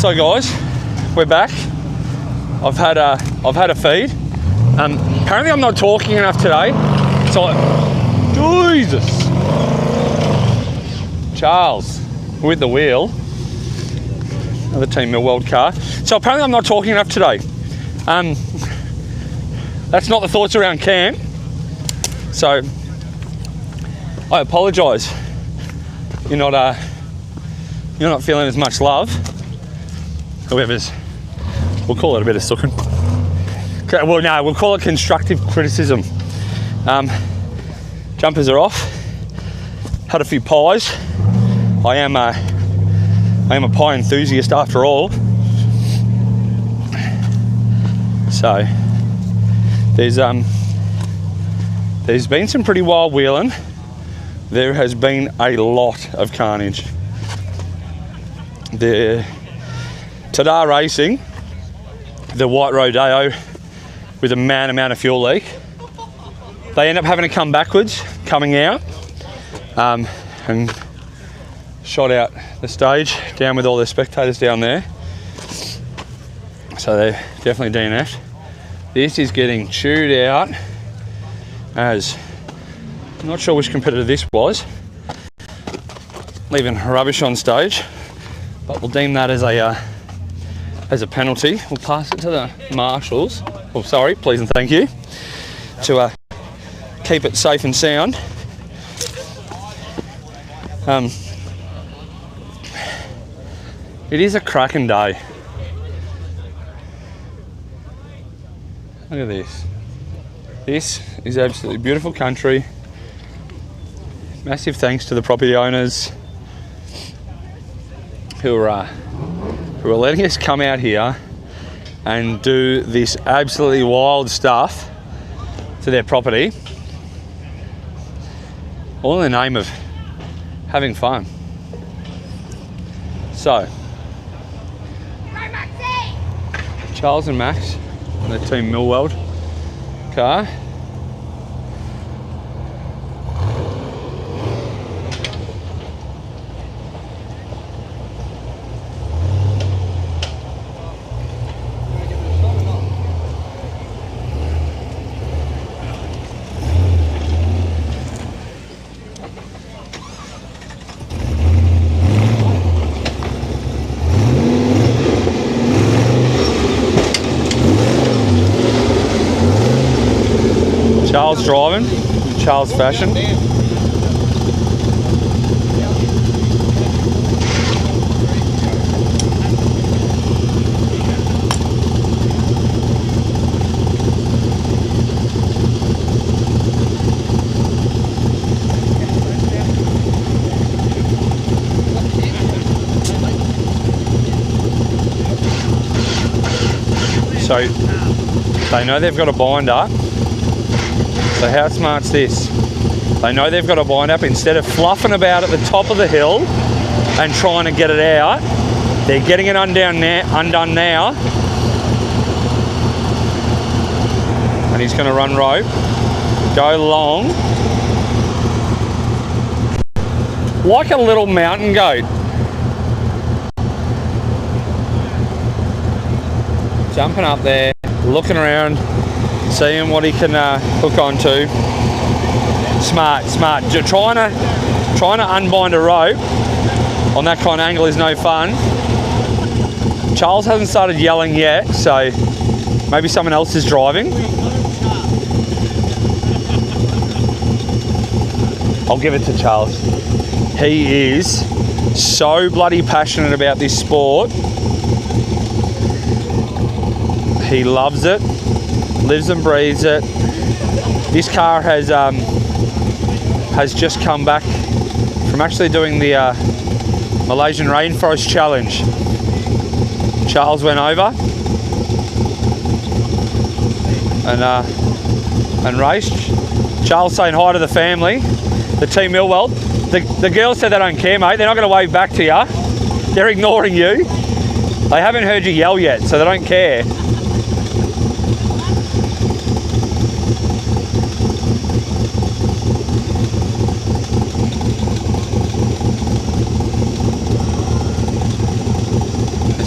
So guys, we're back. I've had a feed. Apparently I'm not talking enough today. So Jesus. Charles with the wheel. Another Team Millweld car. So apparently I'm not talking enough today. That's not the thoughts around camp. So I apologise. You're not feeling as much love. Whoever's, we'll call it a bit of sucking. Okay, well, no, we'll call it constructive criticism. Jumpers are off. Had a few pies. I am a pie enthusiast after all. So there's been some pretty wild wheeling. There has been a lot of carnage. The Tada Racing, the white rodeo with a man amount of fuel leak, they end up having to come backwards, coming out, and shot out the stage down with all the spectators down there. So they're definitely DNF'd. This is getting chewed out as, I'm not sure which competitor this was, leaving rubbish on stage, but we'll deem that as a penalty. We'll pass it to the marshals. Oh, sorry, please and thank you, to keep it safe and sound. It is a cracking day. Look at this. This is absolutely beautiful country. Massive thanks to the property owners who are letting us come out here and do this absolutely wild stuff to their property, all in the name of having fun. So, Charles and Max on the Team Millweld car. Charles driving, in Charles fashion. So they know they've got a binder. So how smart's this? They know they've got a bind up. Instead of fluffing about at the top of the hill and trying to get it out, they're getting it undone now. And he's going to run rope, go long, like a little mountain goat. Jumping up there, looking around, seeing what he can hook onto. Smart. Trying to unbind a rope on that kind of angle is no fun. Charles hasn't started yelling yet, so maybe someone else is driving. I'll give it to Charles. He is so bloody passionate about this sport. He loves it. Lives and breathes it. This car has just come back from actually doing the Malaysian Rainforest Challenge. Charles went over and raced. Charles saying hi to the family, the Team Millweld. The girls said they don't care, mate. They're not going to wave back to you. They're ignoring you. They haven't heard you yell yet, so they don't care.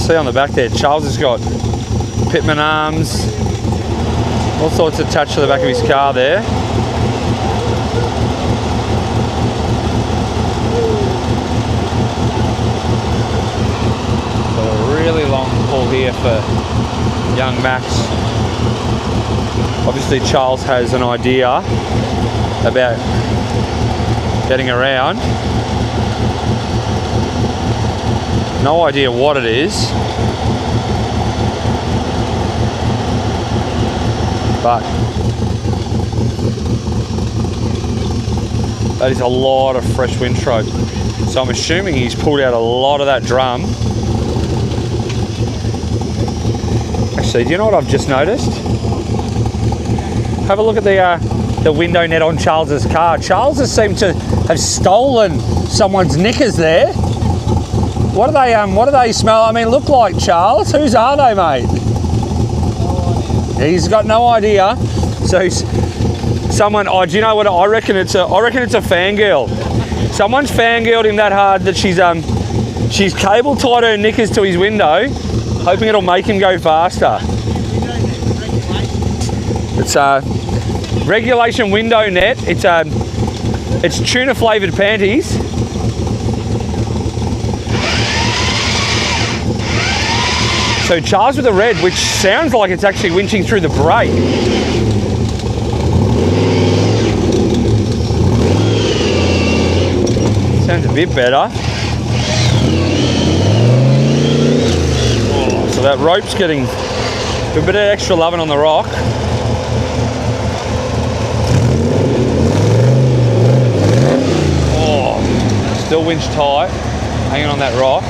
see on the back there, Charles has got Pitman arms, all sorts attached to the back of his car there. So a really long pull here for young Max. Obviously Charles has an idea about getting around. No idea what it is, but that is a lot of fresh Wintrope. So I'm assuming he's pulled out a lot of that drum. Actually, do you know what I've just noticed? Have a look at the window net on Charles's car. Charles has seemed to have stolen someone's knickers there. What do they smell? I mean, look like, Charles. Whose are they, mate? No idea. He's got no idea. So someone. Oh, do you know what? I reckon it's a fangirl. Someone's fangirled him that hard that she's cable tied her knickers to his window, hoping it'll make him go faster. It's a regulation window net. It's tuna flavoured panties. So Charles with the red, which sounds like it's actually winching through the brake. Sounds a bit better. Oh, so that rope's getting a bit of extra loving on the rock. Oh, still winch tight, hanging on that rock.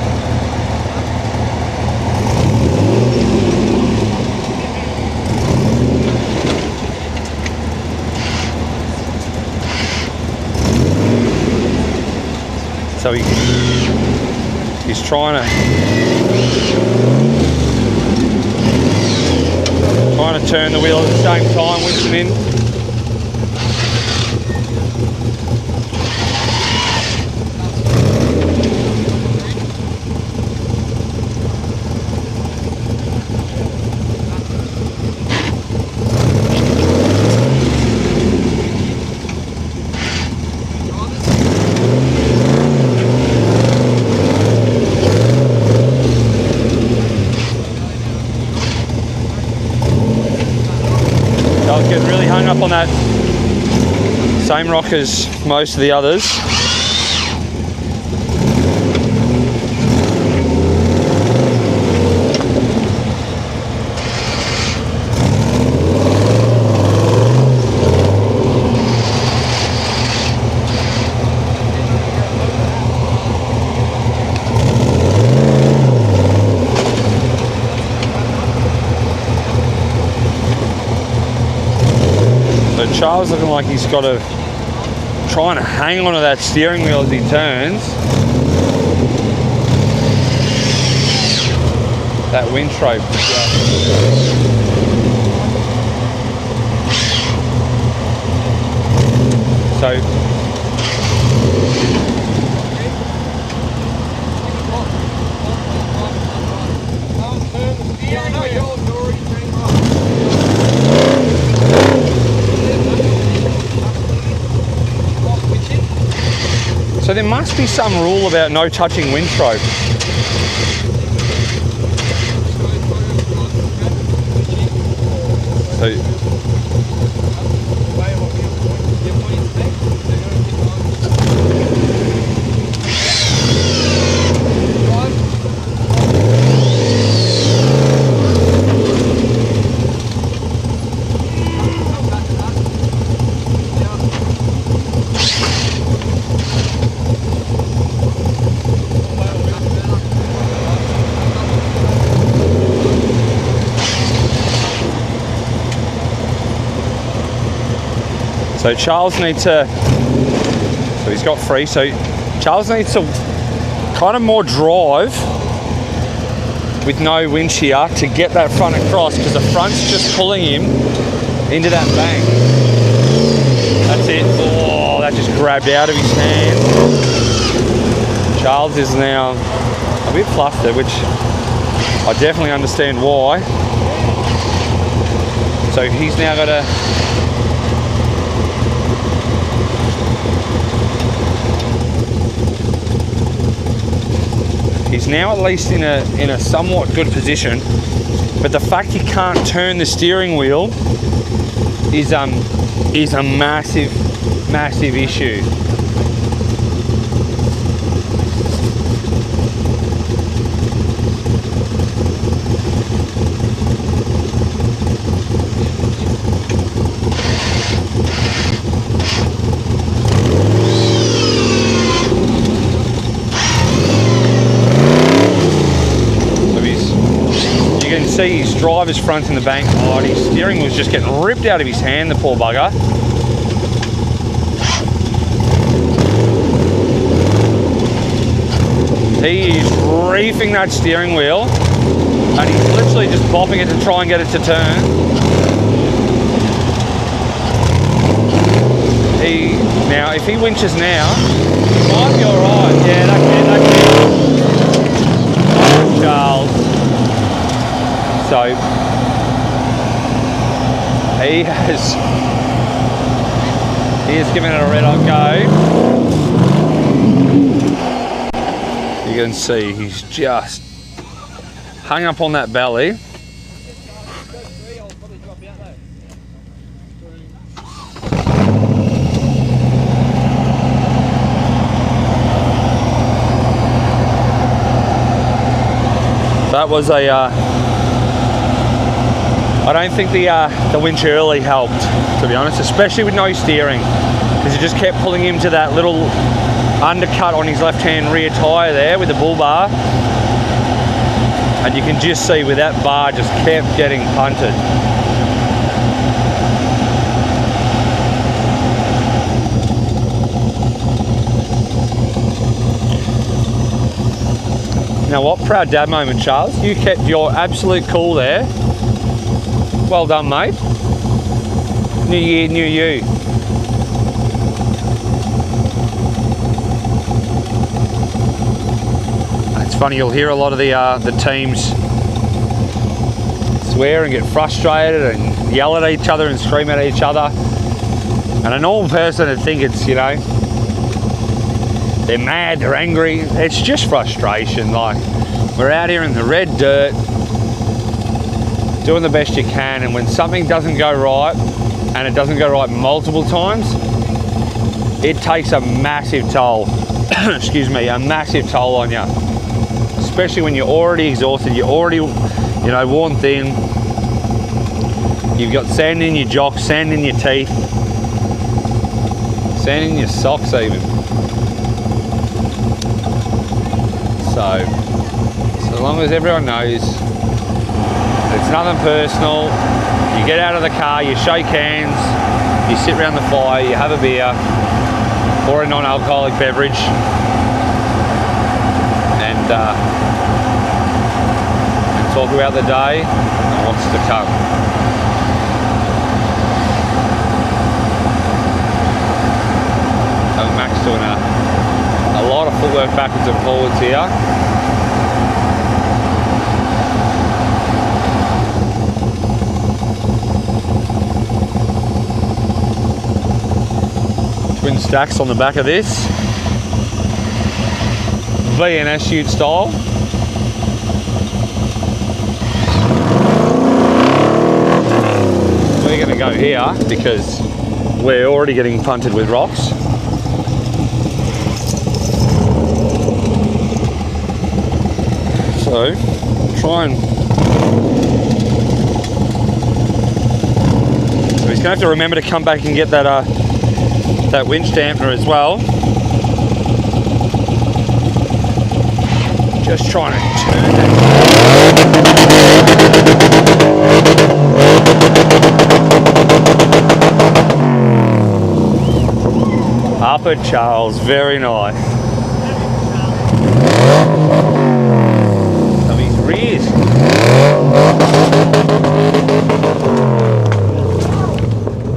So he's trying to turn the wheel at the same time, winching in. Getting really hung up on that same rock as most of the others. Charles looking like he's got to trying to hang onto that steering wheel as he turns. That Wintrope. So So there must be some rule about no touching Wintrope. So So Charles needs to, so he's got free, so Charles needs to kind of more drive with no winch here to get that front across, because the front's just pulling him into that bank. That's it. Oh, that just grabbed out of his hand. Charles is now a bit flustered, which I definitely understand why. So he's now got to... He's now at least in a somewhat good position, but the fact he can't turn the steering wheel is a massive issue. See his driver's front in the bank. Oh, his steering was just getting ripped out of his hand, the poor bugger. He is reefing that steering wheel and he's literally just bopping it to try and get it to turn. Now, if he winches now, he might be alright. Yeah, that's it. Oh, Charles. So he has given it a red hot go. You can see he's just hung up on that belly. That was a I don't think the winch early helped, to be honest, especially with no steering, because it just kept pulling him to that little undercut on his left-hand rear tyre there with the bull bar, and you can just see with that bar just kept getting punted. Now what proud dad moment, Charles. You kept your absolute cool there. Well done, mate. New year, new you. It's funny, you'll hear a lot of the teams swear and get frustrated and yell at each other and scream at each other. And a normal person would think it's, you know, they're mad, they're angry. It's just frustration. Like, we're out here in the red dirt, doing the best you can, and when something doesn't go right, and it doesn't go right multiple times, it takes a massive toll. Excuse me, a massive toll on you. Especially when you're already exhausted, you're already, you know, worn thin. You've got sand in your jocks, sand in your teeth, sand in your socks even. So long as everyone knows, it's nothing personal. You get out of the car, you shake hands, you sit around the fire, you have a beer or a non-alcoholic beverage, and talk about the day and what's to come. Max doing a lot of footwork backwards and forwards here. Twin stacks on the back of this, V&S Ute style. We're going to go here because we're already getting punted with rocks. So try and... So he's going to have to remember to come back and get that that winch dampener as well. Just trying to turn that. Up at Charles, very nice. Of his rears.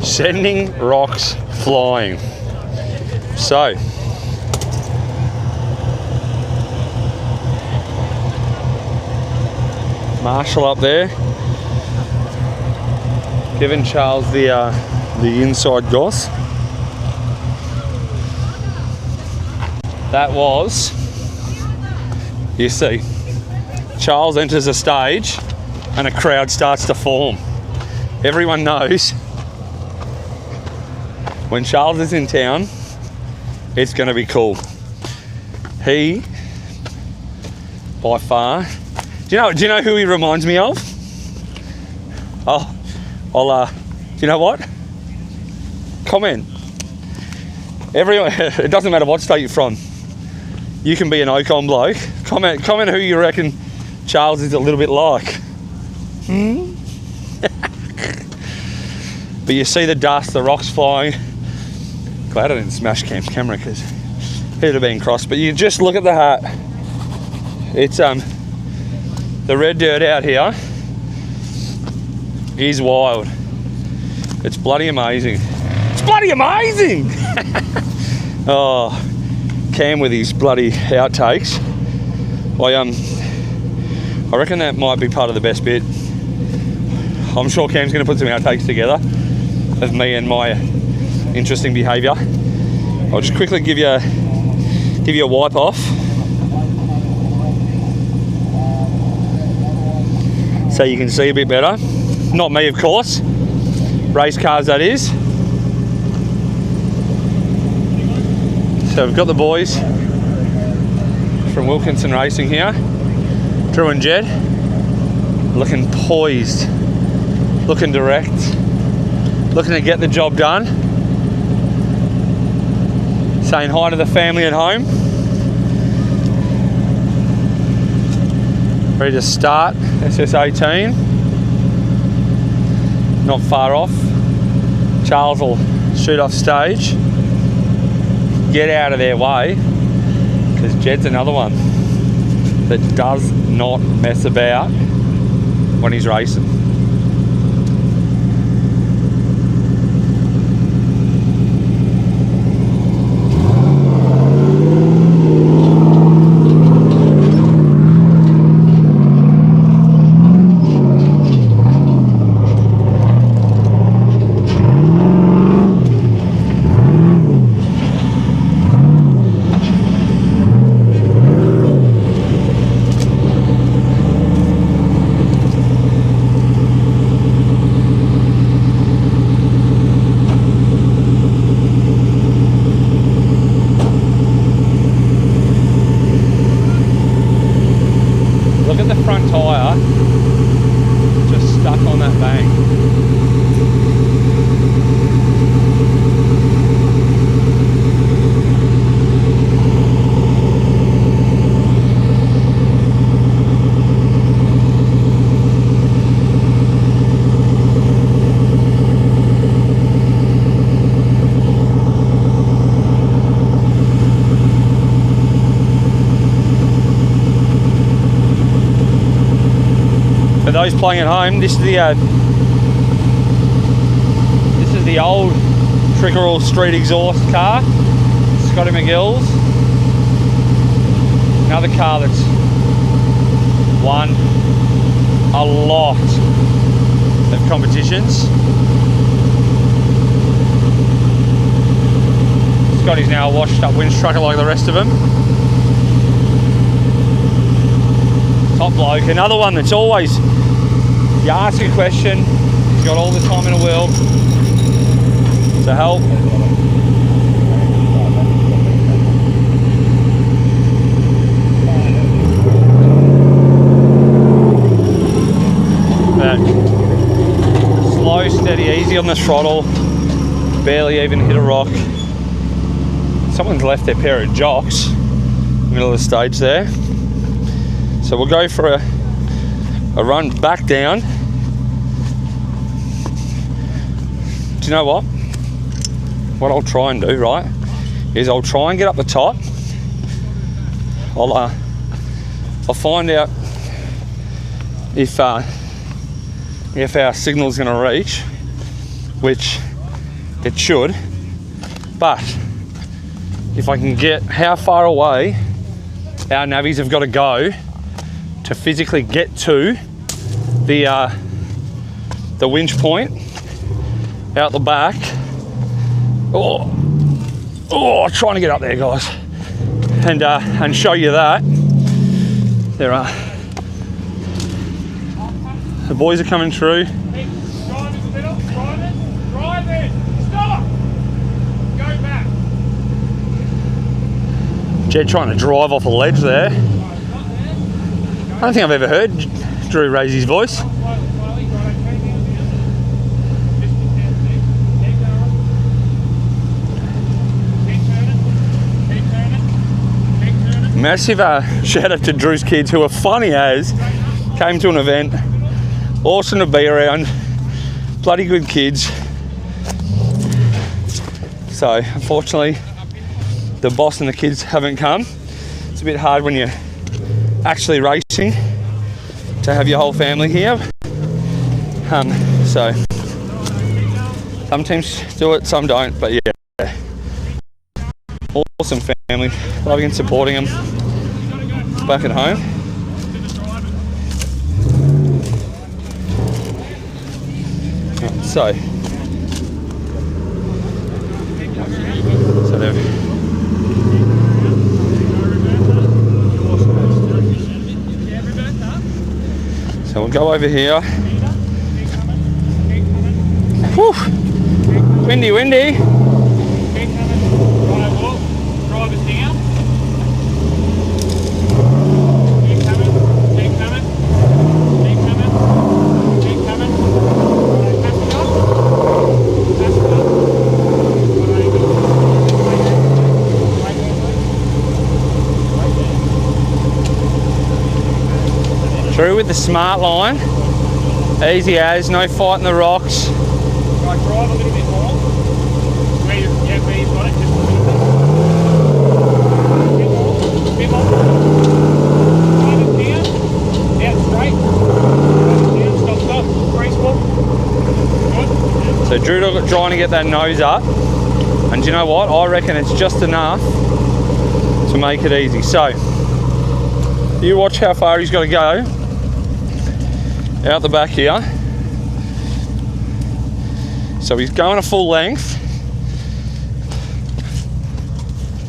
Sending rocks flying. So Marshall up there, giving Charles the inside goss. That was, you see, Charles enters a stage and a crowd starts to form. Everyone knows when Charles is in town, it's going to be cool. He, by far, do you know who he reminds me of? Oh, do you know what? Comment. Everyone, it doesn't matter what state you're from. You can be an Ocon bloke. Comment who you reckon Charles is a little bit like. But you see the dust, the rocks flying. Glad I didn't smash Cam's camera because it'd have been crossed. But you just look at the hat. It's the red dirt out here is wild. It's bloody amazing. It's bloody amazing. Oh, Cam with his bloody outtakes. I reckon that might be part of the best bit. I'm sure Cam's going to put some outtakes together of me and my interesting behaviour. I'll just quickly give you a wipe off. So you can see a bit better. Not me, of course. Race cars, that is. So we've got the boys from Wilkinson Racing here. Drew and Jed. Looking poised. Looking direct. Looking to get the job done. Saying hi to the family at home. Ready to start SS18. Not far off. Charles will shoot off stage. Get out of their way, because Jed's another one that does not mess about when he's racing. For those playing at home, this is the old Trickerel Street exhaust car, Scotty McGill's. Another car that's won a lot of competitions. Scotty's now a washed up winch trucker like the rest of them. Top bloke. Another one that's always, you ask a question, he's got all the time in the world to help. But slow, steady, easy on the throttle, barely even hit a rock. Someone's left their pair of jocks in the middle of the stage there. So we'll go for a run back down. Do you know what? What I'll try and do, right, is I'll try and get up the top. I'll find out if our signal's going to reach, which it should. But if I can get how far away our navies have got to go to physically get to the winch point out the back. Trying to get up there, guys, and show you that. There are. The boys are coming through. Drive in the middle, drive it, stop! Go back. Jed trying to drive off a ledge there. I don't think I've ever heard Drew raise his voice. Slowly, right, okay, down. Just keep going. Keep turning. Massive shout out to Drew's kids, who are funny as. Came to an event. Awesome to be around. Bloody good kids. So, unfortunately, the boss and the kids haven't come. It's a bit hard when you're actually racing to have your whole family here. So, some teams do it, some don't, but yeah. Awesome family. Loving and supporting them back at home. So they've. So we'll go over here. Whew. Windy. Keep coming. Drive it down. Keep coming. Through with the smart line. Easy as, no fighting the rocks. Right, drive a little bit more. Where you've got it, just a little bit more. Drive it down. Out straight. Drive it down. Stop. Graceful. Good. So Drew trying to get that nose up. And do you know what? I reckon it's just enough to make it easy. So, you watch how far he's got to go. Out the back here. So he's going a full length.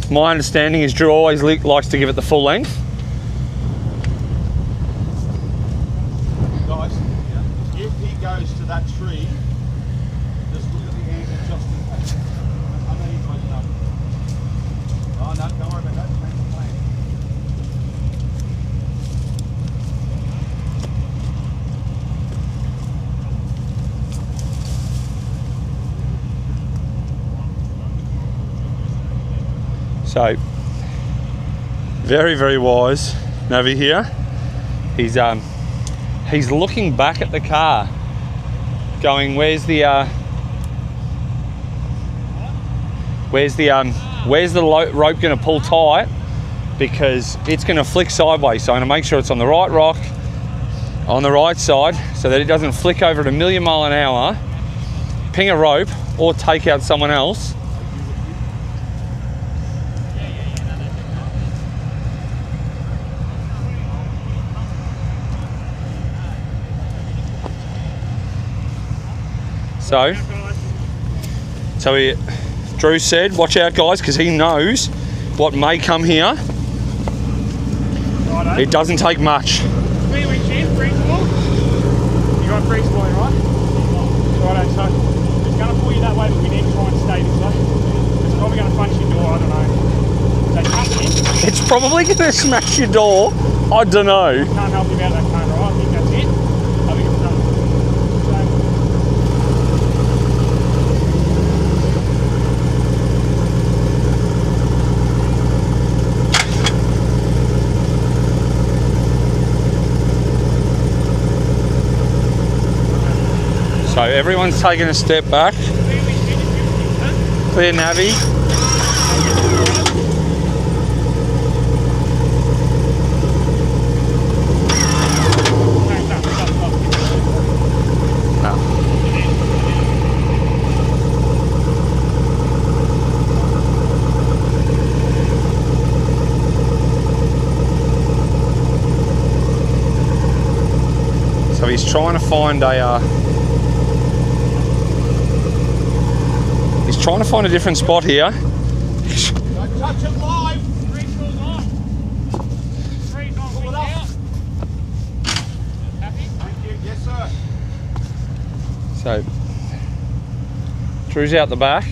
My understanding is Drew always likes to give it the full length. Guys, if he goes to that tree, just look at the angle just in case. I know you're close enough. Oh no, don't worry about that. Change the plan. So, very, very wise Navi here. He's looking back at the car, going, where's the rope going to pull tight, because it's going to flick sideways. So I'm going to make sure it's on the right rock, on the right side, so that it doesn't flick over at a million mile an hour, ping a rope, or take out someone else. So Drew said, watch out guys, because he knows what may come here. Righto. It doesn't take much. Clear winch in, free spool. You got free spooling, right? Righto, so it's going to pull you that way, but we need to try and stay this way. It's probably going to punch your door, I don't know. So tuck in. It's probably going to smash your door. I don't know. Can't help you about that cone, right? I think that's it. I think it's done. So everyone's taking a step back. Clear Navi. he's trying to find a different spot here. Don't touch it live. Three screws on. Three's on. Pull it up. Happy? Thank you. Yes, sir. So Drew's out the back.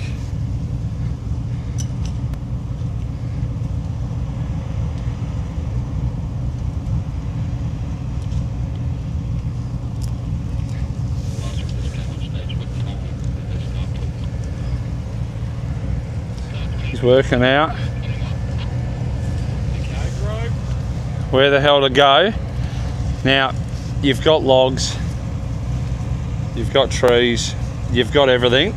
He's working out where the hell to go. Now, you've got logs, you've got trees, you've got everything.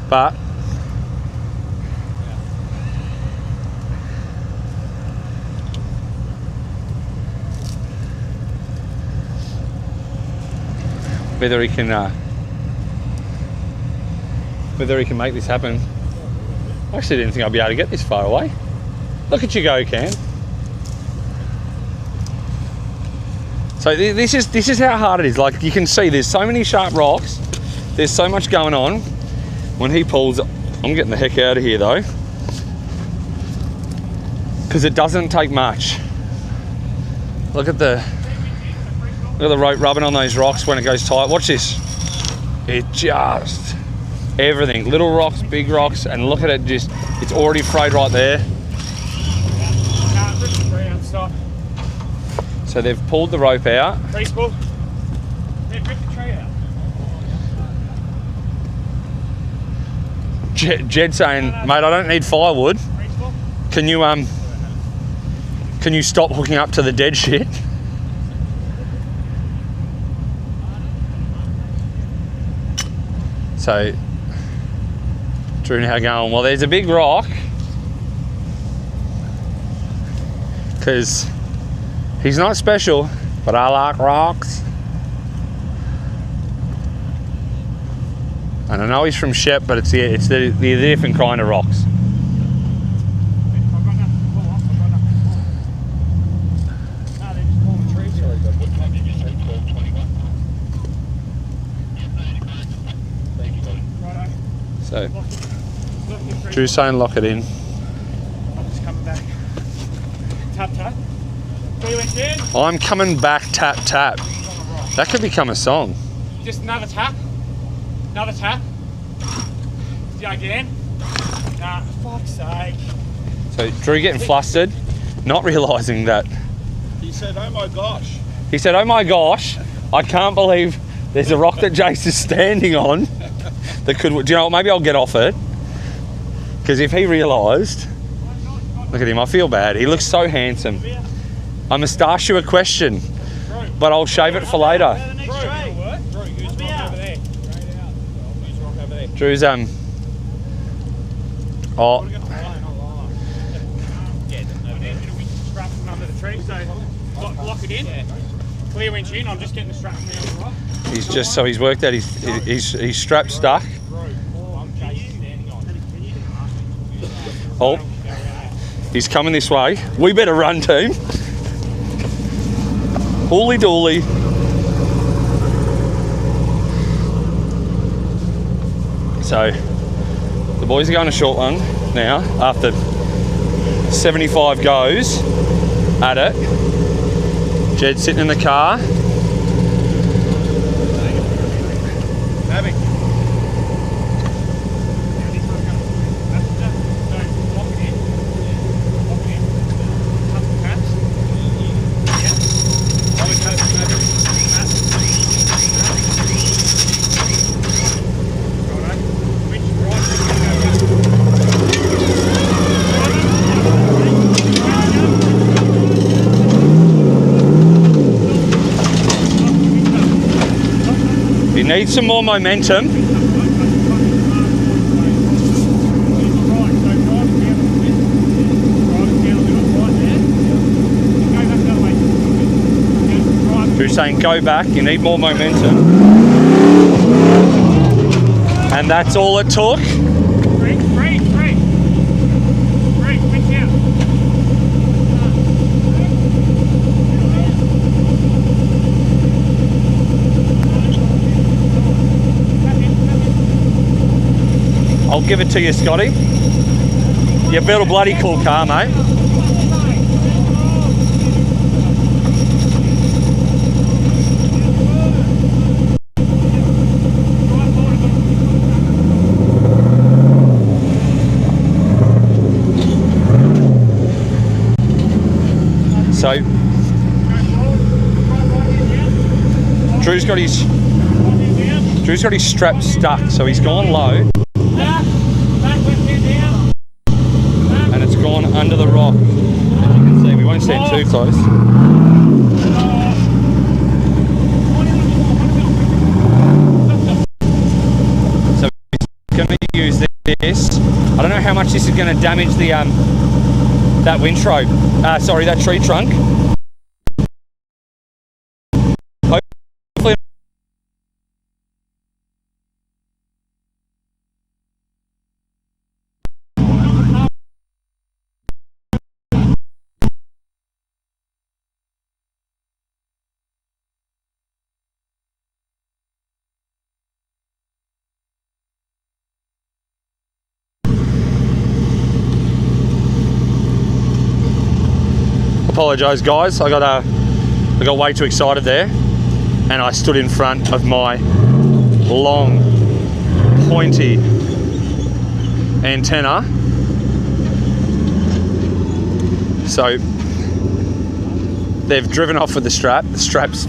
But whether he can make this happen. I actually didn't think I'd be able to get this far away. Look at you go, Cam. So this is how hard it is. Like, you can see there's so many sharp rocks, there's so much going on. When he pulls, I'm getting the heck out of here though, because it doesn't take much. Look at the rope rubbing on those rocks when it goes tight. Watch this. It just, everything, little rocks, big rocks, and look at it, just, it's already frayed right there. So they've pulled the rope out. They've ripped the tree out. Jed saying, mate, I don't need firewood. Can you stop hooking up to the dead shit? So, Drew now going, well, there's a big rock, because he's not special, but I like rocks. And I know he's from Shep, but it's the different kind of rocks. So, Drew's saying lock it in. I'm just coming back. Tap, tap. I'm coming back, tap, tap. That could become a song. Just another tap. Another tap. Yeah, again. Nah, for fuck's sake. So Drew getting flustered, not realising that. He said, oh my gosh. He said, oh my gosh, I can't believe there's a rock that Jace is standing on that could, do you know what, maybe I'll get off it. Because if he realised, look at him, I feel bad. He looks so handsome. I must ask you a question, but I'll shave it for later. Drew's oh, Lock it in. Clear winch in. I'm just getting the strap now. he's just, so he's worked out his strap stuck. Oh, he's coming this way. We better run, team. Hooly dooly. So the boys are going a short one now after 75 goes at it. Jed's sitting in the car. Need some more momentum. Drew's saying go back, you need more momentum. And that's all it took. I'll give it to you, Scotty. You built a bloody cool car, mate. So, Drew's got his strap stuck, so he's gone low. And it's gone under the rock. As you can see, we won't stand too close. So he's going to use this. I don't know how much this is going to damage the that windrow. Sorry, that tree trunk. Hopefully. Apologise, guys. I got way too excited there, and I stood in front of my long, pointy antenna. So they've driven off with the strap. The strap's,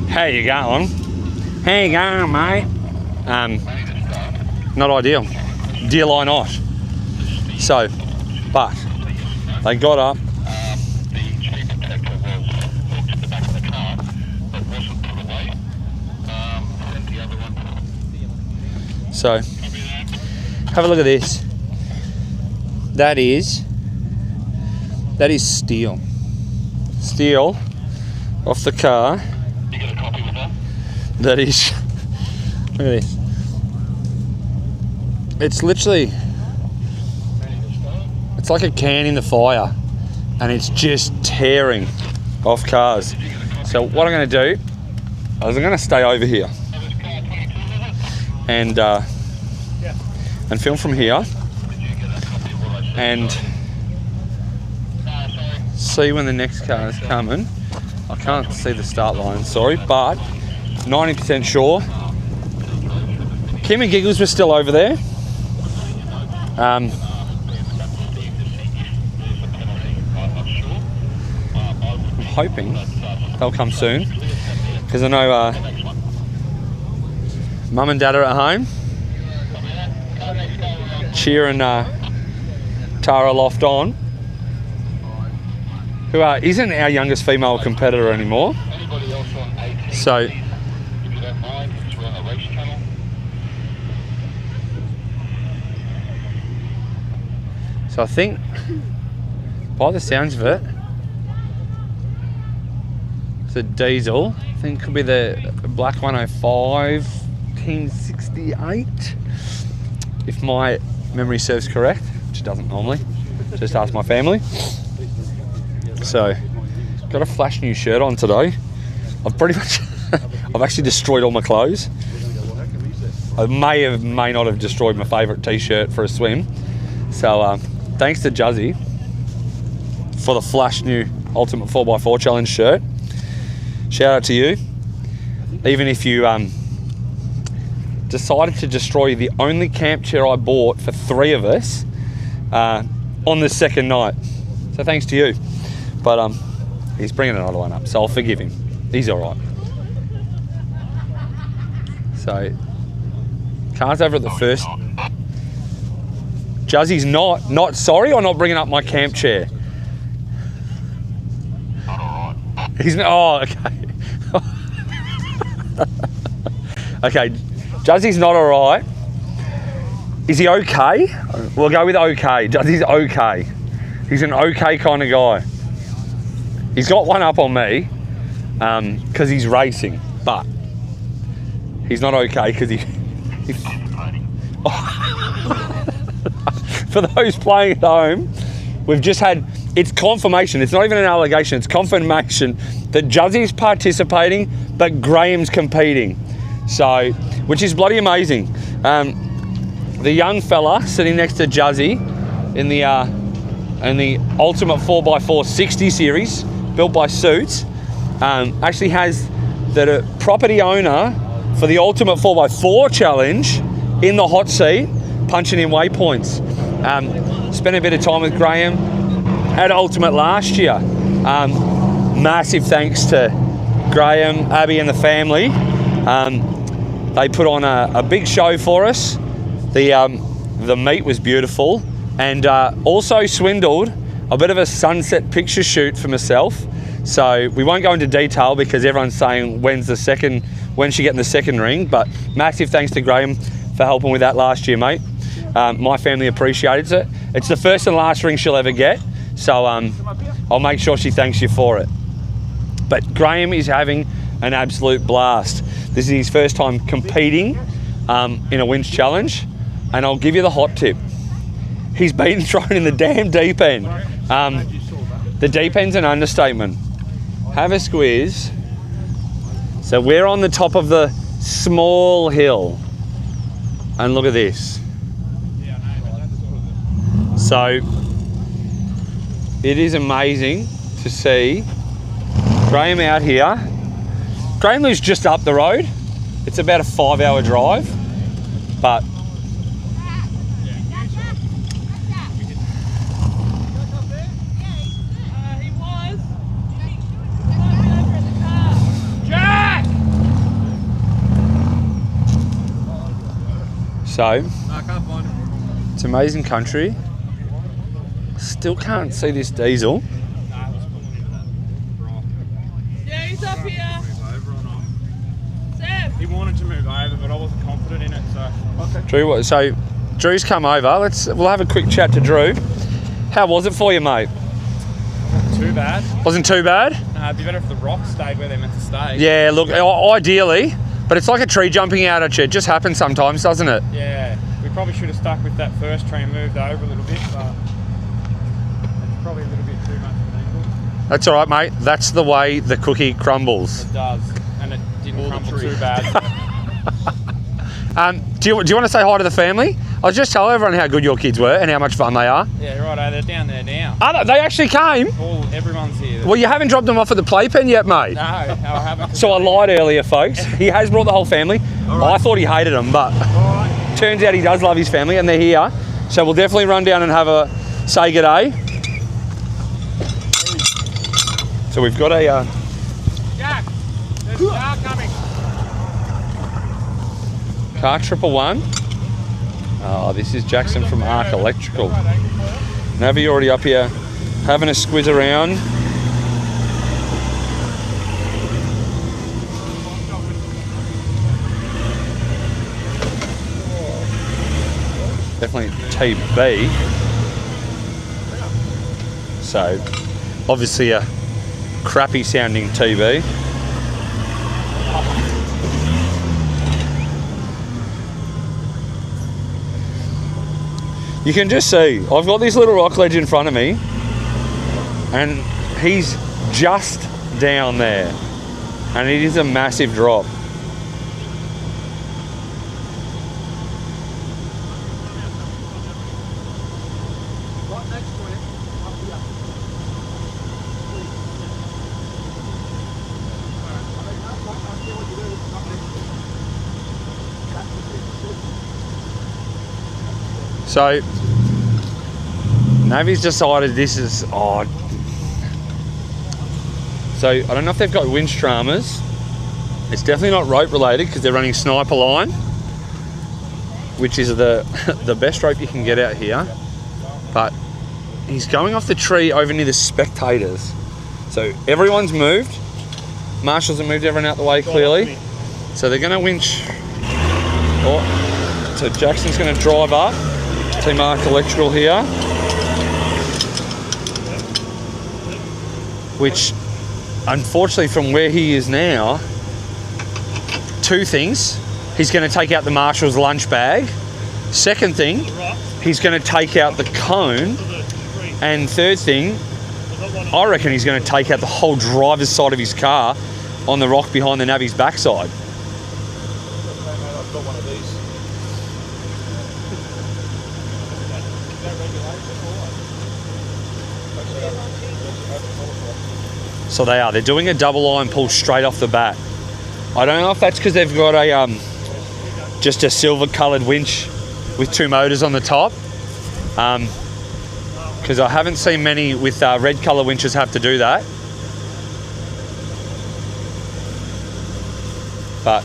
how you going? How you going, mate? Not ideal. Dear lie not. So, but they got up. So, have a look at this. That is steel. Steel off the car. You get a copy with that? That is, look at this. It's literally, it's like a can in the fire, and it's just tearing off cars. So what I'm going to do is I'm going to stay over here and film from here and see when the next car is coming. I can't see the start line, sorry, but 90% sure. Kim and Giggles were still over there. I'm hoping they'll come soon, because I know Mum and Dad are at home cheering Tara Loft on, who isn't our youngest female competitor anymore. So I think, by the sounds of it, it's a diesel. I think it could be the Black 105 Team 68, if my memory serves correct, which it doesn't normally. Just ask my family. So, got a flash new shirt on today. I've actually destroyed all my clothes. I may not have destroyed my favourite t-shirt for a swim. So, thanks to Juzzy for the flash new Ultimate 4x4 Challenge shirt. Shout out to you. Even if you decided to destroy the only camp chair I bought for 3 of us on the second night. So thanks to you. But he's bringing another one up, so I'll forgive him. He's all right. So, car's over at the first. Juzzy's not sorry or not bringing up my camp chair? Not alright. He's not, oh, okay. Okay, Juzzy's not alright. Is he okay? We'll go with okay. Juzzy's okay. He's an okay kind of guy. He's got one up on me because he's racing, but he's not okay because he For those playing at home, we've just had, it's confirmation, it's not even an allegation, it's confirmation that Juzzy's participating, but Graham's competing. So, which is bloody amazing. the young fella sitting next to Juzzy in the Ultimate 4x4 60 series, built by Suits, actually has the property owner for the Ultimate 4x4 challenge in the hot seat, punching in waypoints. Spent a bit of time with Graham at Ultimate last year. Massive thanks to Graham, Abby and the family. They put on a big show for us. The meet was beautiful, and also swindled a bit of a sunset picture shoot for myself. So we won't go into detail because everyone's saying when's she getting the second ring, but massive thanks to Graham for helping with that last year, mate. My family appreciates it. It's the first and last ring she'll ever get, so I'll make sure she thanks you for it. But Graham is having an absolute blast. This is his first time competing in a winch challenge, and I'll give you the hot tip. He's been thrown in the damn deep end. The deep end's an understatement. Have a squeeze. So we're on the top of the small hill, and look at this. So it is amazing to see Graham out here. Graham lives just up the road. It's about a 5-hour drive, but so it's amazing country. Still can't see this diesel. Yeah, he's up here. Sam. He wanted to move over, but I wasn't confident in it, so. Okay. Drew, so Drew's come over. We'll have a quick chat to Drew. How was it for you, mate? Wasn't too bad. Wasn't too bad? It'd be better if the rocks stayed where they're meant to stay. Yeah, look, ideally, but it's like a tree jumping out at you. It just happens sometimes, doesn't it? Yeah, we probably should have stuck with that first tree and moved over a little bit, but it's probably a little bit too much of an angle. That's all right, mate. That's the way the cookie crumbles. It does, and it didn't crumble too bad. Do you want to say hi to the family? I'll just tell everyone how good your kids were and how much fun they are. Yeah, right, they're down there now. Oh, they actually came? Everyone's here. Well, you haven't dropped them off at the playpen yet, mate. No, I haven't. So I lied earlier, folks. He has brought the whole family. Right. I thought he hated them, but turns out he does love his family, and they're here. So we'll definitely run down and have a say good day. So we've got a... Jack, there's a car coming. Car 111. Oh, this is Jackson from Arc Electrical. Navi already up here having a squiz around. Definitely TB. So, obviously a crappy sounding TB. You can just see, I've got this little rock ledge in front of me, and he's just down there, and it is a massive drop. So, Navy's decided this is odd. So, I don't know if they've got winch dramas. It's definitely not rope related because they're running sniper line, which is the best rope you can get out here. But he's going off the tree over near the spectators. So, everyone's moved. Marshals have moved everyone out the way clearly. So, they're going to winch. Oh, so Jackson's going to drive up. Team Arc Electrical here, which unfortunately from where he is now, two things: he's going to take out the marshal's lunch bag, second thing, he's going to take out the cone, and third thing, I reckon he's going to take out the whole driver's side of his car on the rock behind the Navy's backside. So they are. They're doing a double iron pull straight off the bat. I don't know if that's because they've got a just a silver coloured winch with 2 motors on the top. Because I haven't seen many with red colour winches have to do that. But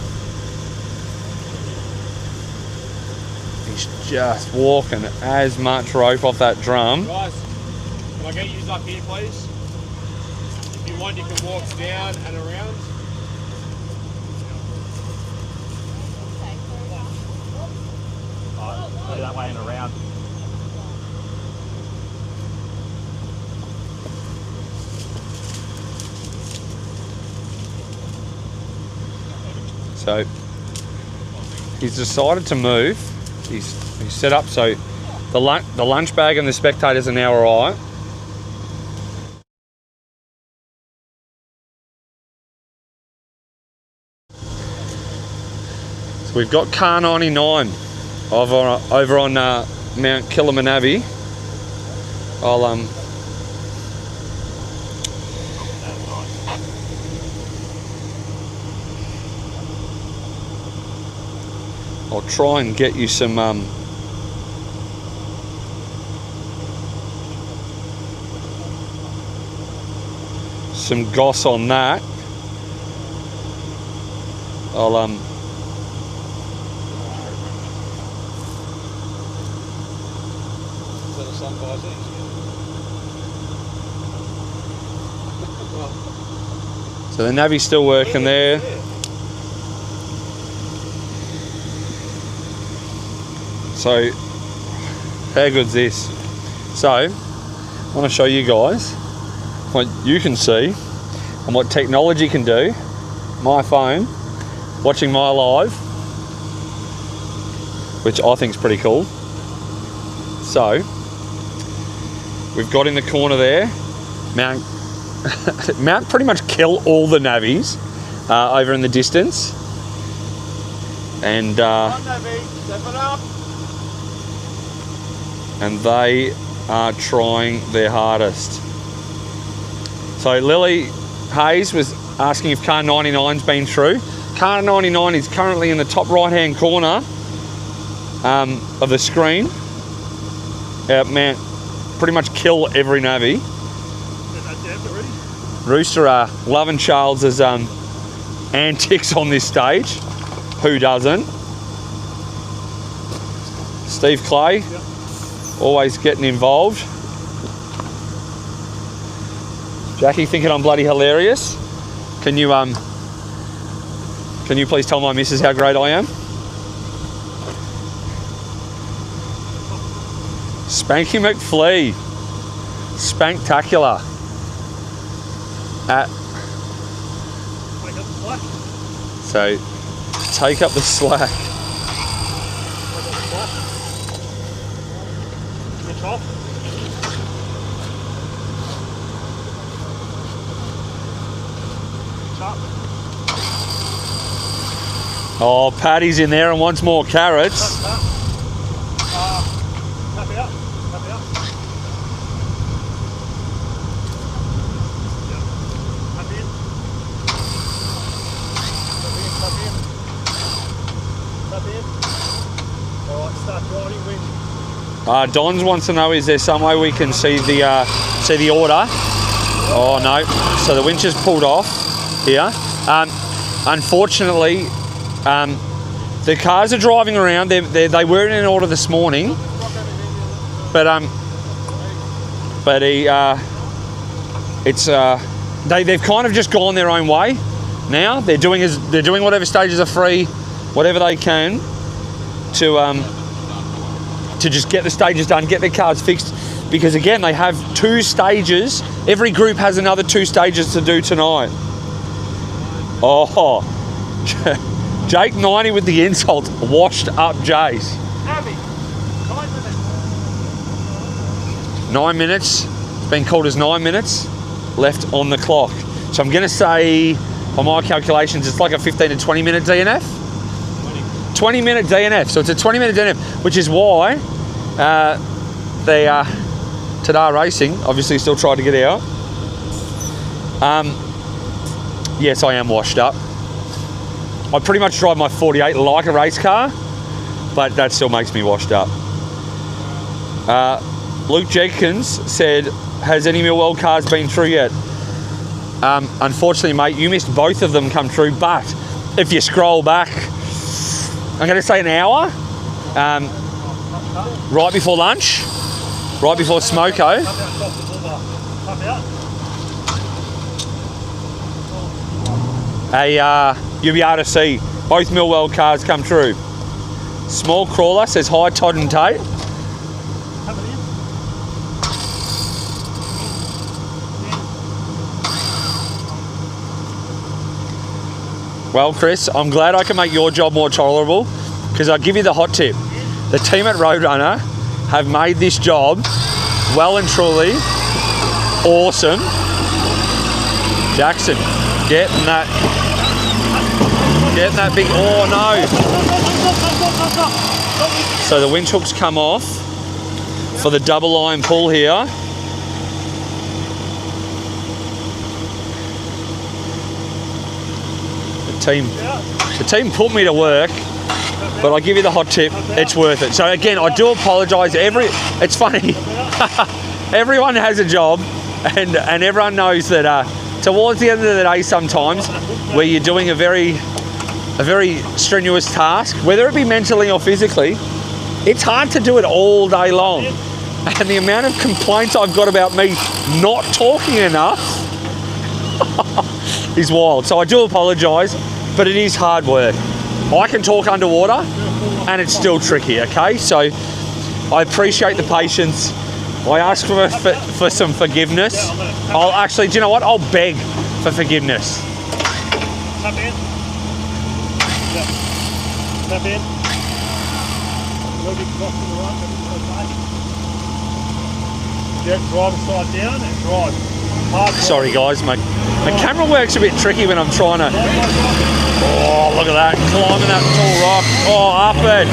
he's just walking as much rope off that drum. Guys, can I get you up here, please? If you want, you can walk down and around. Go that way and around. So he's decided to move. He's set up so the lunch bag and the spectators are now all right. So we've got car 99 over on Mount Kilimanjaro. I'll try and get you some goss on that. So the navy's still working there. So how good's this? So I want to show you guys what you can see and what technology can do. My phone watching my live, which I think is pretty cool. So we've got in the corner there Mount Mount pretty much kill all the navies over in the distance, and they are trying their hardest. So Lily Hayes was asking if car 99's been through. Car 99 is currently in the top right hand corner of the screen. Man, pretty much kill every navy. Rooster are loving Charles's antics on this stage. Who doesn't? Steve Clay, always getting involved. Jackie thinking I'm bloody hilarious. Can you please tell my missus how great I am? Spanky McFlea, Spanktacular. So take up the slack. Oh, Paddy's in there and wants more carrots. Dons wants to know, is there some way we can see the order? Oh no, so the winch is pulled off here. Unfortunately, the cars are driving around. They were in order this morning, but they've kind of just gone their own way. Now they're doing whatever stages are free, whatever they can to just get the stages done, get their cars fixed, because again they have 2 stages. Every group has another 2 stages to do tonight. Oh, Jake 90 with the insult, washed up Jace. 9 minutes. It's been called as 9 minutes left on the clock. So I'm going to say, on my calculations, it's like a 15 to 20 minute DNF. 20 minute DNF. So it's a 20 minute DNF, which is why Tada Racing obviously still tried to get out. Yes, I am washed up. I pretty much drive my 48 like a race car, but that still makes me washed up. Luke Jenkins said, has any Millwell cars been through yet? Unfortunately, mate, you missed both of them come through, but if you scroll back, I'm going to say an hour, right before lunch, right before Smoko. You'll be able to see both Millwell cars come through. Small Crawler says, hi, Todd and Tate. Well, Chris, I'm glad I can make your job more tolerable, because I'll give you the hot tip. The team at Roadrunner have made this job well and truly awesome. Jackson, getting that big, oh no. So the winch hooks come off for the double line pull here. The team put me to work, but I give you the hot tip, it's worth it. So again, I do apologise. It's funny, everyone has a job, and everyone knows that towards the end of the day sometimes, where you're doing a very strenuous task, whether it be mentally or physically, it's hard to do it all day long. And the amount of complaints I've got about me not talking enough is wild. So I do apologise, but it is hard work. I can talk underwater and it's still tricky, okay? So I appreciate the patience. I ask for some forgiveness. I'll actually, do you know what? I'll beg for forgiveness. Tap in. Yeah. Tap in. Moving across to the right. Yeah, drive side down and drive. Sorry guys, my camera works a bit tricky when I'm trying to... Oh, look at that, climbing that tall rock. Oh, up it.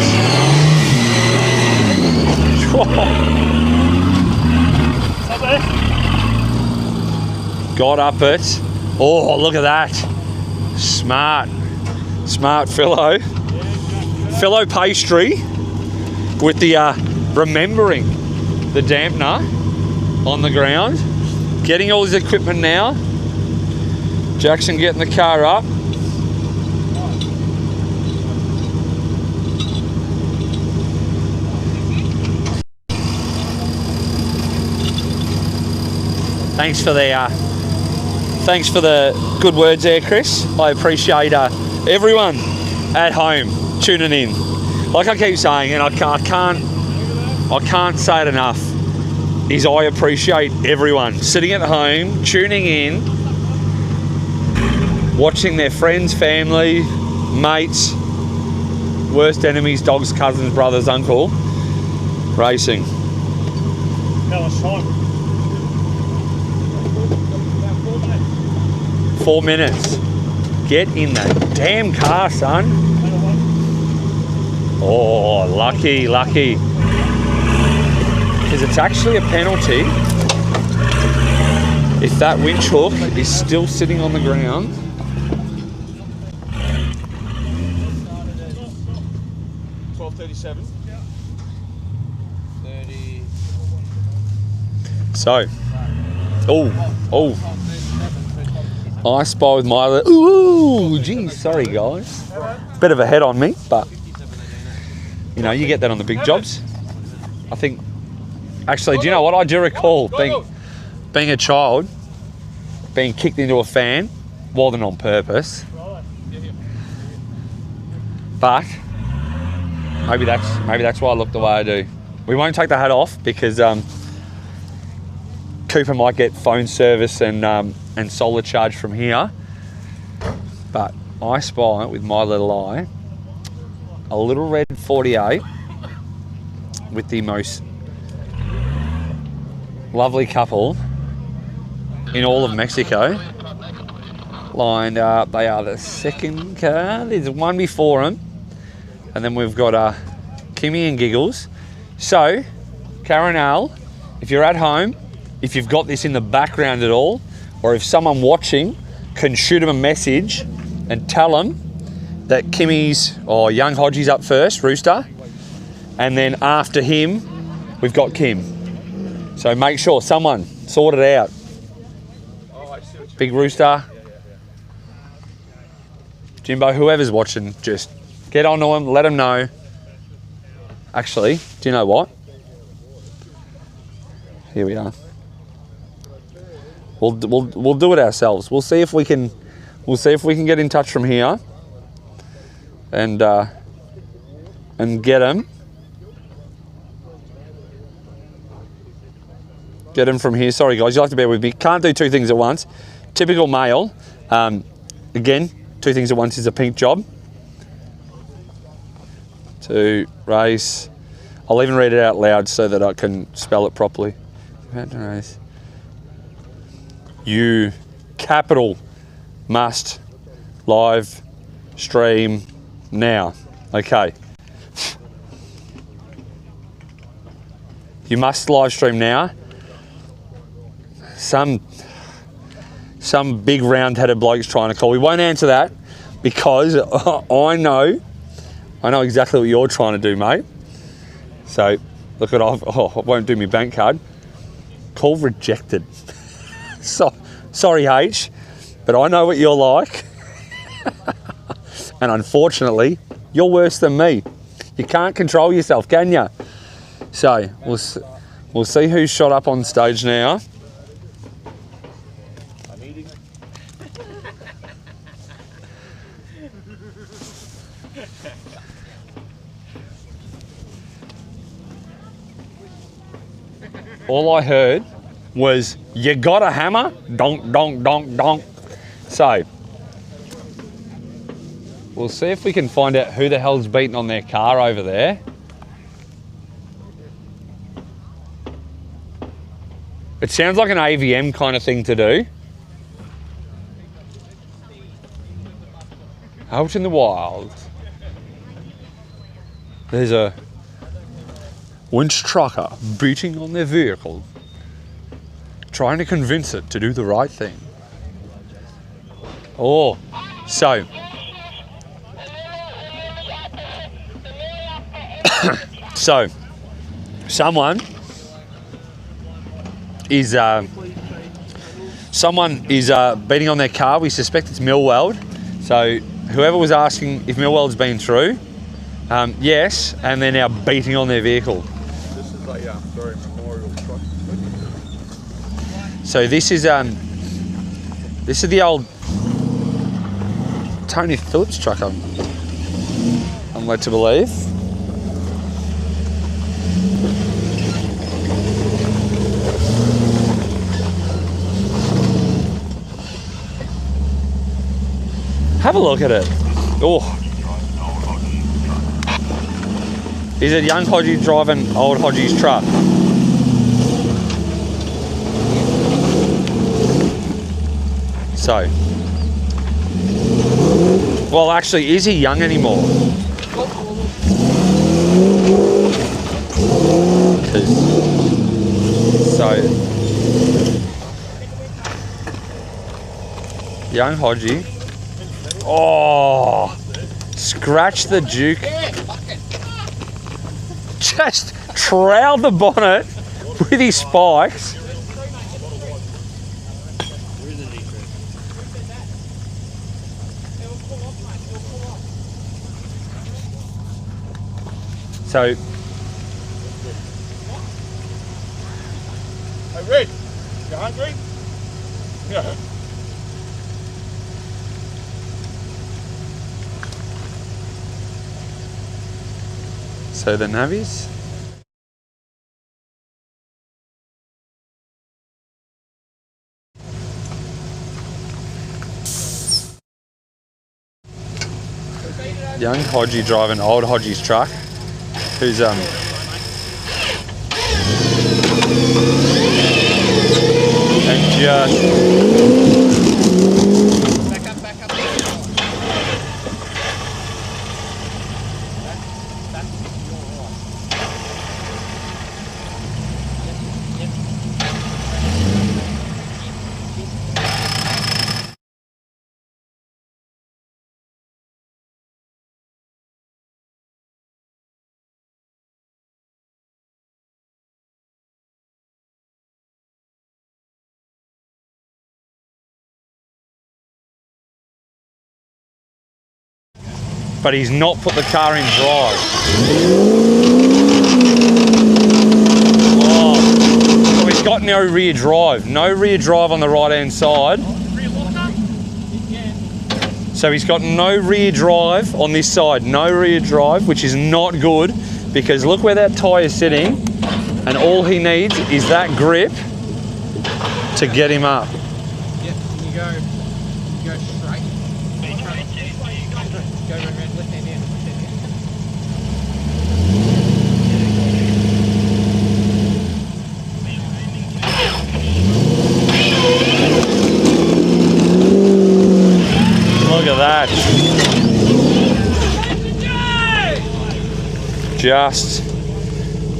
Got up it. Oh, look at that. Smart fellow. Fellow pastry with the remembering the dampener on the ground. Getting all his equipment now. Jackson getting the car up. Thanks for the good words there, Chris. I appreciate everyone at home tuning in. Like I keep saying, and I can't say it enough, is I appreciate everyone sitting at home, tuning in, watching their friends, family, mates, worst enemies, dogs, cousins, brothers, uncle, racing. How much time? 4 minutes. Get in that damn car, son. Oh, lucky. Because it's actually a penalty if that winch hook is still sitting on the ground. $12.37. 30. So, I spy with my... Ooh, geez, sorry guys. Bit of a head on me, but you know, you get that on the big jobs. I think, actually, do you know what? I do recall being a child, being kicked into a fan, wasn't on purpose. But maybe that's why I look the way I do. We won't take the hat off because Cooper might get phone service and solar charge from here. But I spy with my little eye a little red 48 with the most lovely couple in all of Mexico lined up. They are the second car. There's one before them, and then we've got Kimmy and Giggles. So, Karen Al, if you're at home, if you've got this in the background at all, or if someone watching can shoot him a message and tell him that Kimmy's or young Hodgie's up first, Rooster, and then after him, we've got Kim. So make sure someone sort it out. Big Rooster. Jimbo, whoever's watching, just get on to them, let them know. Actually, do you know what? Here we are. We'll do it ourselves. We'll see if we can get in touch from here and get them. Get them from here. Sorry guys, you'll have to bear with me. Can't do two things at once. Typical male. Again, two things at once is a pink job. To race. I'll even read it out loud so that I can spell it properly. Race. You capital must live stream now. Okay. You must live stream now. Some big round-headed bloke's trying to call. We won't answer that because I know exactly what you're trying to do, mate. So, look at it won't do me bank card. Call rejected. So, sorry, H, but I know what you're like. And unfortunately, you're worse than me. You can't control yourself, can you? So, we'll see who's shot up on stage now. All I heard was, you got a hammer? Donk, donk, donk, donk. So, we'll see if we can find out who the hell's beating on their car over there. It sounds like an AVM kind of thing to do. Out in the wild, there's a winch trucker beating on their vehicle, trying to convince it to do the right thing. Oh, so someone is beating on their car. We suspect it's Millweld. So whoever was asking if Millweld's been through, yes, and they're now beating on their vehicle. This is a very memorial truck. So this is the old Tony Phillips truck, I'm led to believe. Have a look at it. Oh. Is it young Hodgie driving old Hodgie's truck? So. Well, actually, is he young anymore? So. Young Hodgie. Oh, scratch the Juke. Just troweled the bonnet with his spikes. So, Hey, Red, you hungry? Yeah. so the navvies. Young Hodgie driving old Hodgie's truck, who's and just Back up. but he's not put the car in drive. Oh, so he's got no rear drive. No rear drive on the right-hand side. So he's got no rear drive on this side. No rear drive, which is not good, because look where that tyre is sitting, and all he needs is that grip to get him up. Yep, you go straight. Go around, left hand down, left hand Look at that. Just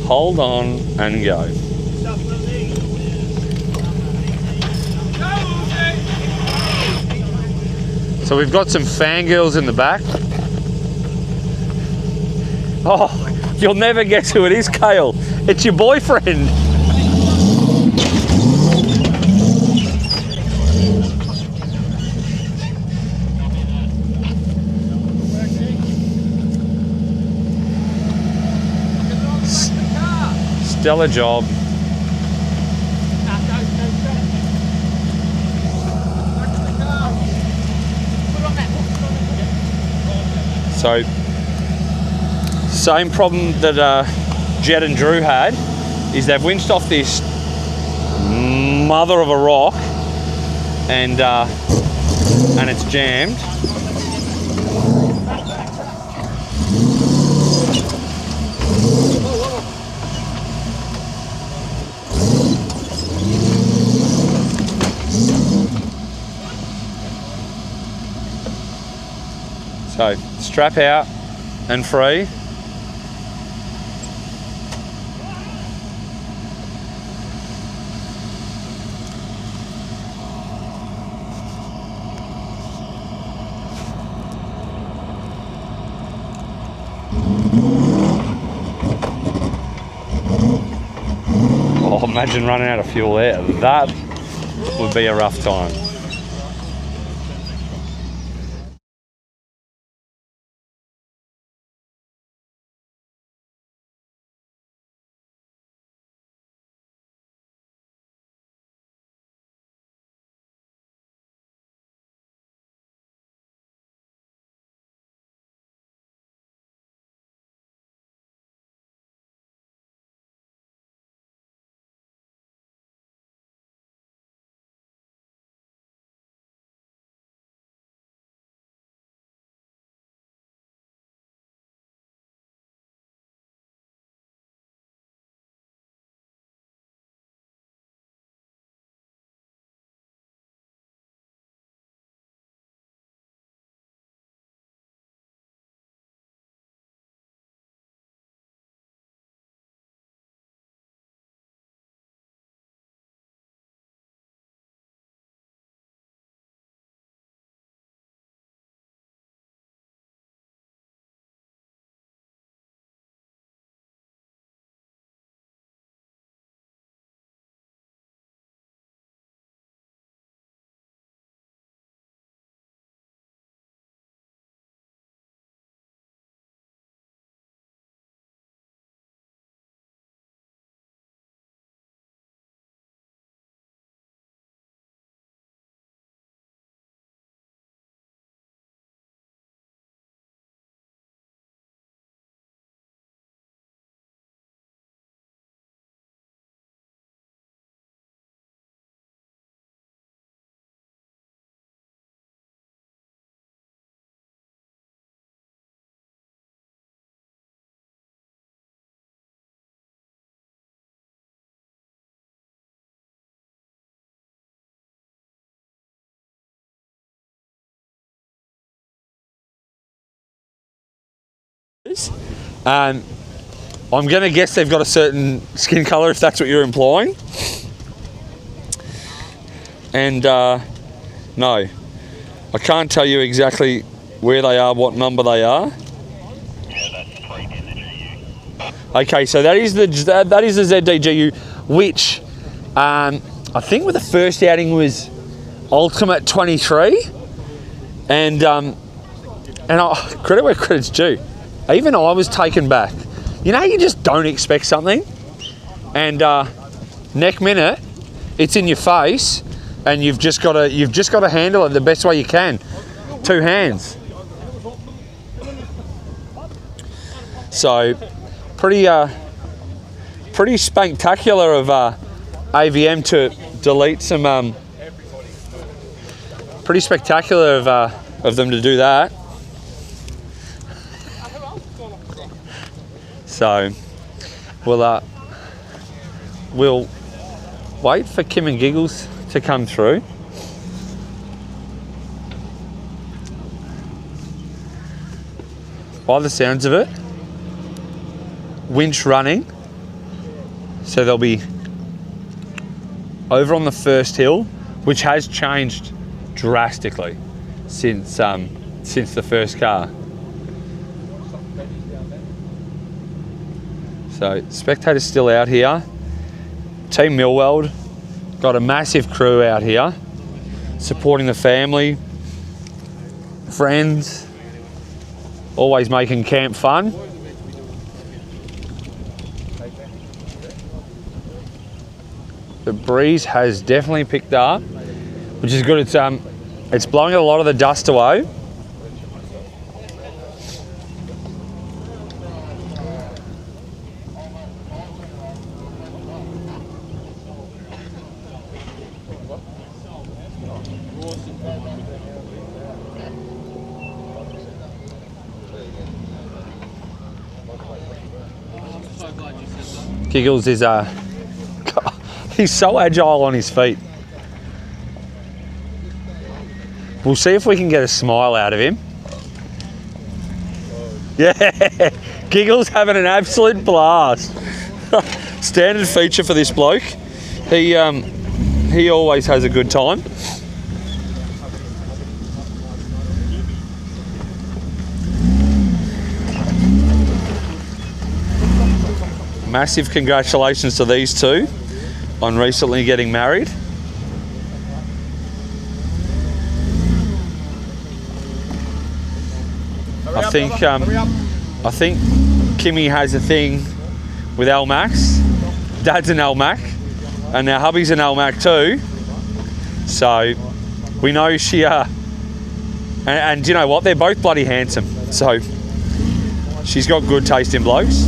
hold on and go. So we've got some fangirls in the back. Oh, you'll never guess who it is, Kale. It's your boyfriend. Stellar job. So, same problem that Jed and Drew had is they've winched off this mother of a rock and it's jammed. So, strap out and free. Oh, imagine running out of fuel there. That would be a rough time. I'm going to guess they've got a certain skin colour, if that's what you're implying. And no, I can't tell you exactly where they are, what number they are. Yeah, that's 3 in the GU. Okay, so that is the ZDGU, which I think with the first outing was Ultimate 23, and And credit where credit's due. Even I was taken back. You know, you just don't expect something, and next minute, it's in your face, and you've just got to handle it the best way you can. 2 hands. So, pretty spectacular of AVM to delete some. Pretty spectacular of them to do that. So, we'll wait for Kim and Giggles to come through. By the sounds of it, winch running, so they'll be over on the first hill, which has changed drastically since the first car. So spectators still out here. Team Millweld got a massive crew out here supporting the family, friends, always making camp fun. The breeze has definitely picked up, which is good. It's blowing a lot of the dust away. Giggles is he's so agile on his feet. We'll see if we can get a smile out of him. Yeah, Giggles having an absolute blast. Standard feature for this bloke. He always has a good time. Massive congratulations to these two on recently getting married. I think Kimmy has a thing with LMAX. Dad's an LMAC, and now hubby's an LMAC too. So we know she and you know what? They're both bloody handsome. So she's got good taste in blokes.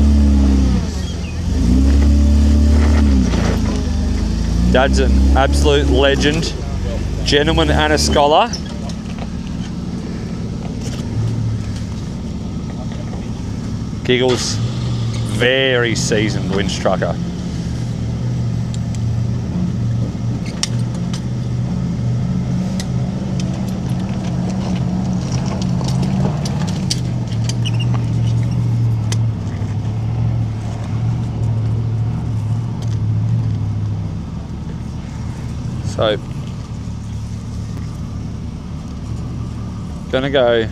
Dad's an absolute legend, gentleman and a scholar. Giggles, very seasoned winch trucker. So, gonna go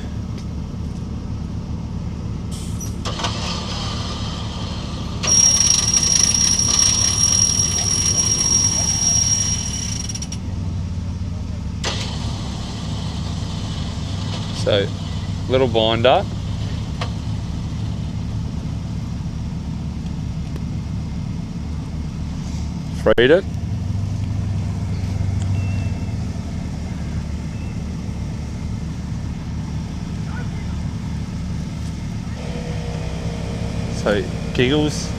so little binder. Freed it. So Giggles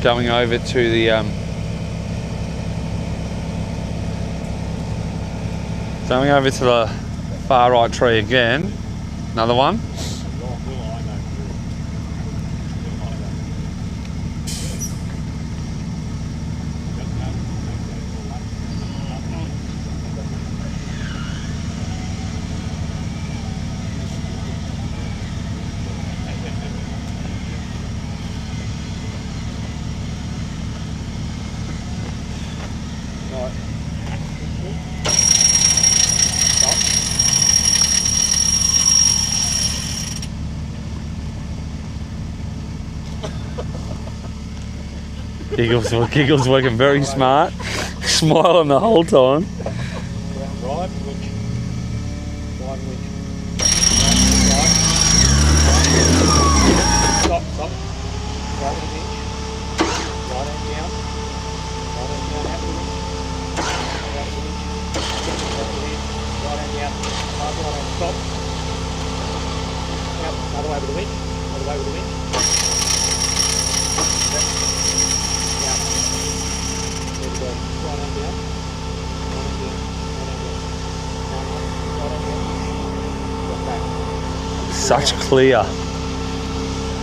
going over to the far right tree again. Another one. Giggles working very smart, smiling the whole time. other way with the winch. Other way with the winch. Yep. Yeah. There we go. Right on down. Right on down. Right on down. Right on down. Right back. Such clear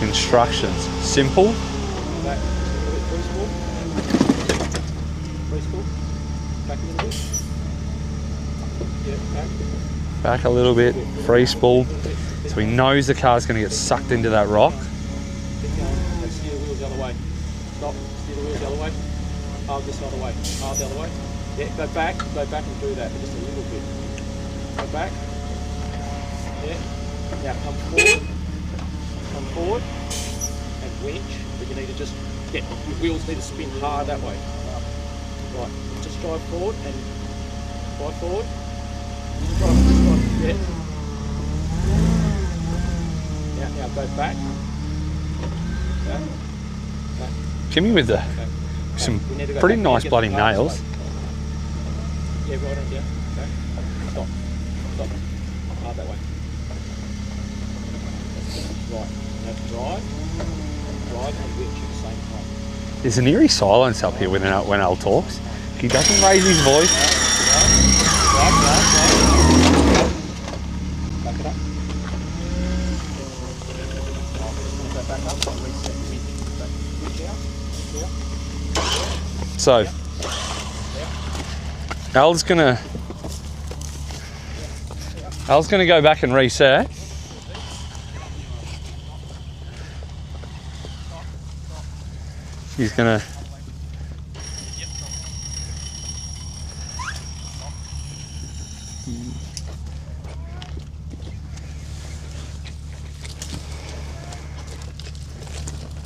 instructions. Simple. Back. Just a little bit free spool. Free spool. Back a little bit. Yeah, back. Back a little bit. Free spool. So he knows the car's going to get sucked into that rock. Keep going. Let's steer the wheels the other way. Stop. Steer the wheels the other way. Hard this other way. Hard the other way. Yeah, go back and do that, but just a little bit. Go back. Yeah. Now come forward. Come forward. And winch. But you need to just get your wheels need to spin hard that way. Right. Just drive forward and drive forward. Just drive. Yeah. Now go back. Back. Back. Jimmy with the Back. some We need to go pretty back. nice Get bloody the car this nails. way. Yeah, right on down. Back. Stop. Stop. Hard that way. Right. Now drive. Drive and winch at the same time. There's an eerie silence up here when Al talks. He doesn't raise his voice. Drive. Back it up. Go back up and reset. Winch out. So Al's gonna go back and reset. He's gonna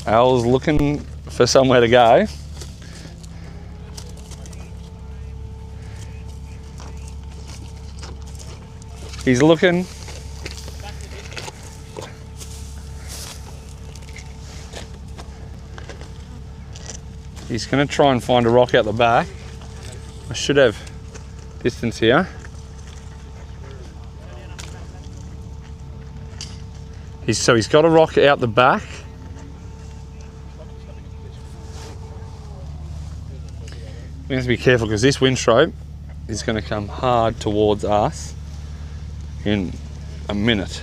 Al's looking for somewhere to go. He's looking. He's going to try and find a rock out the back. I should have distance here. So he's got a rock out the back. We have to be careful because this windstroke is going to come hard towards us in a minute.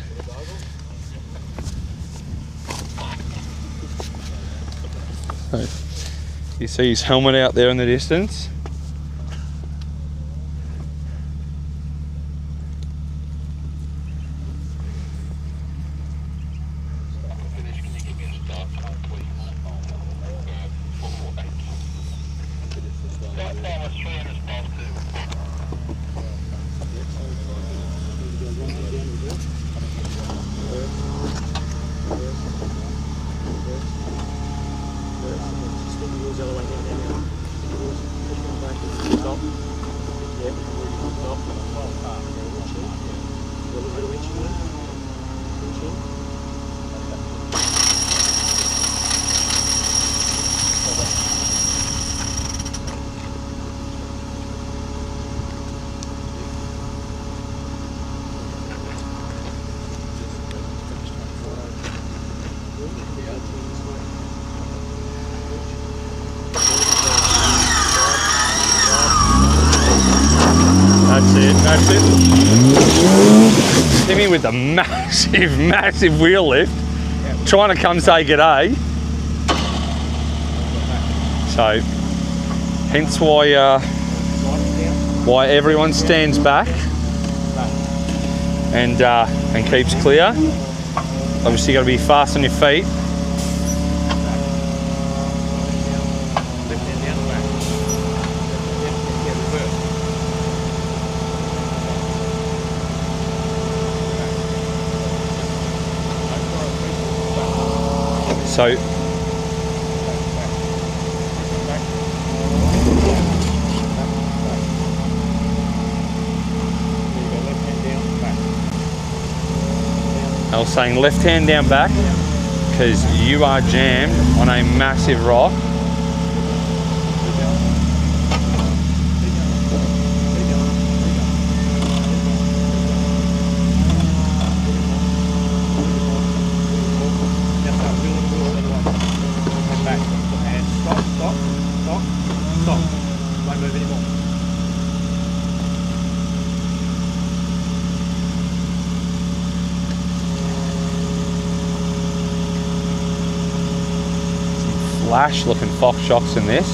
So, you see his helmet out there in the distance. That's it. Timmy with the massive wheel lift, trying to come say g'day. So, hence why everyone stands back and keeps clear. Obviously, you got to be fast on your feet. So I was saying left hand down back because you are jammed on a massive rock. flash looking Fox shocks in this.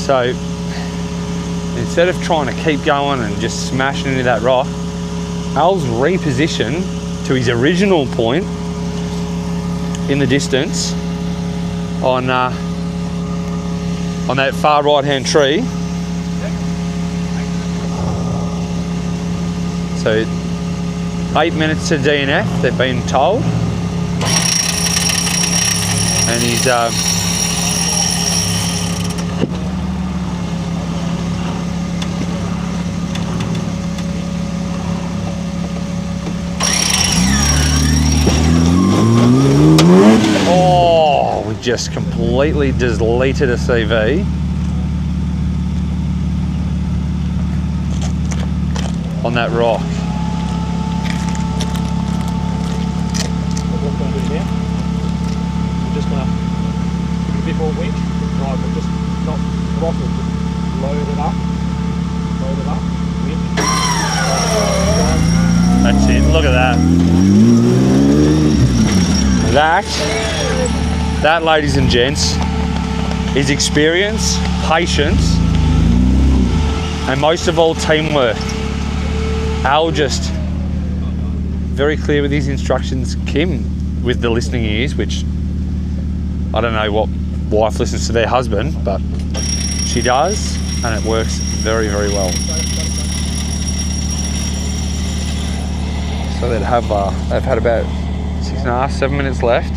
So instead of trying to keep going and just smashing into that rock, Al's repositioned to his original point in the distance on that far right hand tree. So 8 minutes to DNF, they've been told, and he's just completely deleted a CV on that rock. What we're going to do now, we're just going to give it a bit more wind. Right, we'll just not throttle, just load it up, wind. That's it, look at that. That, ladies and gents, is experience, patience, and most of all, teamwork. Al just very clear with his instructions. Kim with the listening ears, which I don't know what wife listens to their husband, but she does, and it works very, very well. So they've had about 6.5, 7 minutes left.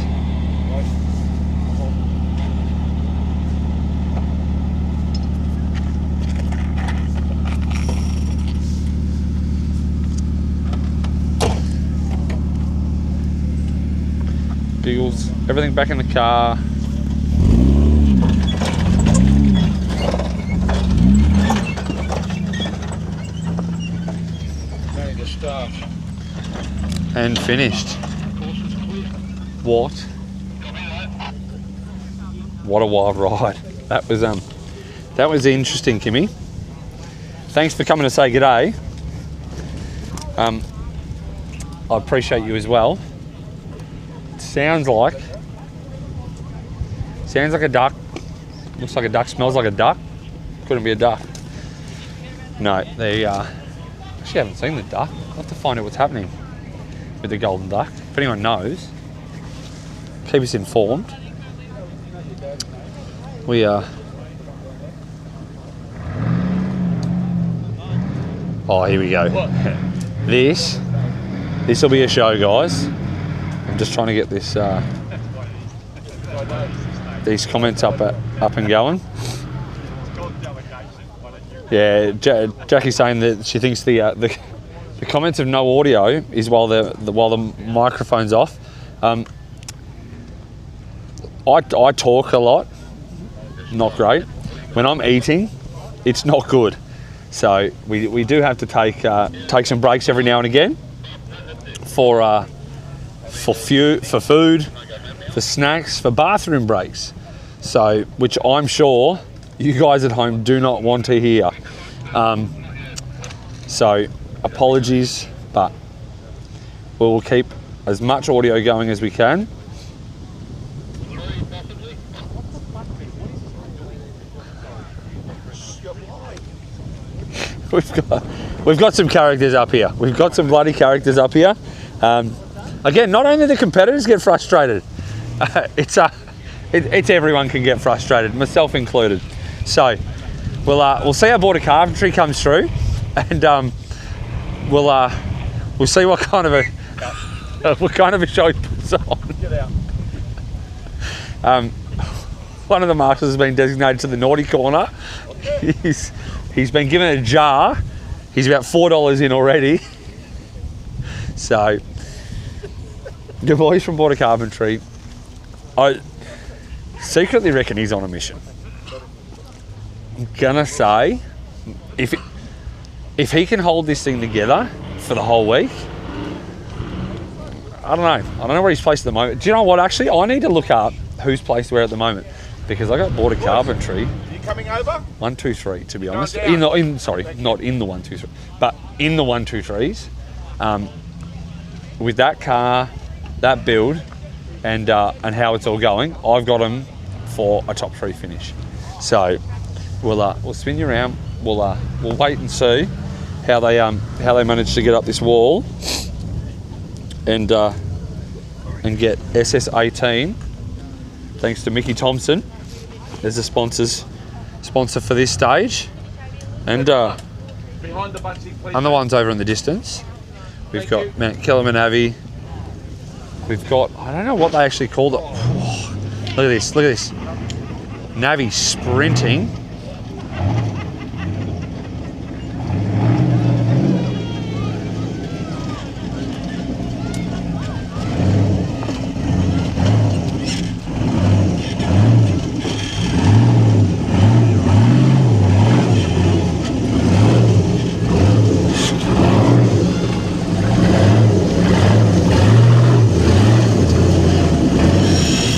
Giggles, everything back in the car. Ready to start. And finished. What a wild ride. That was interesting, Kimmy. Thanks for coming to say g'day. I appreciate you as well. Sounds like a duck. Looks like a duck, smells like a duck. Couldn't be a duck. No, they actually haven't seen the duck. I'll have to find out what's happening with the golden duck. If anyone knows, keep us informed. We are. Oh, here we go. This will be a show, guys. I'm just trying to get this these comments up and going. Yeah, Jackie's saying that she thinks the comments of no audio is while the microphone's off. I talk a lot, not great. When I'm eating, it's not good. So we do have to take some breaks every now and again for food, for snacks, for bathroom breaks. So, which I'm sure you guys at home do not want to hear. So, apologies, but we will keep as much audio going as we can. We've got some characters up here. We've got some bloody characters up here. Again, not only the competitors get frustrated, it's everyone can get frustrated, myself included. So we'll see how Border Carpentry comes through, and we'll see what kind of a show he puts on. One of the marshals has been designated to the naughty corner. He's been given a jar. He's about $4 in already. So, the boys from Border Carpentry, I secretly reckon he's on a mission. I'm gonna say, if he can hold this thing together for the whole week, I don't know where he's placed at the moment. Do you know what? Actually, I need to look up who's placed where at the moment because I got border carpentry. You coming over? 1, 2, 3. To be honest, down. Sorry, not in the 1, 2, 3, but in the 1, 2, 3s. With that car, that build, and how it's all going, I've got them for a top 3 finish. So we'll spin you around. We'll wait and see how they manage to get up this wall and get SS18 thanks to Micky Thompson as the sponsor for this stage, and Behind the bunchy, please. other ones over in the distance. We've got Mount Kilimanjaro. We've got, I don't know what they actually called it. Look at this, Navi sprinting.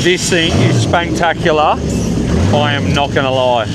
This thing is spectacular, I am not going to lie.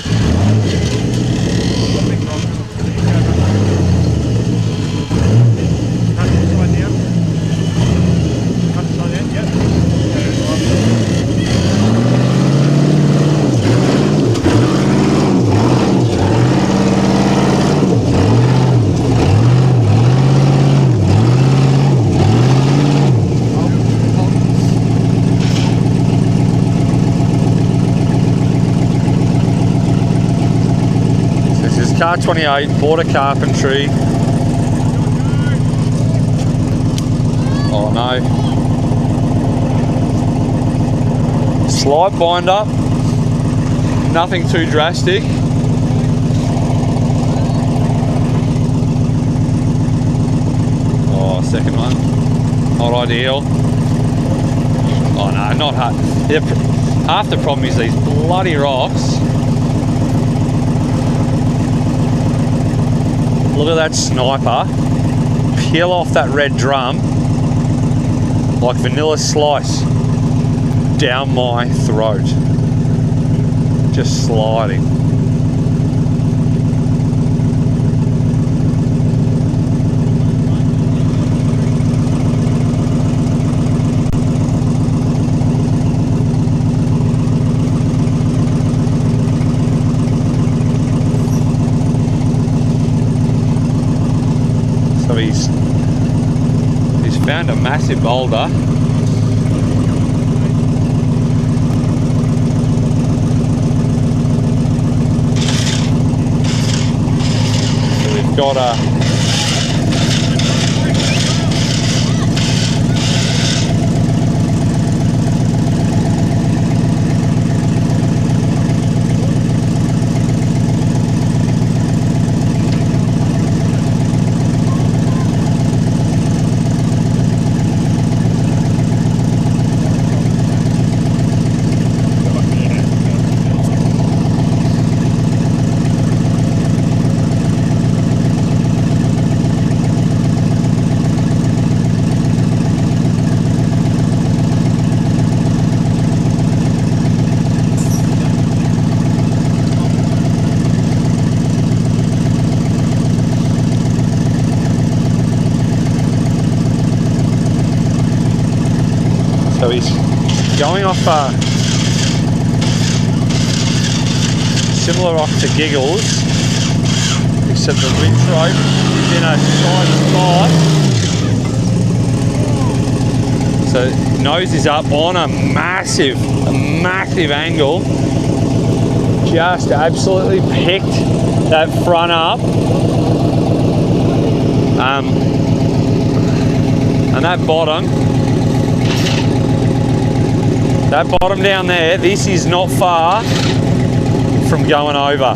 Car 28, border carpentry. Oh no. Slight bind up. Nothing too drastic. Oh, second one. Not ideal. Oh no, not hard. Half the problem is these bloody rocks. Look at that sniper peel off that red drum like vanilla slice down my throat. Just sliding. He's found a massive boulder. So we've got a So he's going off a similar rock to Giggles, except the winch rope is in a side spot. So nose is up on a massive angle. Just absolutely picked that front up. And that bottom down there, this is not far from going over.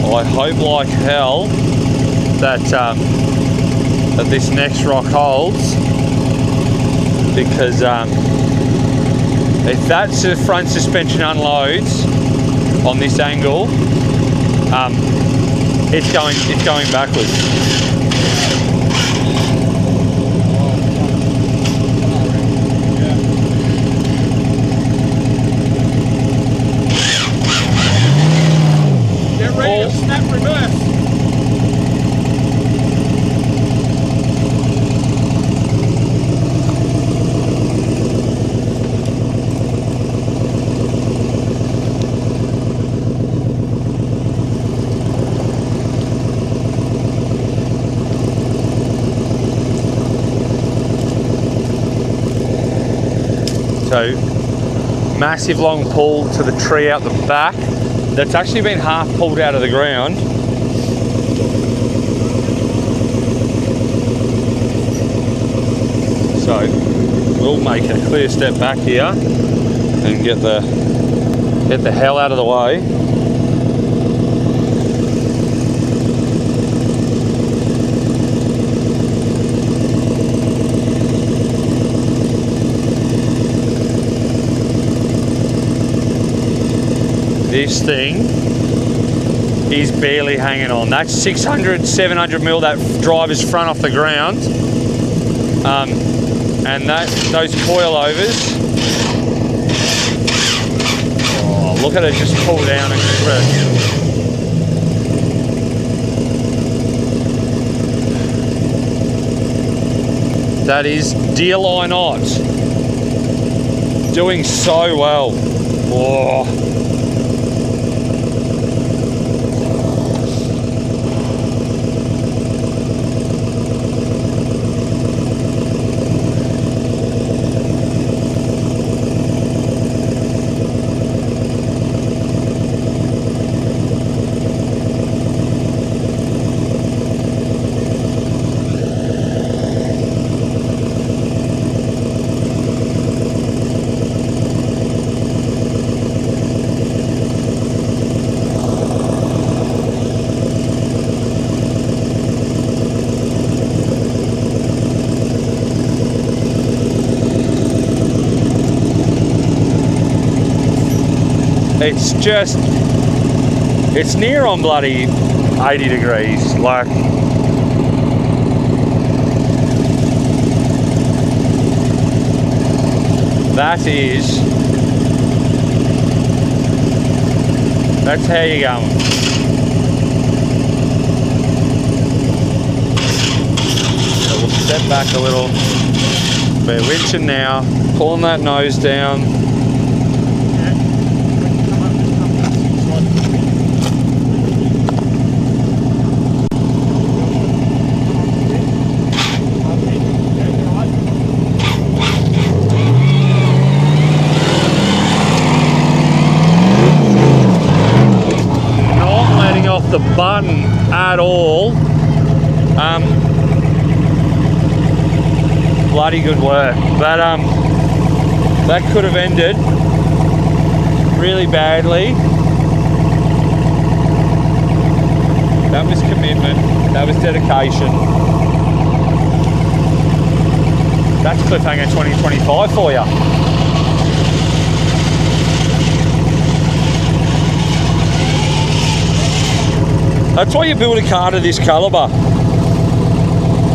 I hope like hell that that this next rock holds. because if that front suspension unloads on this angle, it's going backwards. Get ready to snap reverse. So, massive long pull to the tree out the back. That's actually been half pulled out of the ground. So, we'll make a clear step back here and get the hell out of the way. This thing is barely hanging on. That's 600, 700 mil, that driver's front off the ground. And those coilovers, oh, look at it just pull down and crash. That is deer line out. Doing so well. Whoa. It's near on bloody 80 degrees, like that's how you going. So we'll step back a little, we're winching now, pulling that nose down. The button at all. Bloody good work, but that could have ended really badly. That was commitment, that was dedication. That's Cliffhanger 2025 for you. That's why you build a car to this calibre,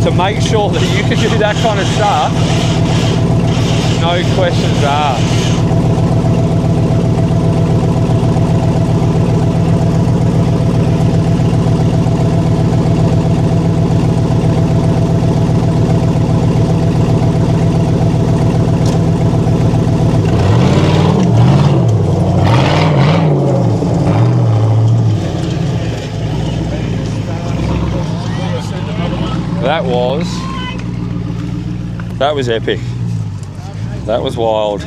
to make sure that you can do that kind of stuff, no questions asked. That was epic. That was wild.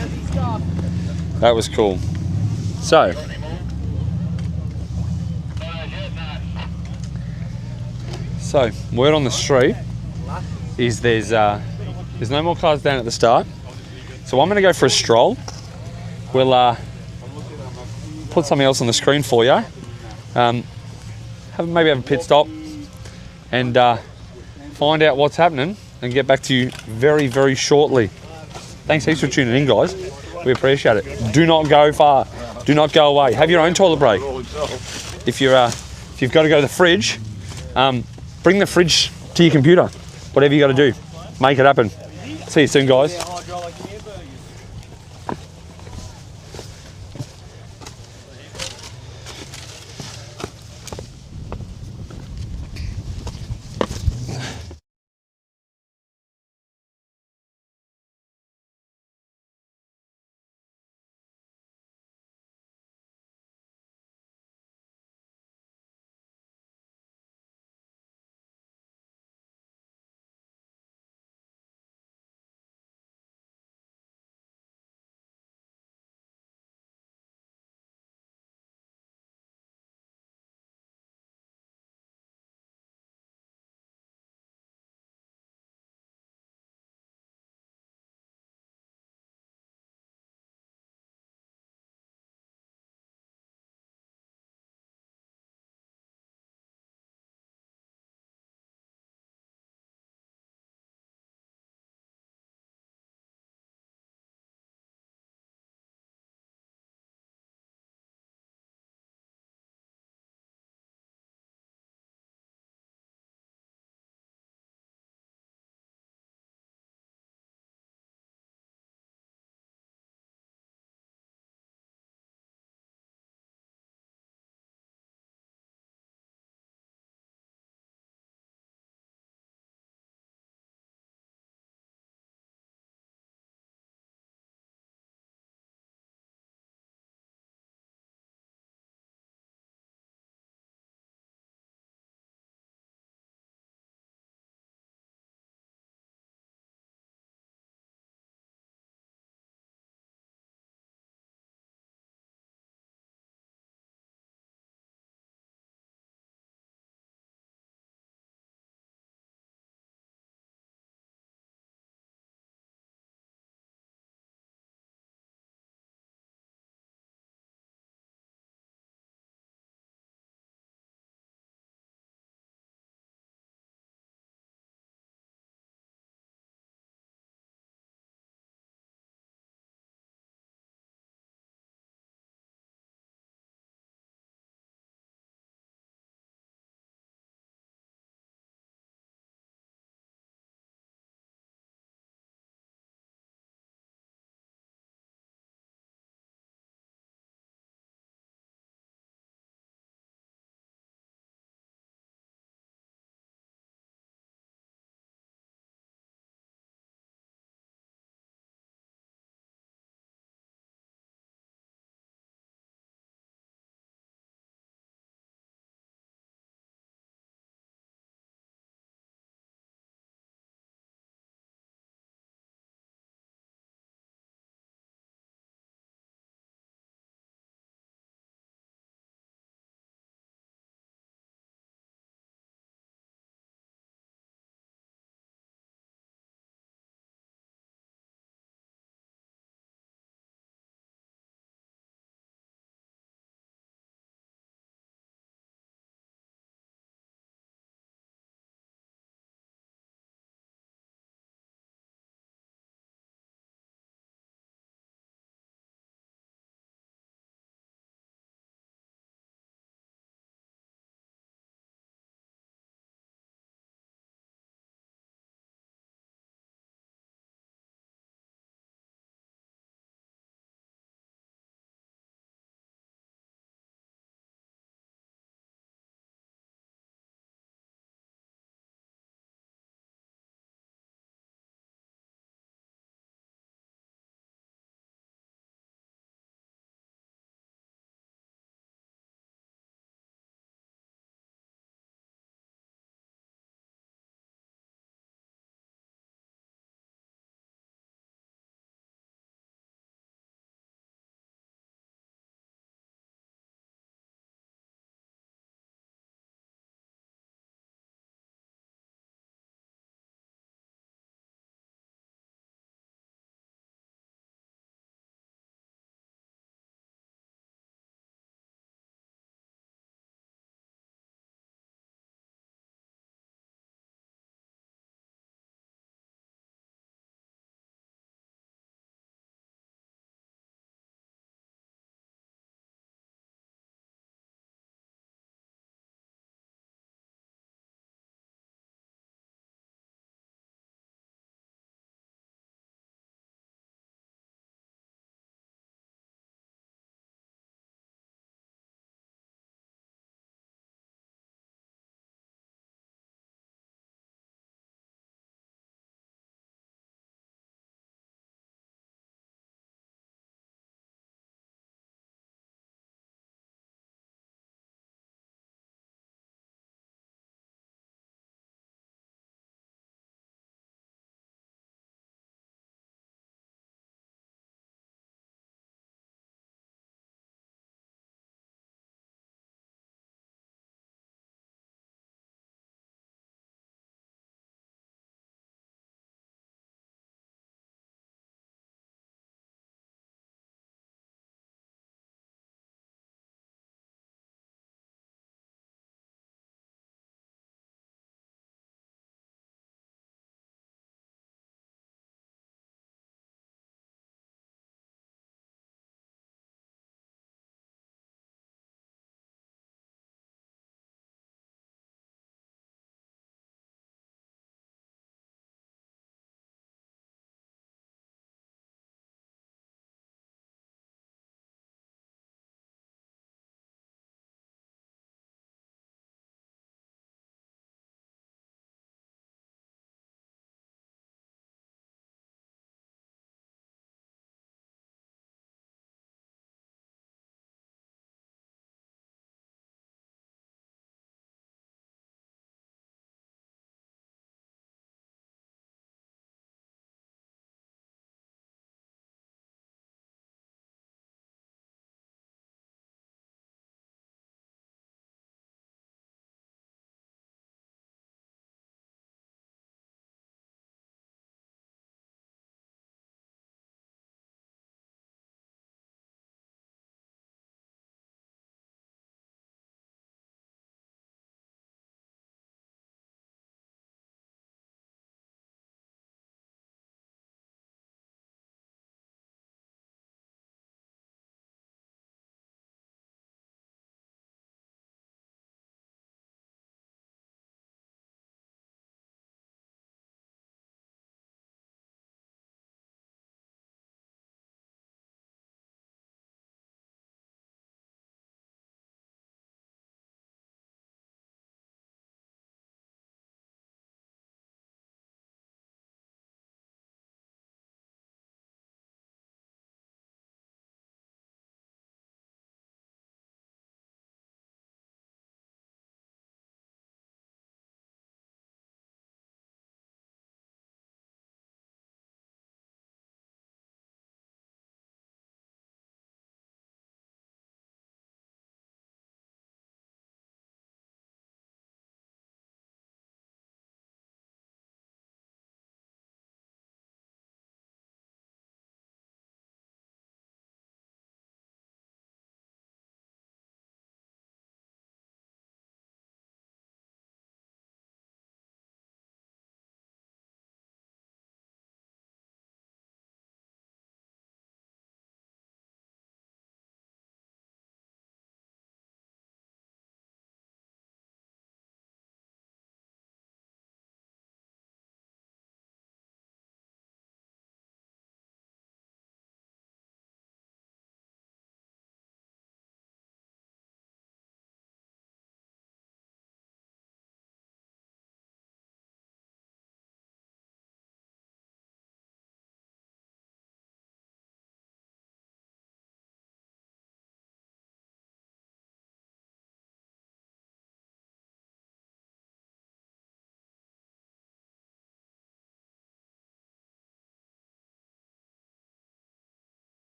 That was cool. So, word on the street is there's no more cars down at the start. So I'm going to go for a stroll. We'll put something else on the screen for you. Maybe have a pit stop and find out what's happening and get back to you very, very shortly. Thanks heaps for tuning in, guys. We appreciate it. Do not go far. Do not go away. Have your own toilet break. If you've got to go to the fridge, bring the fridge to your computer. Whatever you got to do, make it happen. See you soon, guys.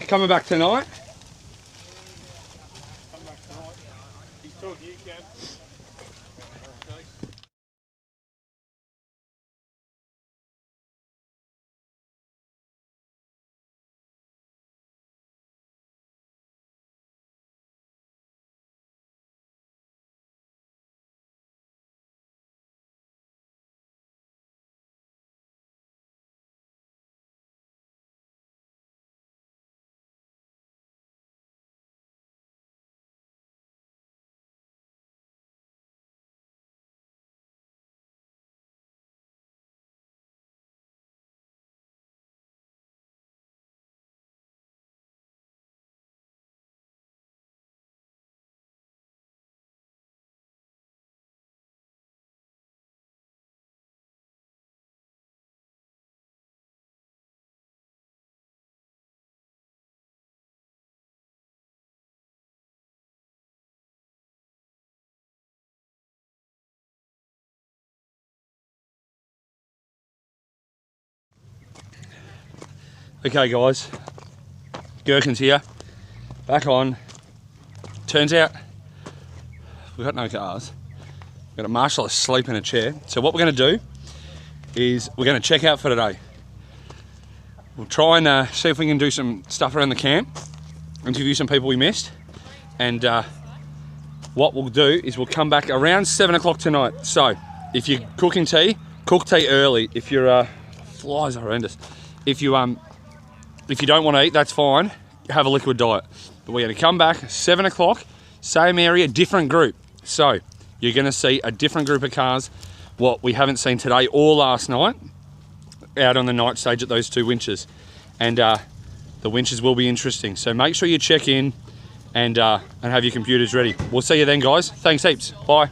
coming back tonight? Come back tonight. He's talking to you, Cam. Okay guys, Gherkin's here, back on. Turns out we've got no cars. We've got a marshal asleep in a chair. So what we're going to do is we're going to check out for today. We'll try and see if we can do some stuff around the camp, interview some people we missed, and what we'll do is we'll come back around 7 o'clock tonight. So if you're cooking tea, cook tea early. If you're flies are horrendous. If you don't want to eat, that's fine. Have a liquid diet. But we're going to come back 7 o'clock, same area, different group. So you're going to see a different group of cars, what we haven't seen today or last night, out on the night stage at those two winches. And the winches will be interesting. So make sure you check in and have your computers ready. We'll see you then, guys. Thanks heaps. Bye.